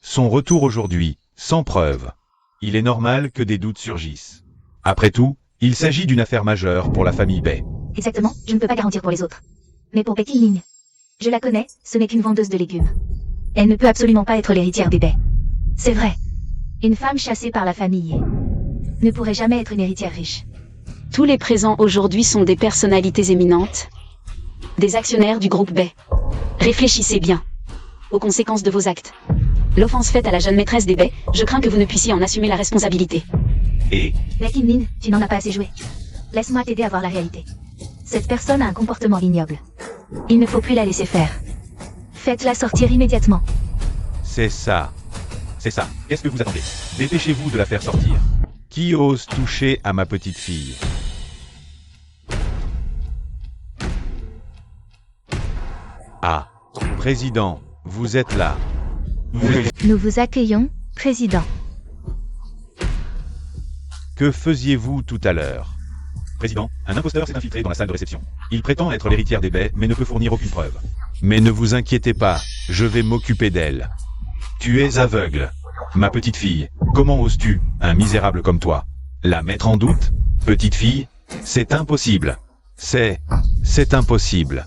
Son retour aujourd'hui, sans preuve. Il est normal que des doutes surgissent. Après tout, il s'agit d'une affaire majeure pour la famille Bae. Exactement, je ne peux pas garantir pour les autres. Mais pour Bae Ning, je la connais, ce n'est qu'une vendeuse de légumes. Elle ne peut absolument pas être l'héritière des Bae. C'est vrai. Une femme chassée par la famille ne pourrait jamais être une héritière riche. Tous les présents aujourd'hui sont des personnalités éminentes, des actionnaires du groupe Bae. Réfléchissez bien aux conséquences de vos actes. L'offense faite à la jeune maîtresse des Bae, je crains que vous ne puissiez en assumer la responsabilité. Et Bae Ning, tu n'en as pas assez joué. Laisse-moi t'aider à voir la réalité. Cette personne a un comportement ignoble. Il ne faut plus la laisser faire. Faites-la sortir immédiatement. c'est ça. C'est ça. Qu'est-ce que vous attendez? Dépêchez-vous de la faire sortir. Qui ose toucher à ma petite fille? Ah, Président, vous êtes là. Nous vous accueillons, Président. Que faisiez-vous tout à l'heure? Président, un imposteur s'est infiltré dans la salle de réception. Il prétend être l'héritière des baies, mais ne peut fournir aucune preuve. Mais ne vous inquiétez pas, je vais m'occuper d'elle. Tu es aveugle. Ma petite fille, comment oses-tu, un misérable comme toi, la mettre en doute? Petite fille, c'est impossible. C'est impossible.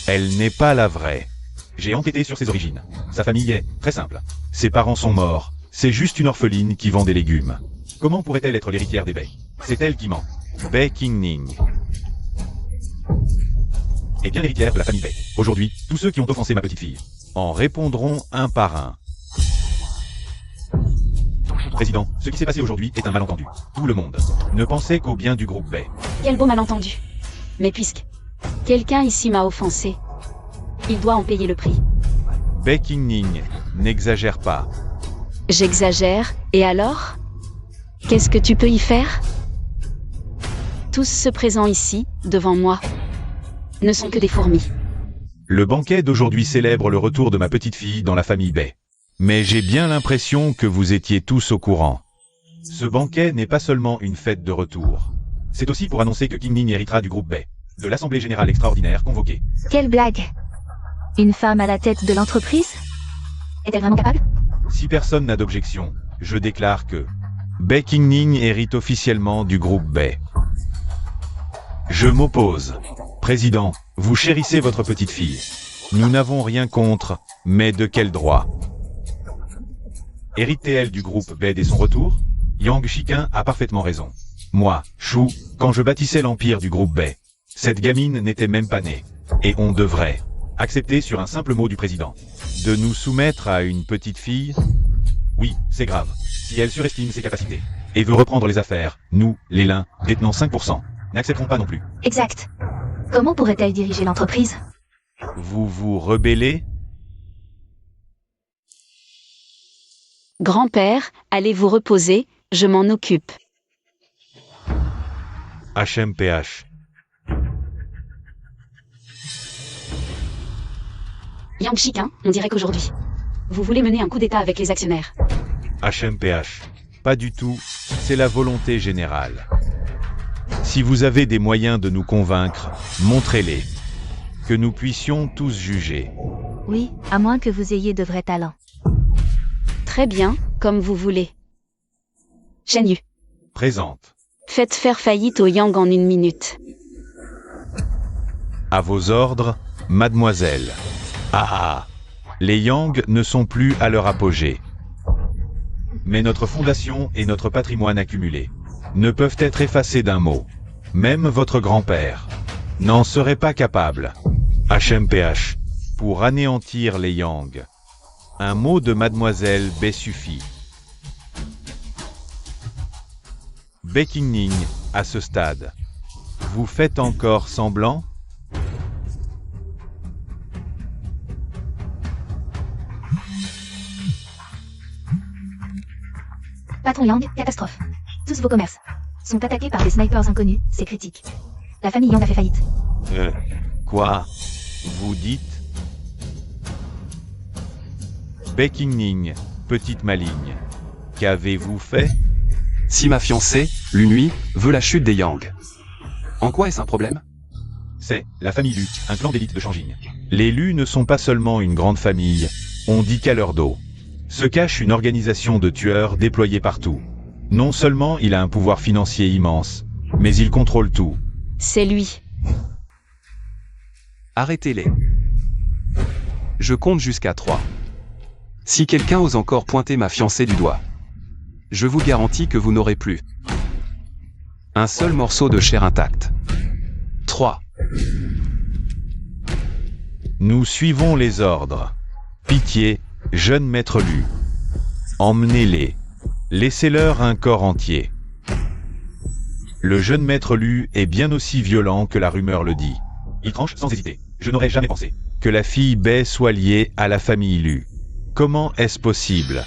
Elle n'est pas la vraie. J'ai enquêté sur ses origines. Sa famille est très simple. Ses parents sont morts. C'est juste une orpheline qui vend des légumes. Comment pourrait-elle être l'héritière des baies? C'est elle qui ment. Bae Qingning est bien l'héritière de la famille Bae. Aujourd'hui, tous ceux qui ont offensé ma petite fille en répondront un par un. Président, ce qui s'est passé aujourd'hui est un malentendu. Tout le monde ne pensait qu'au bien du groupe Bae. Quel beau malentendu. Mais puisque quelqu'un ici m'a offensé, il doit en payer le prix. Bae Qingning, n'exagère pas. J'exagère, et alors? Qu'est-ce que tu peux y faire? Tous ceux présents ici, devant moi, ne sont que des fourmis. Le banquet d'aujourd'hui célèbre le retour de ma petite fille dans la famille Bae. Mais j'ai bien l'impression que vous étiez tous au courant. Ce banquet n'est pas seulement une fête de retour. C'est aussi pour annoncer que Qingning héritera du groupe Bae, de l'Assemblée Générale Extraordinaire convoquée. Quelle blague! Une femme à la tête de l'entreprise? Est-elle vraiment capable? Si personne n'a d'objection, je déclare que Bae Qingning hérite officiellement du groupe Bae. Je m'oppose. Président, vous chérissez votre petite fille. Nous n'avons rien contre, mais de quel droit? Hérite-t-elle du groupe Bae dès son retour? Yang Shiqin a parfaitement raison. Moi, Shu, quand je bâtissais l'empire du groupe Bae, cette gamine n'était même pas née. Et on devrait accepter sur un simple mot du président de nous soumettre à une petite fille? Oui, c'est grave. Si elle surestime ses capacités et veut reprendre les affaires, nous, les lins, détenant 5%, n'accepterons pas non plus. Exact. Comment pourrait-elle diriger l'entreprise? Vous vous rebellez? Grand-père, allez vous reposer, je m'en occupe. HMPH. Yang Shiqin, on dirait qu'aujourd'hui, vous voulez mener un coup d'État avec les actionnaires. HMPH. Pas du tout, c'est la volonté générale. Si vous avez des moyens de nous convaincre, montrez-les. Que nous puissions tous juger. Oui, à moins que vous ayez de vrais talents. Très bien, comme vous voulez. Shen Yu, Présente. faites faire faillite au Yang en 1 minute. À vos ordres, mademoiselle. Ah ah. Les Yang ne sont plus à leur apogée. Mais notre fondation et notre patrimoine accumulé ne peuvent être effacés d'un mot. Même votre grand-père n'en serait pas capable. HMPH. Pour anéantir les Yang. Un mot de mademoiselle Bae suffit. Bae Qingning, à ce stade. Vous faites encore semblant? Patron Yang, catastrophe. Tous vos commerces sont attaqués par des snipers inconnus, c'est critique. La famille Yang a fait faillite. Quoi? Vous dites? Bae Qingning, petite maligne. Qu'avez-vous fait? Si ma fiancée, Lunui, veut la chute des Yang. En quoi est-ce un problème? C'est la famille Lu, un clan d'élite de Shanging. Les Lu ne sont pas seulement une grande famille, on dit qu'à leur dos se cache une organisation de tueurs déployés partout. Non seulement il a un pouvoir financier immense, mais il contrôle tout. C'est lui. Arrêtez-les. Je compte jusqu'à 3. Si quelqu'un ose encore pointer ma fiancée du doigt, je vous garantis que vous n'aurez plus un seul morceau de chair intacte. 3. Nous suivons les ordres. Pitié, jeune maître Lu. Emmenez-les. Laissez-leur un corps entier. Le jeune maître Lu est bien aussi violent que la rumeur le dit. Il tranche sans hésiter. Je n'aurais jamais pensé que la fille Bae soit liée à la famille Lu. Comment est-ce possible?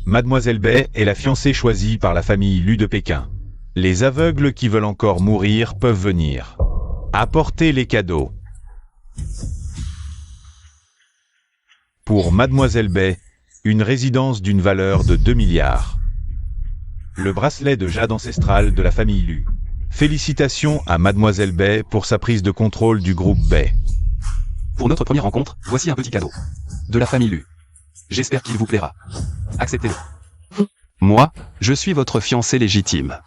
Mademoiselle Bae est la fiancée choisie par la famille Lu de Pékin. Les aveugles qui veulent encore mourir peuvent venir. Apportez les cadeaux. Pour Mademoiselle Bay, une résidence d'une valeur de 2 milliards. Le bracelet de jade ancestral de la famille Lu. Félicitations à Mademoiselle Bay pour sa prise de contrôle du groupe Bay. Pour notre première rencontre, voici un petit cadeau. De la famille Lu. J'espère qu'il vous plaira. Acceptez-le. Moi, je suis votre fiancé légitime.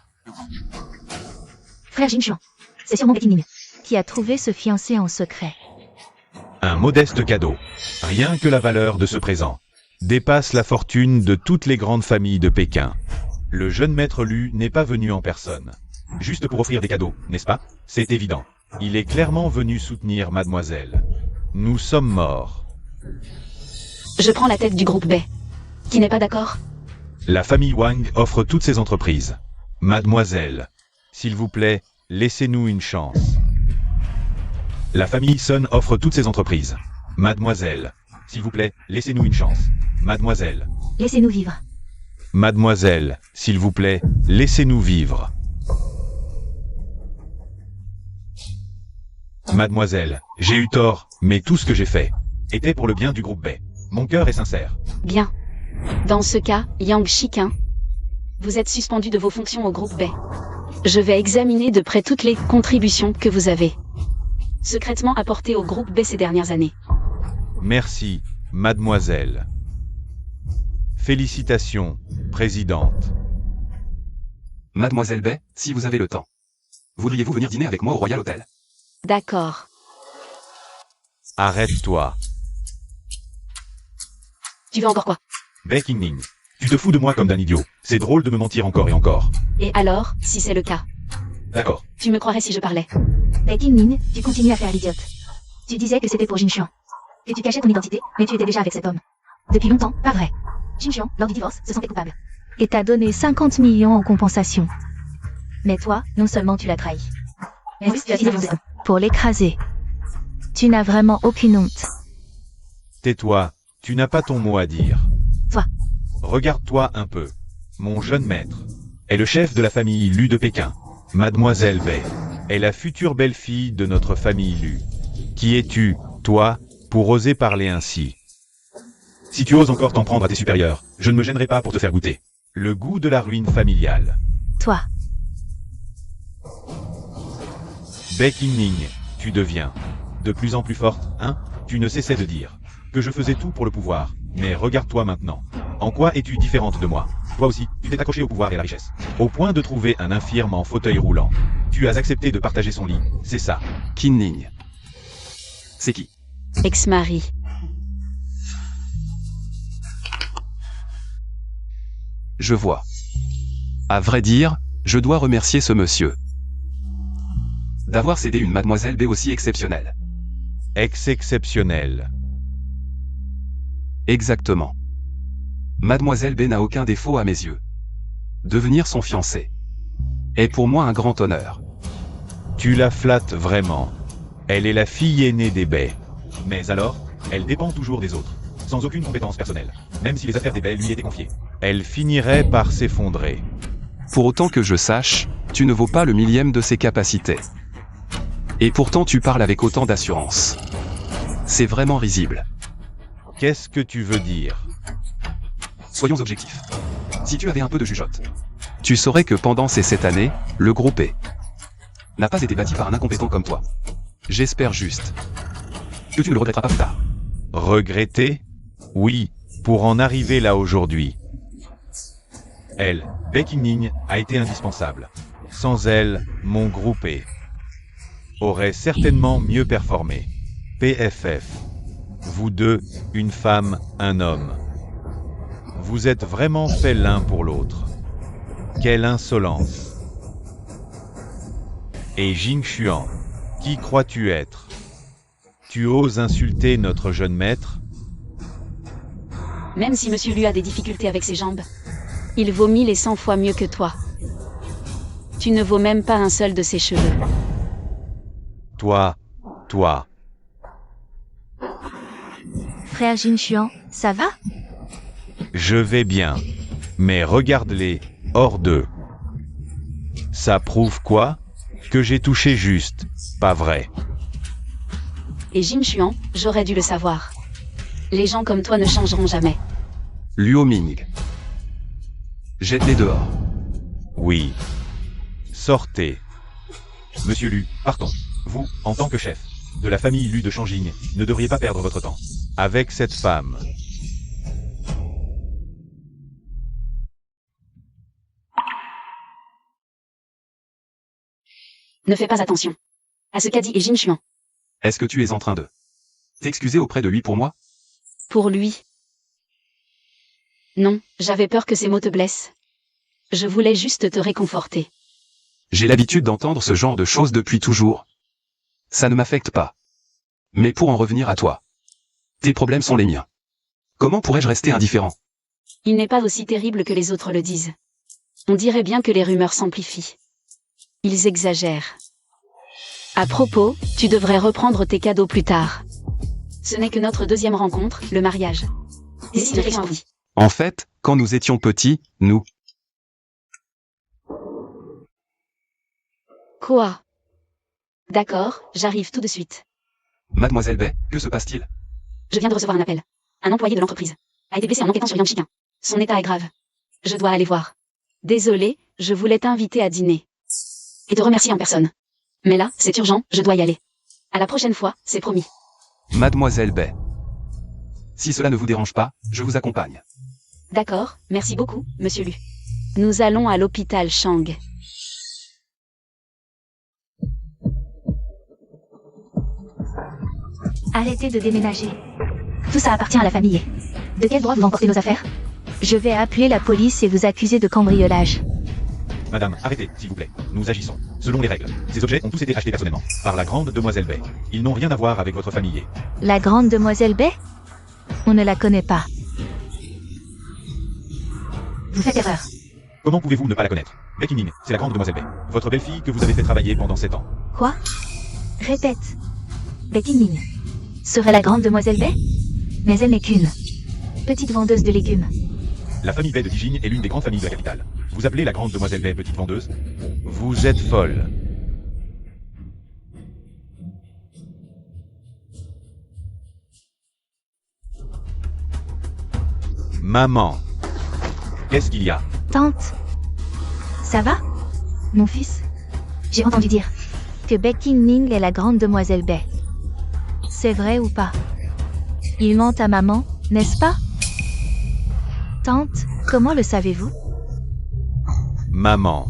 Frère Jing Xuan. C'est sûrement Betty Ning qui a trouvé ce fiancé en secret. Un modeste cadeau. Rien que la valeur de ce présent dépasse la fortune de toutes les grandes familles de Pékin. Le jeune maître Lu n'est pas venu en personne. Juste pour offrir des cadeaux, n'est-ce pas? C'est évident. Il est clairement venu soutenir mademoiselle. Nous sommes morts. Je prends la tête du groupe Bay. Qui n'est pas d'accord? La famille Wang offre toutes ses entreprises. Mademoiselle, s'il vous plaît, laissez-nous une chance. La famille Sun offre toutes ses entreprises. Mademoiselle, s'il vous plaît, laissez-nous une chance. Mademoiselle. Laissez-nous vivre. Mademoiselle, s'il vous plaît, laissez-nous vivre. Mademoiselle, j'ai eu tort, mais tout ce que j'ai fait était pour le bien du groupe Bay. Mon cœur est sincère. Bien. Dans ce cas, Yang Shiqin, vous êtes suspendu de vos fonctions au groupe Bay. Je vais examiner de près toutes les contributions que vous avez secrètement apportées au groupe Bay ces dernières années. Merci, mademoiselle. Félicitations, présidente. Mademoiselle Bay, si vous avez le temps. Voudriez-vous venir dîner avec moi au Royal Hotel? D'accord. Arrête-toi. Tu veux encore quoi? Bay Qingning, tu te fous de moi comme d'un idiot. C'est drôle de me mentir encore et encore. Et alors, si c'est le cas? D'accord. Tu me croirais si je parlais? Betty Ning, tu continues à faire l'idiote. Tu disais que c'était pour Jing Xuan. Que tu cachais ton identité, mais tu étais déjà avec cet homme. Depuis longtemps, pas vrai. Jing Xuan, lors du divorce, se sentait coupable. Et t'a donné 50 millions en compensation. Mais toi, non seulement tu l'as trahi, mais en plus tu as dit pour l'écraser. Tu n'as vraiment aucune honte. Tais-toi, tu n'as pas ton mot à dire. Toi. Regarde-toi un peu. Mon jeune maître est le chef de la famille Lu de Pékin. Mademoiselle Bay est la future belle-fille de notre famille Lu. Qui es-tu, toi, pour oser parler ainsi? Si tu oses encore t'en prendre à tes supérieurs, je ne me gênerai pas pour te faire goûter le goût de la ruine familiale. Toi. Bay Qingning, tu deviens de plus en plus forte, hein? Tu ne cessais de dire que je faisais tout pour le pouvoir, mais regarde-toi maintenant. En quoi es-tu différente de moi? Toi aussi, tu t'es accroché au pouvoir et à la richesse, au point de trouver un infirme en fauteuil roulant. Tu as accepté de partager son lit, c'est ça. Qingning. C'est qui? Ex-mari. Je vois. À vrai dire, je dois remercier ce monsieur d'avoir cédé une mademoiselle B aussi exceptionnelle. Ex-exceptionnel. Exactement. Mademoiselle B n'a aucun défaut à mes yeux. Devenir son fiancé est pour moi un grand honneur. Tu la flattes vraiment. Elle est la fille aînée des Bay. Mais alors, elle dépend toujours des autres, sans aucune compétence personnelle, même si les affaires des Bay lui étaient confiées. Elle finirait par s'effondrer. Pour autant que je sache, tu ne vaux pas le millième de ses capacités. Et pourtant tu parles avec autant d'assurance. C'est vraiment risible. Qu'est-ce que tu veux dire? Soyons objectifs. Si tu avais un peu de jugeote, tu saurais que pendant ces 7 années, le groupe E n'a pas été bâti par un incompétent comme toi. J'espère juste que tu ne le regretteras pas plus tard. Regretter? Oui, pour en arriver là aujourd'hui. Elle, Bay Qingning, a été indispensable. Sans elle, mon groupe E aurait certainement mieux performé. PFF. Vous deux, une femme, un homme. Vous êtes vraiment faits l'un pour l'autre. Quelle insolence. Et Jing Xuan, qui crois-tu être? Tu oses insulter notre jeune maître? Même si monsieur Lu a des difficultés avec ses jambes, il vaut 1000 et 100 fois mieux que toi. Tu ne vaux même pas un seul de ses cheveux. Toi. Frère Jing Xuan, ça va? Je vais bien. Mais regarde-les, hors d'eux. Ça prouve quoi? Que j'ai touché juste, pas vrai. Et Jing Xuan, j'aurais dû le savoir. Les gens comme toi ne changeront jamais. Luo Ming. Jette-les dehors. Oui. Sortez. Monsieur Lu, partons. Vous, en tant que chef de la famille Lu de Changjing, ne devriez pas perdre votre temps avec cette femme. Ne fais pas attention à ce qu'a dit Jin Xuan. Est-ce que tu es en train de t'excuser auprès de lui pour moi? Pour lui. Non, j'avais peur que ces mots te blessent. Je voulais juste te réconforter. J'ai l'habitude d'entendre ce genre de choses depuis toujours. Ça ne m'affecte pas. Mais pour en revenir à toi. Tes problèmes sont les miens. Comment pourrais-je rester indifférent? Il n'est pas aussi terrible que les autres le disent. On dirait bien que les rumeurs s'amplifient. Ils exagèrent. À propos, tu devrais reprendre tes cadeaux plus tard. Ce n'est que notre deuxième rencontre, le mariage. Et si tu réfléchis envie. En fait, quand nous étions petits, nous... Quoi? D'accord, j'arrive tout de suite. Mademoiselle Bay, que se passe-t-il? Je viens de recevoir un appel. Un employé de l'entreprise a été blessé en enquêtant sur Yang Shikin. Son état est grave. Je dois aller voir. Désolé, je voulais t'inviter à dîner. Et te remercier en personne. Mais là, c'est urgent, je dois y aller. À la prochaine fois, c'est promis. Mademoiselle Bay. Si cela ne vous dérange pas, je vous accompagne. D'accord, merci beaucoup, monsieur Lu. Nous allons à l'hôpital Shang. Arrêtez de déménager. Tout ça appartient à la famille. De quel droit vous emportez nos affaires? Je vais appeler la police et vous accuser de cambriolage. Madame, arrêtez, s'il vous plaît. Nous agissons selon les règles. Ces objets ont tous été achetés personnellement par la grande demoiselle Bay. Ils n'ont rien à voir avec votre famille. La grande demoiselle Bay? On ne la connaît pas. Vous faites erreur. Comment pouvez-vous ne pas la connaître? Becky Ning, c'est la grande demoiselle Bay. Votre belle-fille que vous avez fait travailler pendant 7 ans. Quoi? Répète. Becky Ning serait la grande demoiselle Bay? Mais elle n'est qu'une petite vendeuse de légumes. La famille Bay de Dijing est l'une des grandes familles de la capitale. Vous appelez la grande demoiselle Bay petite vendeuse? Vous êtes folle. Maman. Qu'est-ce qu'il y a? Tante. Ça va? Mon fils? J'ai entendu dire que Becky Ning est la grande demoiselle Bay. C'est vrai ou pas? Il ment à maman, n'est-ce pas? Tante, comment le savez-vous? Maman.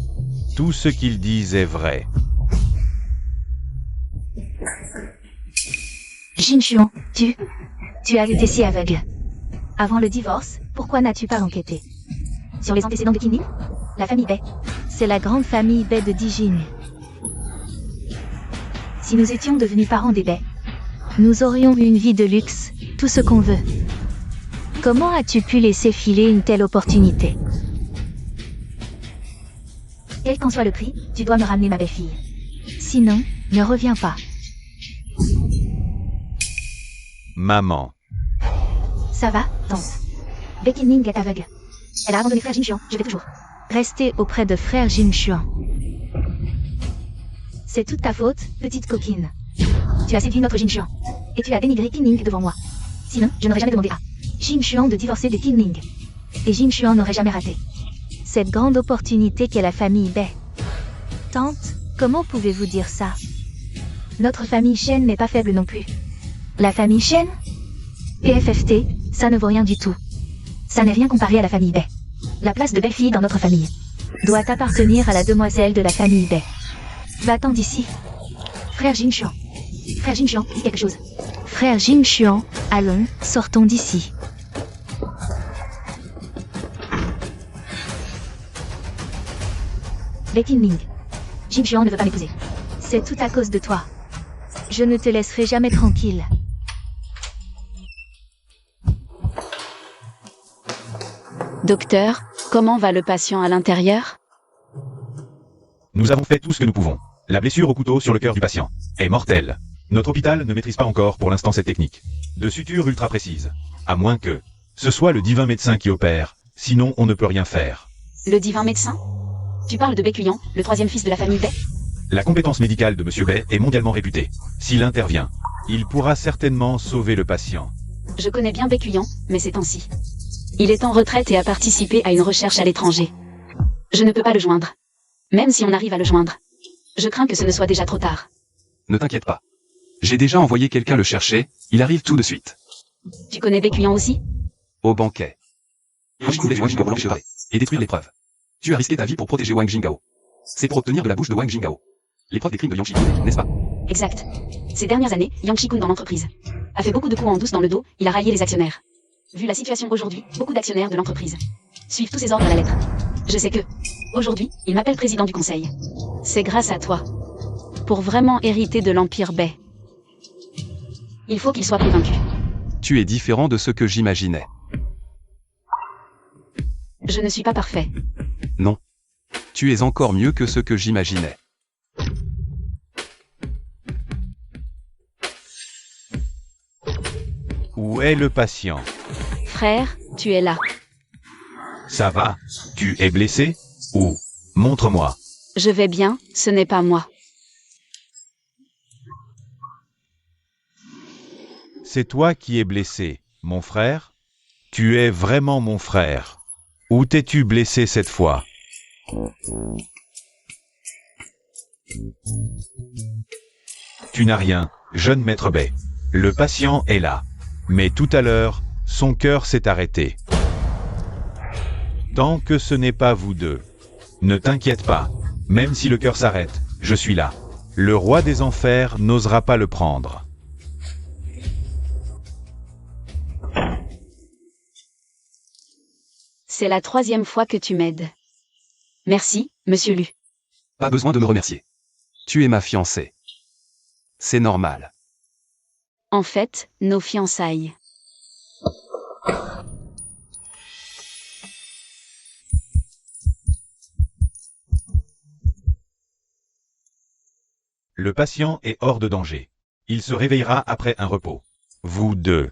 Tout ce qu'ils disent est vrai. Jin Xuan, tu as été si aveugle. Avant le divorce, pourquoi n'as-tu pas enquêté sur les antécédents de Becky Ning? La famille Bay. C'est la grande famille Bay de Dijing. Si nous étions devenus parents des Bay, nous aurions eu une vie de luxe, tout ce qu'on veut. Comment as-tu pu laisser filer une telle opportunité? Quel qu'en soit le prix, tu dois me ramener ma belle-fille. Sinon, ne reviens pas. Maman. Ça va, tante? Becky Ning est aveugle. Elle a abandonné frère Jin Xuan, je vais toujours rester auprès de frère Jin Xuan. C'est toute ta faute, petite coquine. Tu as séduit notre Jin Xuan. Et tu as dénigré Qin Ning devant moi. Sinon, je n'aurais jamais demandé à Jin Xuan de divorcer de Qin Ning. Et Jin Xuan n'aurait jamais raté cette grande opportunité qu'est la famille Bay. Tante, comment pouvez-vous dire ça? Notre famille Shen n'est pas faible non plus. La famille Shen? PFFT, ça ne vaut rien du tout. Ça n'est rien comparé à la famille Bay. La place de belle-fille dans notre famille doit appartenir à la demoiselle de la famille Bay. Va-t'en d'ici. Frère Jin Xuan. Frère Jin Xuan, dis quelque chose. Frère Jin Xuan, allons, sortons d'ici. Becky Ning. Jin Xuan ne veut pas m'épouser. C'est tout à cause de toi. Je ne te laisserai jamais tranquille. Docteur, comment va le patient à l'intérieur? Nous avons fait tout ce que nous pouvons. La blessure au couteau sur le cœur du patient est mortelle. Notre hôpital ne maîtrise pas encore pour l'instant cette technique de suture ultra précise. À moins que ce soit le divin médecin qui opère, sinon on ne peut rien faire. Le divin médecin? Tu parles de Baekuyan, le troisième fils de la famille Bay? La compétence médicale de Monsieur Bay est mondialement réputée. S'il intervient, il pourra certainement sauver le patient. Je connais bien Bécuyan, mais ces temps-ci. Il est en retraite et a participé à une recherche à l'étranger. Je ne peux pas le joindre. Même si on arrive à le joindre. Je crains que ce ne soit déjà trop tard. Ne t'inquiète pas. J'ai déjà envoyé quelqu'un le chercher, il arrive tout de suite. Tu connais Bécuyan aussi? Au banquet. Wang voulait Wang Jingao l'empêcher et détruire les preuves. Tu as risqué ta vie pour protéger Wang Jingao. C'est pour obtenir de la bouche de Wang Jingao les preuves des crimes de Yang Shikun, n'est-ce pas? Exact. Ces dernières années, Yang Shikun dans l'entreprise a fait beaucoup de coups en douce dans le dos, il a raillé les actionnaires. Vu la situation aujourd'hui, beaucoup d'actionnaires de l'entreprise suivent tous ses ordres à la lettre. Je sais que, aujourd'hui, il m'appelle président du conseil. C'est grâce à toi. Pour vraiment hériter de l'Empire Bay. Il faut qu'il soit convaincu. Tu es différent de ce que j'imaginais. Je ne suis pas parfait. Non. Tu es encore mieux que ce que j'imaginais. Où est le patient? Frère, tu es là. Ça va? Tu es blessé? Où? Montre-moi. Je vais bien, ce n'est pas moi. C'est toi qui es blessé, mon frère? Tu es vraiment mon frère. Où t'es-tu blessé cette fois? Tu n'as rien, jeune maître Bay. Le patient est là. Mais tout à l'heure, son cœur s'est arrêté. Tant que ce n'est pas vous deux. Ne t'inquiète pas. Même si le cœur s'arrête, je suis là. Le roi des enfers n'osera pas le prendre. C'est la 3e fois que tu m'aides. Merci, monsieur Lu. Pas besoin de me remercier. Tu es ma fiancée. C'est normal. En fait, nos fiançailles. Le patient est hors de danger. Il se réveillera après un repos. Vous deux.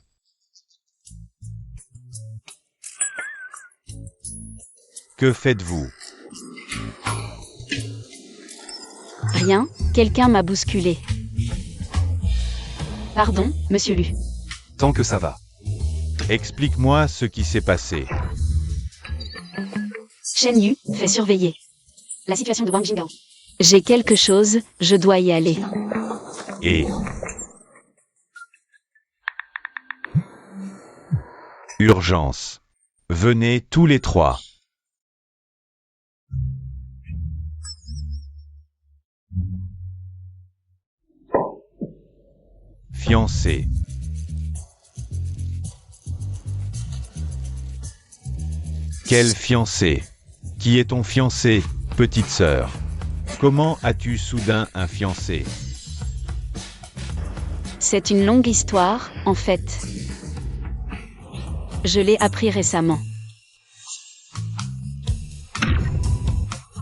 Que faites-vous? Rien, quelqu'un m'a bousculé. Pardon, monsieur Lu. Tant que ça va. Explique-moi ce qui s'est passé. Shen Yu, fait surveiller. La situation de Wang Jingao. J'ai quelque chose, je dois y aller. Et... Urgence. Venez tous les trois. Fiancé. Quel fiancé? Qui est ton fiancé, petite sœur? Comment as-tu soudain un fiancé? C'est une longue histoire, en fait. Je l'ai appris récemment.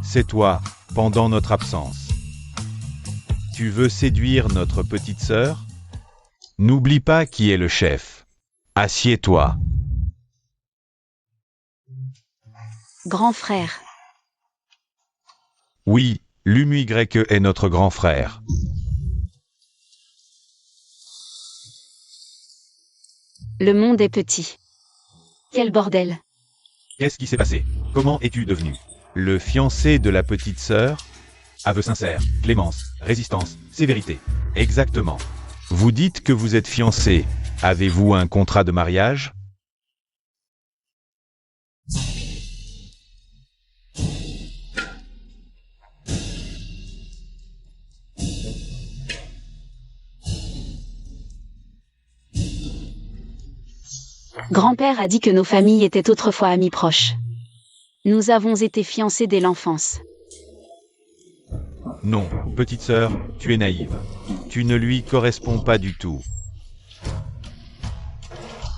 C'est toi, pendant notre absence. Tu veux séduire notre petite sœur? N'oublie pas qui est le chef. Assieds-toi. Grand frère. Oui, l'UMY est notre grand frère. Le monde est petit. Quel bordel. Qu'est-ce qui s'est passé? Comment es-tu devenu le fiancé de la petite sœur? Aveu sincère, clémence, résistance, sévérité. Exactement. Vous dites que vous êtes fiancé. Avez-vous un contrat de mariage? Grand-père a dit que nos familles étaient autrefois amies proches. Nous avons été fiancés dès l'enfance. Non, petite sœur, tu es naïve. Tu ne lui corresponds pas du tout.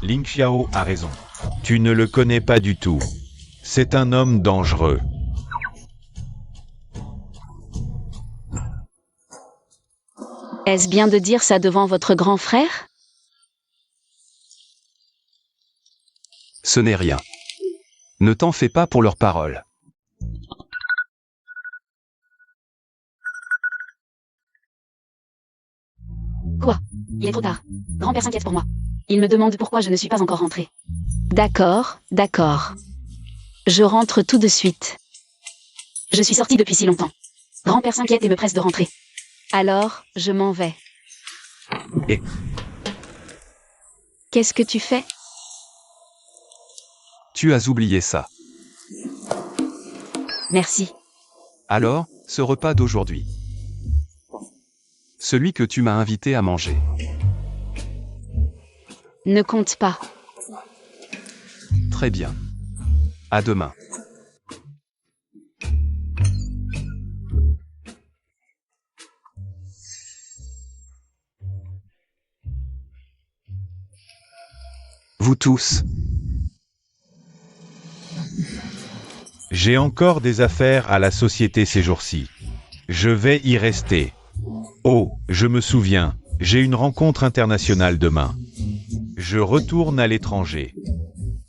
Ling Xiao a raison. Tu ne le connais pas du tout. C'est un homme dangereux. Est-ce bien de dire ça devant votre grand frère? Ce n'est rien. Ne t'en fais pas pour leurs paroles. Quoi? Il est trop tard. Grand-père s'inquiète pour moi. Il me demande pourquoi je ne suis pas encore rentrée. D'accord, d'accord. Je rentre tout de suite. Je suis sortie depuis si longtemps. Grand-père s'inquiète et me presse de rentrer. Alors, je m'en vais. Et Qu'est-ce que tu fais? tu as oublié ça. Merci. Alors, ce repas d'aujourd'hui. Celui que tu m'as invité à manger. Ne compte pas. Très bien. À demain. Vous tous. J'ai encore des affaires à la société ces jours-ci. Je vais y rester. Oh, je me souviens, j'ai une rencontre internationale demain. Je retourne à l'étranger.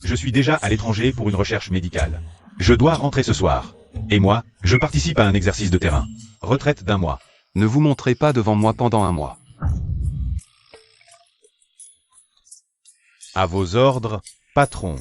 Je suis déjà à l'étranger pour une recherche médicale. Je dois rentrer ce soir. Et moi, je participe à un exercice de terrain. Retraite d'1 mois. Ne vous montrez pas devant moi pendant 1 mois. À vos ordres, patron.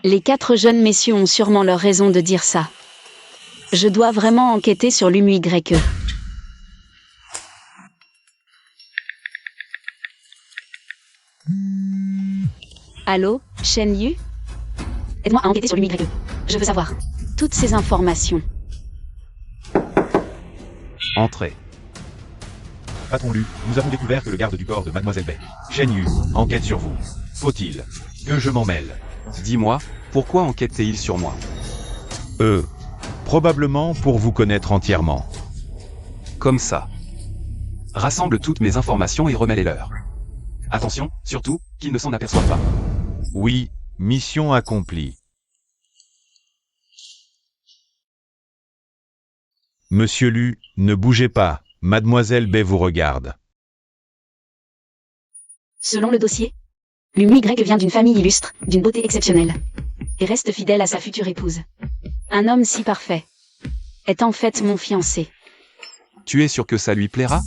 Les 4 jeunes messieurs ont sûrement leur raison de dire ça. Je dois vraiment enquêter sur l'UMYE. Allô, Shen Yu? Aide-moi à enquêter sur l'UMYE. Je veux savoir toutes ces informations. Entrez. Patron Lu, nous avons découvert que le garde du corps de Mademoiselle Bay, Shen Yu, enquête sur vous. Faut-il que je m'en mêle? Dis-moi, pourquoi enquêtait-il sur moi? Probablement pour vous connaître entièrement. Comme ça. Rassemble toutes mes informations et remets-les-leur. Attention, surtout, qu'ils ne s'en aperçoivent pas. Oui, mission accomplie. Monsieur Lu, ne bougez pas, Mademoiselle Bay vous regarde. Selon le dossier, l'UMYE vient d'une famille illustre, d'une beauté exceptionnelle, et reste fidèle à sa future épouse. Un homme si parfait est en fait mon fiancé. Tu es sûr que ça lui plaira?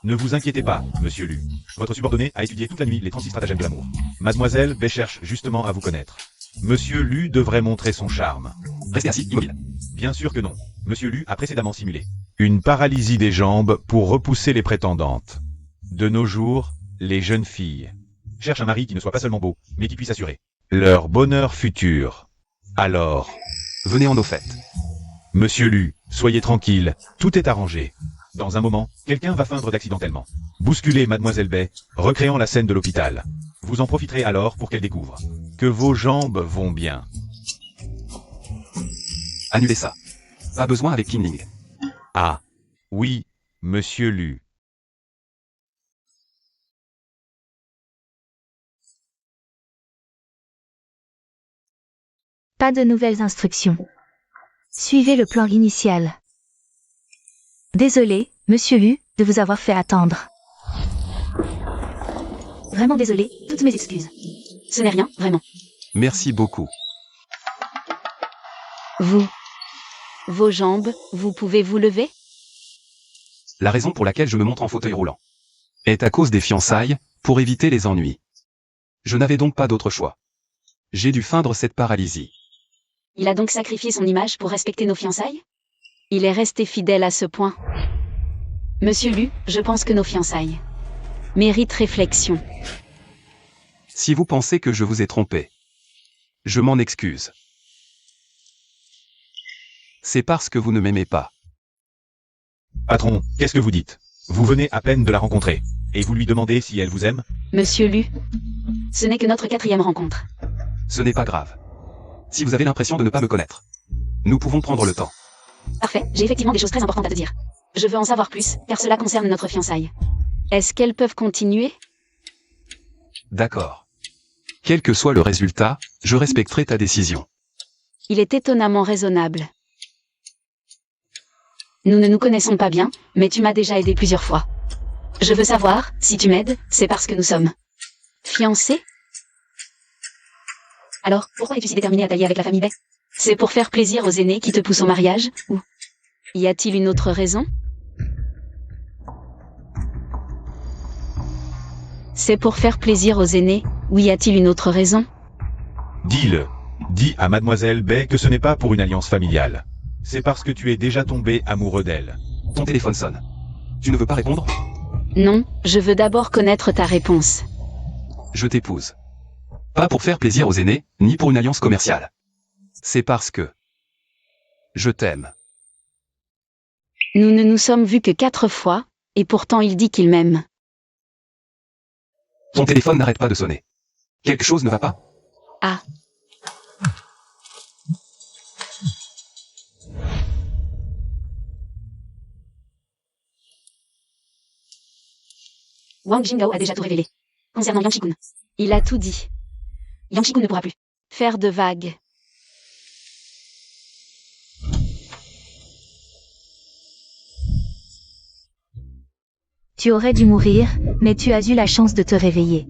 Ne vous inquiétez pas, Monsieur Lu. Votre subordonné a étudié toute la nuit les 36 stratagèmes de l'amour. Mademoiselle Bay cherche justement à vous connaître. Monsieur Lu devrait montrer son charme. Restez assis, immobile. Bien sûr que non. Monsieur Lu a précédemment simulé une paralysie des jambes pour repousser les prétendantes. De nos jours, les jeunes filles cherchent un mari qui ne soit pas seulement beau, mais qui puisse assurer leur bonheur futur. Alors, Venez en nos fêtes. Monsieur Lu, soyez tranquille, tout est arrangé. Dans un moment, quelqu'un va feindre d'accidentellement bousculer Mademoiselle Bay, recréant la scène de l'hôpital. Vous en profiterez alors pour qu'elle découvre que vos jambes vont bien. Annulez ça. Pas besoin avec Kinling. Ah, oui, Monsieur Lu. Pas de nouvelles instructions. Suivez le plan initial. Désolé, Monsieur Yu, de vous avoir fait attendre. Vraiment désolé, toutes mes excuses. Ce n'est rien, vraiment. Merci beaucoup. Vos jambes, vous pouvez vous lever? La raison pour laquelle je me montre en fauteuil roulant est à cause des fiançailles, pour éviter les ennuis. Je n'avais donc pas d'autre choix. J'ai dû feindre cette paralysie. Il a donc sacrifié son image pour respecter nos fiançailles? Il est resté fidèle à ce point. Monsieur Lu, je pense que nos fiançailles méritent réflexion. Si vous pensez que je vous ai trompé, je m'en excuse. C'est parce que vous ne m'aimez pas. Patron, qu'est-ce que vous dites? Vous venez à peine de la rencontrer, et vous lui demandez si elle vous aime? Monsieur Lu, ce n'est que notre 4e rencontre. Ce n'est pas grave. Si vous avez l'impression de ne pas me connaître, nous pouvons prendre le temps. Parfait, j'ai effectivement des choses très importantes à te dire. Je veux en savoir plus, car cela concerne notre fiançaille. Est-ce qu'elles peuvent continuer? D'accord. Quel que soit le résultat, je respecterai ta décision. Il est étonnamment raisonnable. Nous ne nous connaissons pas bien, mais tu m'as déjà aidé plusieurs fois. Je veux savoir, si tu m'aides, c'est parce que nous sommes fiancés? Alors, pourquoi es-tu si déterminé à t'allier avec la famille Bay? C'est pour faire plaisir aux aînés qui te poussent au mariage, ou y a-t-il une autre raison? C'est pour faire plaisir aux aînés, ou y a-t-il une autre raison? Dis-le. Dis à Mademoiselle Bay que ce n'est pas pour une alliance familiale. C'est parce que tu es déjà tombé amoureux d'elle. Ton téléphone sonne. Tu ne veux pas répondre? Non, je veux d'abord connaître ta réponse. Je t'épouse. Pas pour faire plaisir aux aînés, ni pour une alliance commerciale. C'est parce que je t'aime. Nous ne nous sommes vus que 4 fois, et pourtant il dit qu'il m'aime. Ton téléphone n'arrête pas de sonner. Quelque chose ne va pas? Ah. Wang Jingdao a déjà tout révélé. Concernant Yang Shikun. Il a tout dit. Yang Shikun ne pourra plus faire de vagues. Tu aurais dû mourir, mais tu as eu la chance de te réveiller.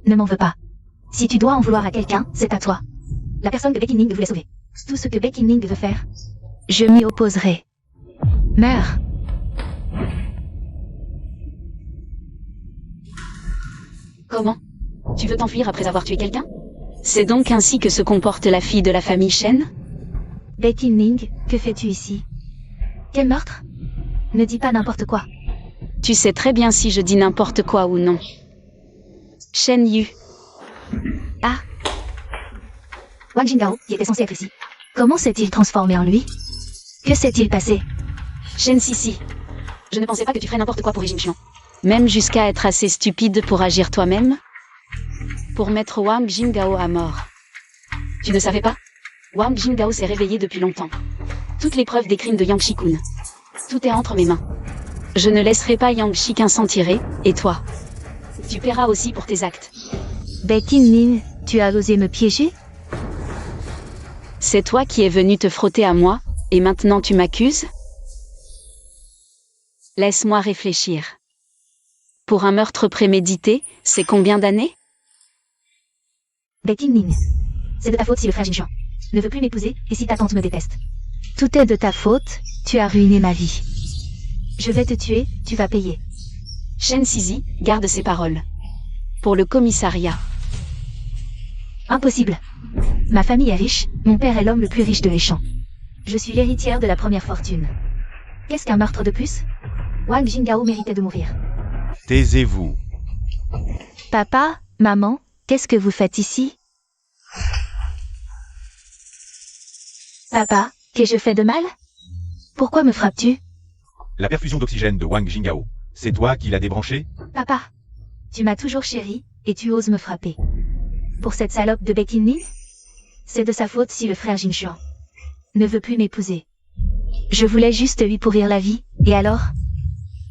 Ne m'en veux pas. Si tu dois en vouloir à quelqu'un, c'est à toi. La personne que Beckining voulait sauver. Tout ce que Beckining veut faire, je m'y opposerai. Meurs. Comment? Tu veux t'enfuir après avoir tué quelqu'un? C'est donc ainsi que se comporte la fille de la famille Shen? Beckining, que fais-tu ici? Quel meurtre? Ne dis pas n'importe quoi. Tu sais très bien si je dis n'importe quoi ou non. Shen Yu. Ah. Wang Jingdao, qui était censé être ici. Comment s'est-il transformé en lui? Que s'est-il passé? Shen Sisi. Je ne pensais pas que tu ferais n'importe quoi pour Jing Xian. Même jusqu'à être assez stupide pour agir toi-même? Pour mettre Wang Jingdao à mort. Tu ne savais pas? Wang Jingdao s'est réveillé depuis longtemps. Toutes les preuves des crimes de Yang Shikun. Tout est entre mes mains. Je ne laisserai pas Yang Shikin s'en tirer, et toi? Tu paieras aussi pour tes actes. Beckining, tu as osé me piéger? C'est toi qui es venu te frotter à moi, et maintenant tu m'accuses? Laisse-moi réfléchir. Pour un meurtre prémédité, c'est combien d'années? Beckining. C'est de ta faute si le frère Jin Xian ne veut plus m'épouser, et si ta tante me déteste. Tout est de ta faute, tu as ruiné ma vie. Je vais te tuer, tu vas payer. Shen Sisi, garde ses paroles. Pour le commissariat. Impossible. Ma famille est riche, mon père est l'homme le plus riche de Héchan. Je suis l'héritière de la première fortune. Qu'est-ce qu'un meurtre de plus? Wang Jingdao méritait de mourir. Taisez-vous. Papa, maman, qu'est-ce que vous faites ici? Papa, qu'ai-je fait de mal? Pourquoi me frappes-tu? La perfusion d'oxygène de Wang Jingdao, c'est toi qui l'as débranché? Papa, tu m'as toujours chéri, et tu oses me frapper. Pour cette salope de Beckining? C'est de sa faute si le frère Jin Xian ne veut plus m'épouser. Je voulais juste lui pourrir la vie, et alors?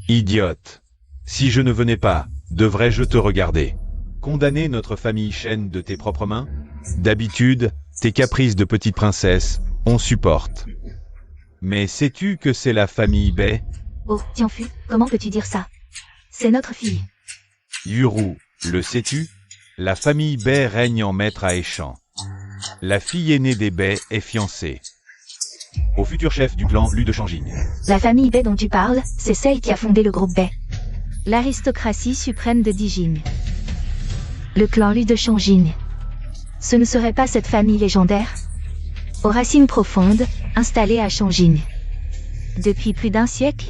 Idiote. Si je ne venais pas, devrais-je te regarder? Condamner notre famille Shen de tes propres mains? D'habitude, tes caprices de petite princesse, on supporte. Mais sais-tu que c'est la famille Bay? Oh, Tianfu, comment peux-tu dire ça? C'est notre fille. Yuru, le sais-tu? La famille Bay règne en maître à Héchan. La fille aînée des Bay est fiancée au futur chef du clan Lu de Shanging. La famille Bay dont tu parles, c'est celle qui a fondé le groupe Bay. L'aristocratie suprême de Dijing. Le clan Lu de Shanging. Ce ne serait pas cette famille légendaire? Aux racines profondes, installée à Shanging. Depuis plus d'un siècle?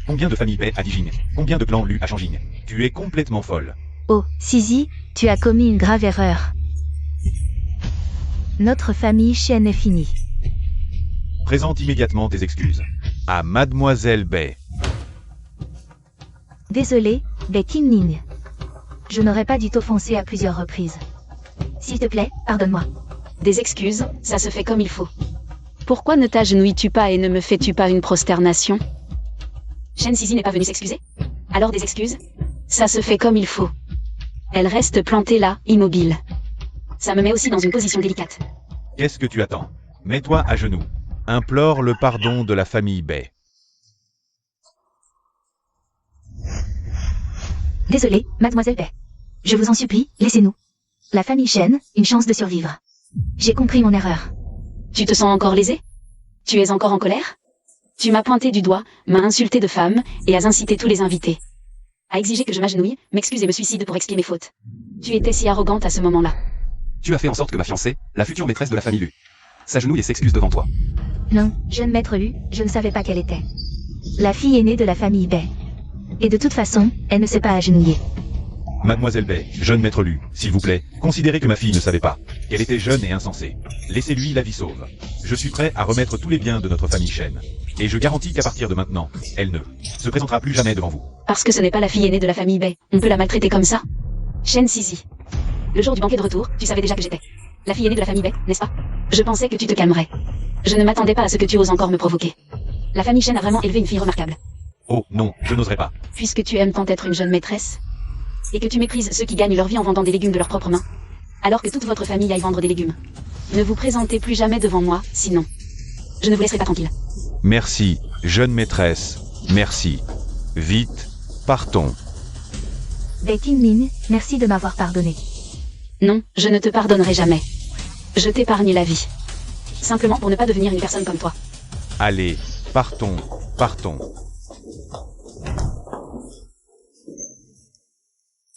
Combien de familles Bay à Dijing? Combien de clans Lu à Shanging? Tu es complètement folle. Oh, Sisi, tu as commis une grave erreur. Notre famille Shen est finie. Présente immédiatement tes excuses. À Mademoiselle Bay. Désolé, Beckining. Je n'aurais pas dû t'offenser à plusieurs reprises. S'il te plaît, pardonne-moi. Des excuses, ça se fait comme il faut. Pourquoi ne t'agenouilles-tu pas et ne me fais-tu pas une prosternation? Shen Sisi n'est pas venue s'excuser? Alors des excuses? Ça se fait comme il faut. Elle reste plantée là, immobile. Ça me met aussi dans une position délicate. Qu'est-ce que tu attends? Mets-toi à genoux. Implore le pardon de la famille Bay. Désolé, mademoiselle Bay. Je vous en supplie, laissez-nous. La famille Shen, une chance de survivre. J'ai compris mon erreur. Tu te sens encore lésé? Tu es encore en colère? Tu m'as pointé du doigt, m'as insulté de femme, et as incité tous les invités. A exigé que je m'agenouille, m'excuse et me suicide pour expier mes fautes. Tu étais si arrogante à ce moment-là. Tu as fait en sorte que ma fiancée, la future maîtresse de la famille Lu, s'agenouille et s'excuse devant toi. Non, jeune maître Lu, je ne savais pas qu'elle était. La fille aînée de la famille Bay. Et de toute façon, elle ne s'est pas agenouillée. Mademoiselle Bay, jeune maître Lu, s'il vous plaît, considérez que ma fille ne savait pas qu'elle était jeune et insensée. Laissez-lui la vie sauve. Je suis prêt à remettre tous les biens de notre famille Shen. Et je garantis qu'à partir de maintenant, elle ne se présentera plus jamais devant vous. Parce que ce n'est pas la fille aînée de la famille Bay, on peut la maltraiter comme ça? Shen Sisi. Le jour du banquet de retour, tu savais déjà que j'étais la fille aînée de la famille Bay, n'est-ce pas? Je pensais que tu te calmerais. Je ne m'attendais pas à ce que tu oses encore me provoquer. La famille Shen a vraiment élevé une fille remarquable. Oh, non, je n'oserais pas. Puisque tu aimes tant être une jeune maîtresse, et que tu méprises ceux qui gagnent leur vie en vendant des légumes de leurs propres mains, alors que toute votre famille aille vendre des légumes. Ne vous présentez plus jamais devant moi, sinon je ne vous laisserai pas tranquille. Merci, jeune maîtresse, merci. Vite, partons. Bay Ning, merci de m'avoir pardonné. Non, je ne te pardonnerai jamais. Je t'épargne la vie. Simplement pour ne pas devenir une personne comme toi. Allez, partons, partons.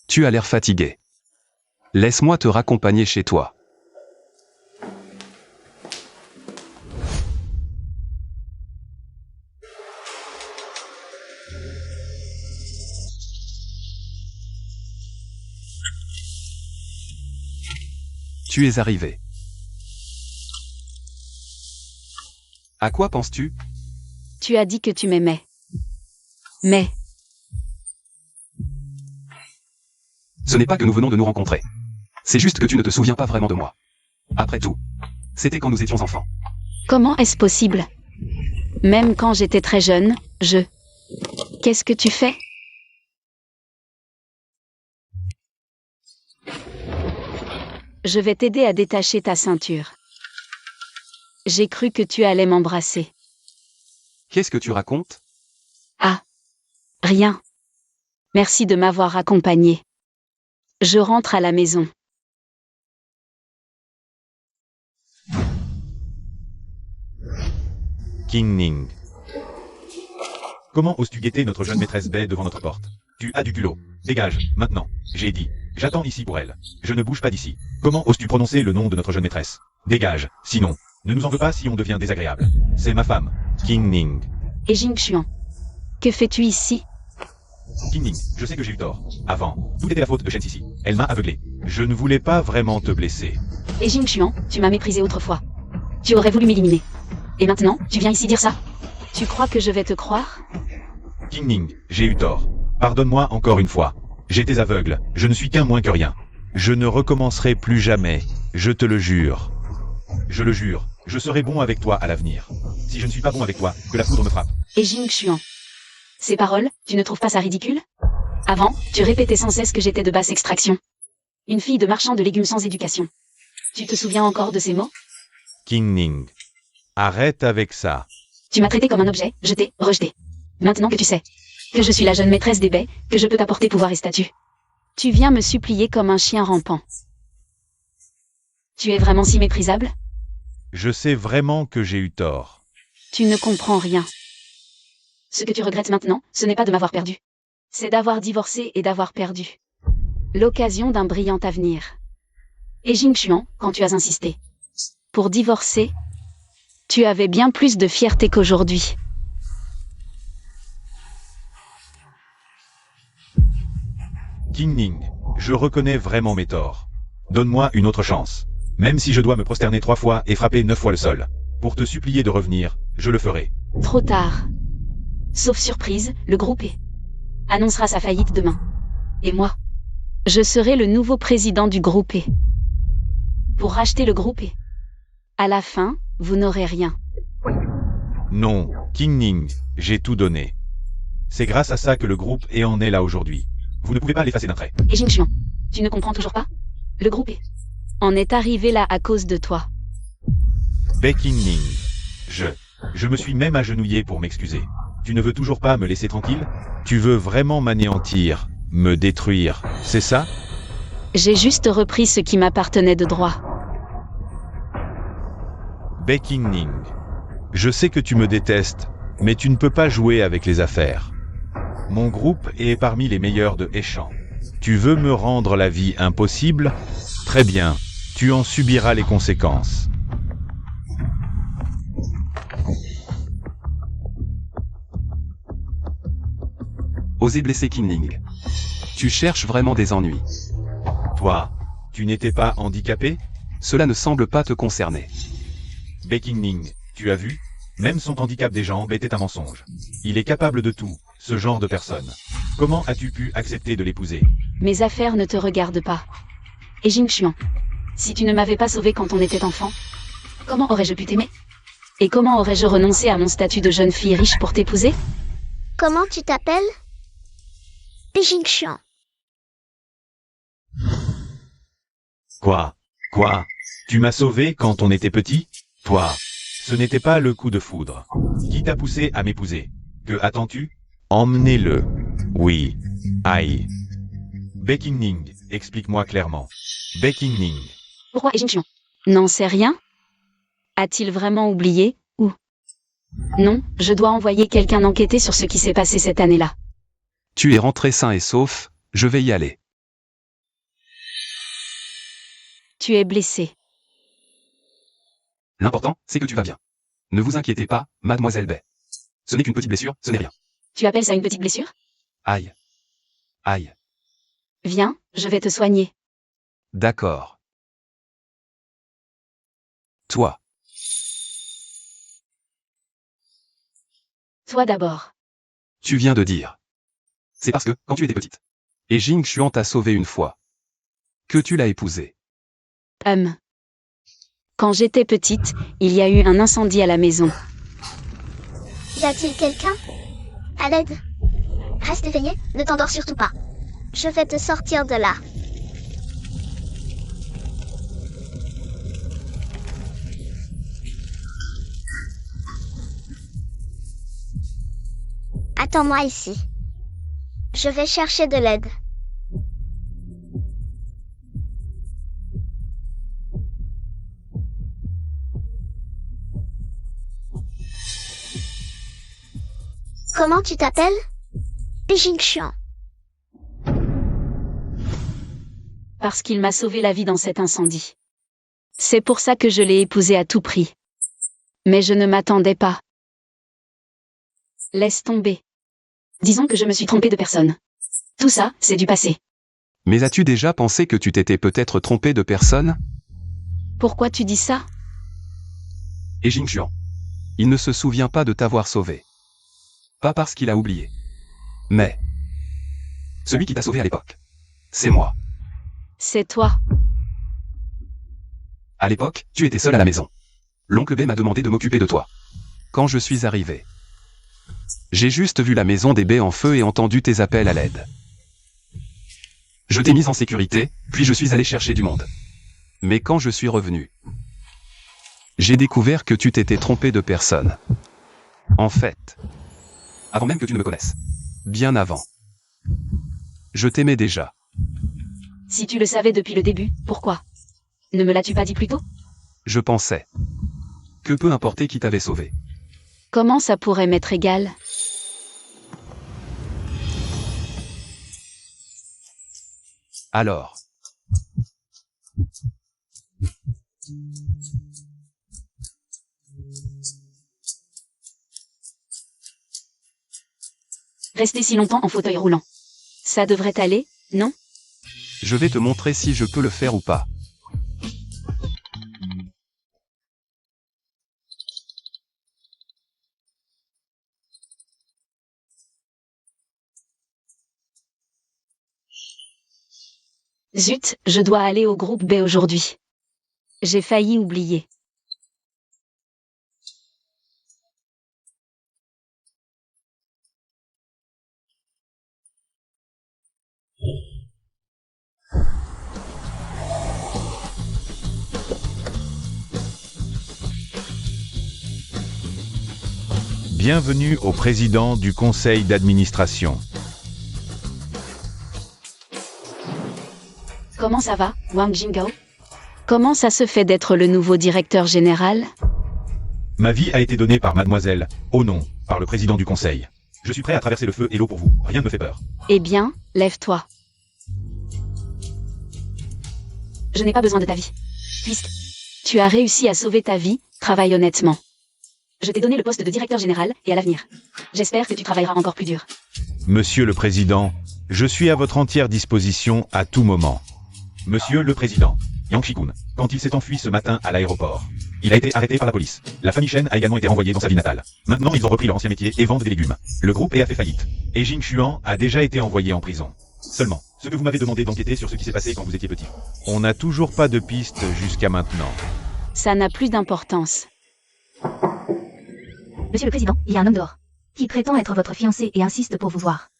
Tu as l'air fatigué. Laisse-moi te raccompagner chez toi. Tu es arrivé. À quoi penses-tu? Tu as dit que tu m'aimais. Mais Ce n'est pas que nous venons de nous rencontrer. C'est juste que tu ne te souviens pas vraiment de moi. Après tout, c'était quand nous étions enfants. comment est-ce possible? Même quand j'étais très jeune, Qu'est-ce que tu fais? Je vais t'aider à détacher ta ceinture. J'ai cru que tu allais m'embrasser. Qu'est-ce que tu racontes? Ah. Rien. Merci de m'avoir accompagné. Je rentre à la maison. King Ning. Comment oses-tu guetter notre jeune maîtresse Bay devant notre porte? Tu as du culot. Dégage, maintenant. J'ai dit. J'attends ici pour elle. Je ne bouge pas d'ici. Comment oses-tu prononcer le nom de notre jeune maîtresse? Dégage, sinon. Ne nous en veux pas si on devient désagréable. C'est ma femme. King Ning. Et Jing Xuan. Que fais-tu ici? King Ning, je sais que j'ai eu tort. Avant, tout était la faute de Shen Sisi. Elle m'a aveuglé. Je ne voulais pas vraiment te blesser. Et Jing Xuan, tu m'as méprisé autrefois. Tu aurais voulu m'éliminer. Et maintenant, tu viens ici dire ça? Tu crois que je vais te croire? King Ning, j'ai eu tort. Pardonne-moi encore une fois. J'étais aveugle, je ne suis qu'un moins que rien. Je ne recommencerai plus jamais, je te le jure. Je le jure, je serai bon avec toi à l'avenir. Si je ne suis pas bon avec toi, que la foudre me frappe. Et Jing Xuan. Ces paroles, tu ne trouves pas ça ridicule? Avant, tu répétais sans cesse que j'étais de basse extraction. Une fille de marchand de légumes sans éducation. Tu te souviens encore de ces mots? King Ning. Arrête avec ça. Tu m'as traité comme un objet, je t'ai rejeté. Maintenant que tu sais que je suis la jeune maîtresse des baies, que je peux t'apporter pouvoir et statut, tu viens me supplier comme un chien rampant. Tu es vraiment si méprisable? Je sais vraiment que j'ai eu tort. Tu ne comprends rien. Ce que tu regrettes maintenant, ce n'est pas de m'avoir perdu. C'est d'avoir divorcé et d'avoir perdu l'occasion d'un brillant avenir. Et Jing Xuan, quand tu as insisté pour divorcer, tu avais bien plus de fierté qu'aujourd'hui. King Ning, je reconnais vraiment mes torts. Donne-moi une autre chance. Même si je dois me prosterner 3 fois et frapper 9 fois le sol. Pour te supplier de revenir, je le ferai. Trop tard. Sauf surprise, le groupe E annoncera sa faillite demain. Et moi, je serai le nouveau président du groupe E. Pour racheter le groupe E. À la fin, vous n'aurez rien. Non, King Ning, j'ai tout donné. C'est grâce à ça que le groupe E en est là aujourd'hui. Vous ne pouvez pas l'effacer d'un trait. Et Jing Xuan, tu ne comprends toujours pas? Le groupe E en est arrivé là à cause de toi. Bay King Ning, je me suis même agenouillé pour m'excuser. Tu ne veux toujours pas me laisser tranquille? Tu veux vraiment m'anéantir, Me détruire, c'est ça? J'ai juste repris ce qui m'appartenait de droit. Becking. Je sais que tu me détestes, mais tu ne peux pas jouer avec les affaires. Mon groupe est parmi les meilleurs de Échamp. Tu veux me rendre la vie impossible? Très bien, tu en subiras les conséquences. Oser blesser Kinning. Tu cherches vraiment des ennuis. Toi, tu n'étais pas handicapé? Cela ne semble pas te concerner. Becking, tu as vu? Même son handicap des jambes était un mensonge. Il est capable de tout, ce genre de personne. Comment as-tu pu accepter de l'épouser? Mes affaires ne te regardent pas. Et Jingxuan, si tu ne m'avais pas sauvé quand on était enfant, comment aurais-je pu t'aimer? Et comment aurais-je renoncé à mon statut de jeune fille riche pour t'épouser? Comment tu t'appelles? Jingxuan. Quoi? Tu m'as sauvé quand on était petit? Toi, ce n'était pas le coup de foudre. Qui t'a poussé à m'épouser? Que attends-tu? Emmenez-le. Oui. Aïe. Becking, explique-moi clairement. Becking. Pourquoi Jingxuan n'en sait rien? A-t-il vraiment oublié, ou... Non, je dois envoyer quelqu'un enquêter sur ce qui s'est passé cette année-là. Tu es rentré sain et sauf, je vais y aller. Tu es blessé. L'important, c'est que tu vas bien. Ne vous inquiétez pas, mademoiselle Bay. Ce n'est qu'une petite blessure, ce n'est rien. Tu appelles ça une petite blessure? Aïe. Aïe. Viens, je vais te soigner. D'accord. Toi. Toi d'abord. Tu viens de dire. C'est parce que, quand tu étais petite, et Jingxuan t'a sauvé une fois, que tu l'as épousée. Quand j'étais petite, il y a eu un incendie à la maison. Y a-t-il quelqu'un? À l'aide? Reste éveillé, ne t'endors surtout pas. Je vais te sortir de là. Attends-moi ici. Je vais chercher de l'aide. Comment tu t'appelles? Jingxuan. Parce qu'il m'a sauvé la vie dans cet incendie. C'est pour ça que je l'ai épousé à tout prix. Mais je ne m'attendais pas. Laisse tomber. Disons que je me suis trompée de personne. Tout ça, c'est du passé. Mais as-tu déjà pensé que tu t'étais peut-être trompé de personne? Pourquoi tu dis ça? Et Jingxuan. Il ne se souvient pas de t'avoir sauvé. Pas parce qu'il a oublié. Mais... celui qui t'a sauvé à l'époque. C'est moi. C'est toi. À l'époque, tu étais seul à la maison. L'oncle B m'a demandé de m'occuper de toi. Quand je suis arrivé, j'ai juste vu la maison des baies en feu et entendu tes appels à l'aide. Je t'ai mis en sécurité, puis je suis allé chercher du monde. Mais quand je suis revenu, j'ai découvert que tu t'étais trompé de personne. En fait, avant même que tu ne me connaisses. Bien avant. Je t'aimais déjà. Si tu le savais depuis le début, pourquoi? Ne me l'as-tu pas dit plus tôt? Je pensais que peu importait qui t'avait sauvé. Comment ça pourrait m'être égal? Alors. Rester si longtemps en fauteuil roulant. Ça devrait aller, non? Je vais te montrer si je peux le faire ou pas. Zut, je dois aller au groupe B aujourd'hui. J'ai failli oublier. Bienvenue au président du conseil d'administration. Comment ça va, Wang Jingao? Comment ça se fait d'être le nouveau directeur général? Ma vie a été donnée par mademoiselle, oh non, par le président du conseil. Je suis prêt à traverser le feu et l'eau pour vous, rien ne me fait peur. Eh bien, lève-toi. Je n'ai pas besoin de ta vie. Puisque tu as réussi à sauver ta vie, travaille honnêtement. Je t'ai donné le poste de directeur général, et à l'avenir, j'espère que tu travailleras encore plus dur. Monsieur le Président, je suis à votre entière disposition à tout moment. Monsieur le Président, Yang Shikun, quand il s'est enfui ce matin à l'aéroport, il a été arrêté par la police. La famille Shen a également été renvoyée dans sa ville natale. Maintenant, ils ont repris leur ancien métier et vendent des légumes. Le groupe a fait faillite. Et Jing Xuan a déjà été envoyé en prison. Seulement, ce que vous m'avez demandé d'enquêter sur ce qui s'est passé quand vous étiez petit. On n'a toujours pas de piste jusqu'à maintenant. Ça n'a plus d'importance. Monsieur le Président, il y a un homme dehors. Qui prétend être votre fiancé et insiste pour vous voir.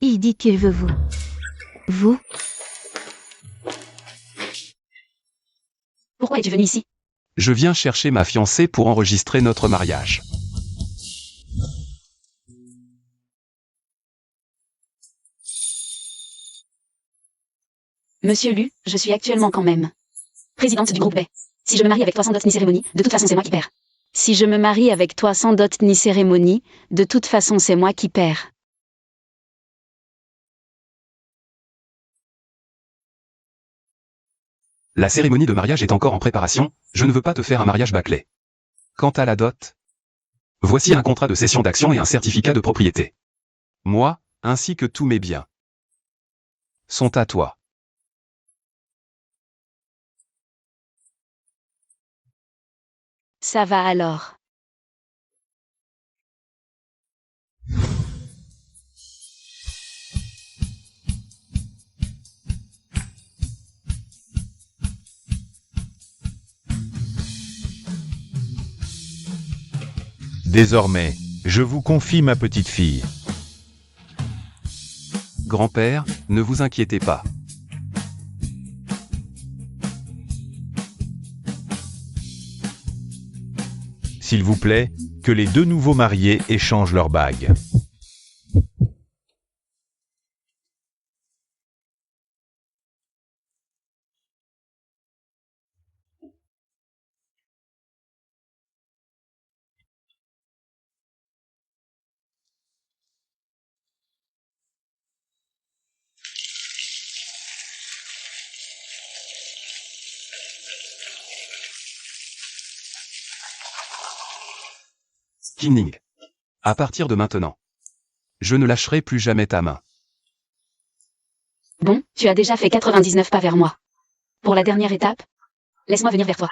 Il dit qu'il veut vous. Vous? Pourquoi es-tu venu ici? Je viens chercher ma fiancée pour enregistrer notre mariage. Monsieur Lu, je suis actuellement quand même présidente du groupe Bay. Si je me marie avec toi sans dot ni cérémonie, de toute façon c'est moi qui perds. Si je me marie avec toi sans dot ni cérémonie, de toute façon c'est moi qui perds. La cérémonie de mariage est encore en préparation, je ne veux pas te faire un mariage bâclé. Quant à la dot, voici un contrat de cession d'actions et un certificat de propriété. Moi, ainsi que tous mes biens, sont à toi. Ça va alors. Désormais, je vous confie ma petite fille. Grand-père, ne vous inquiétez pas. S'il vous plaît, que les deux nouveaux mariés échangent leurs bagues. Qingning. À partir de maintenant, je ne lâcherai plus jamais ta main. Bon, tu as déjà fait 99 pas vers moi. Pour la dernière étape, laisse-moi venir vers toi.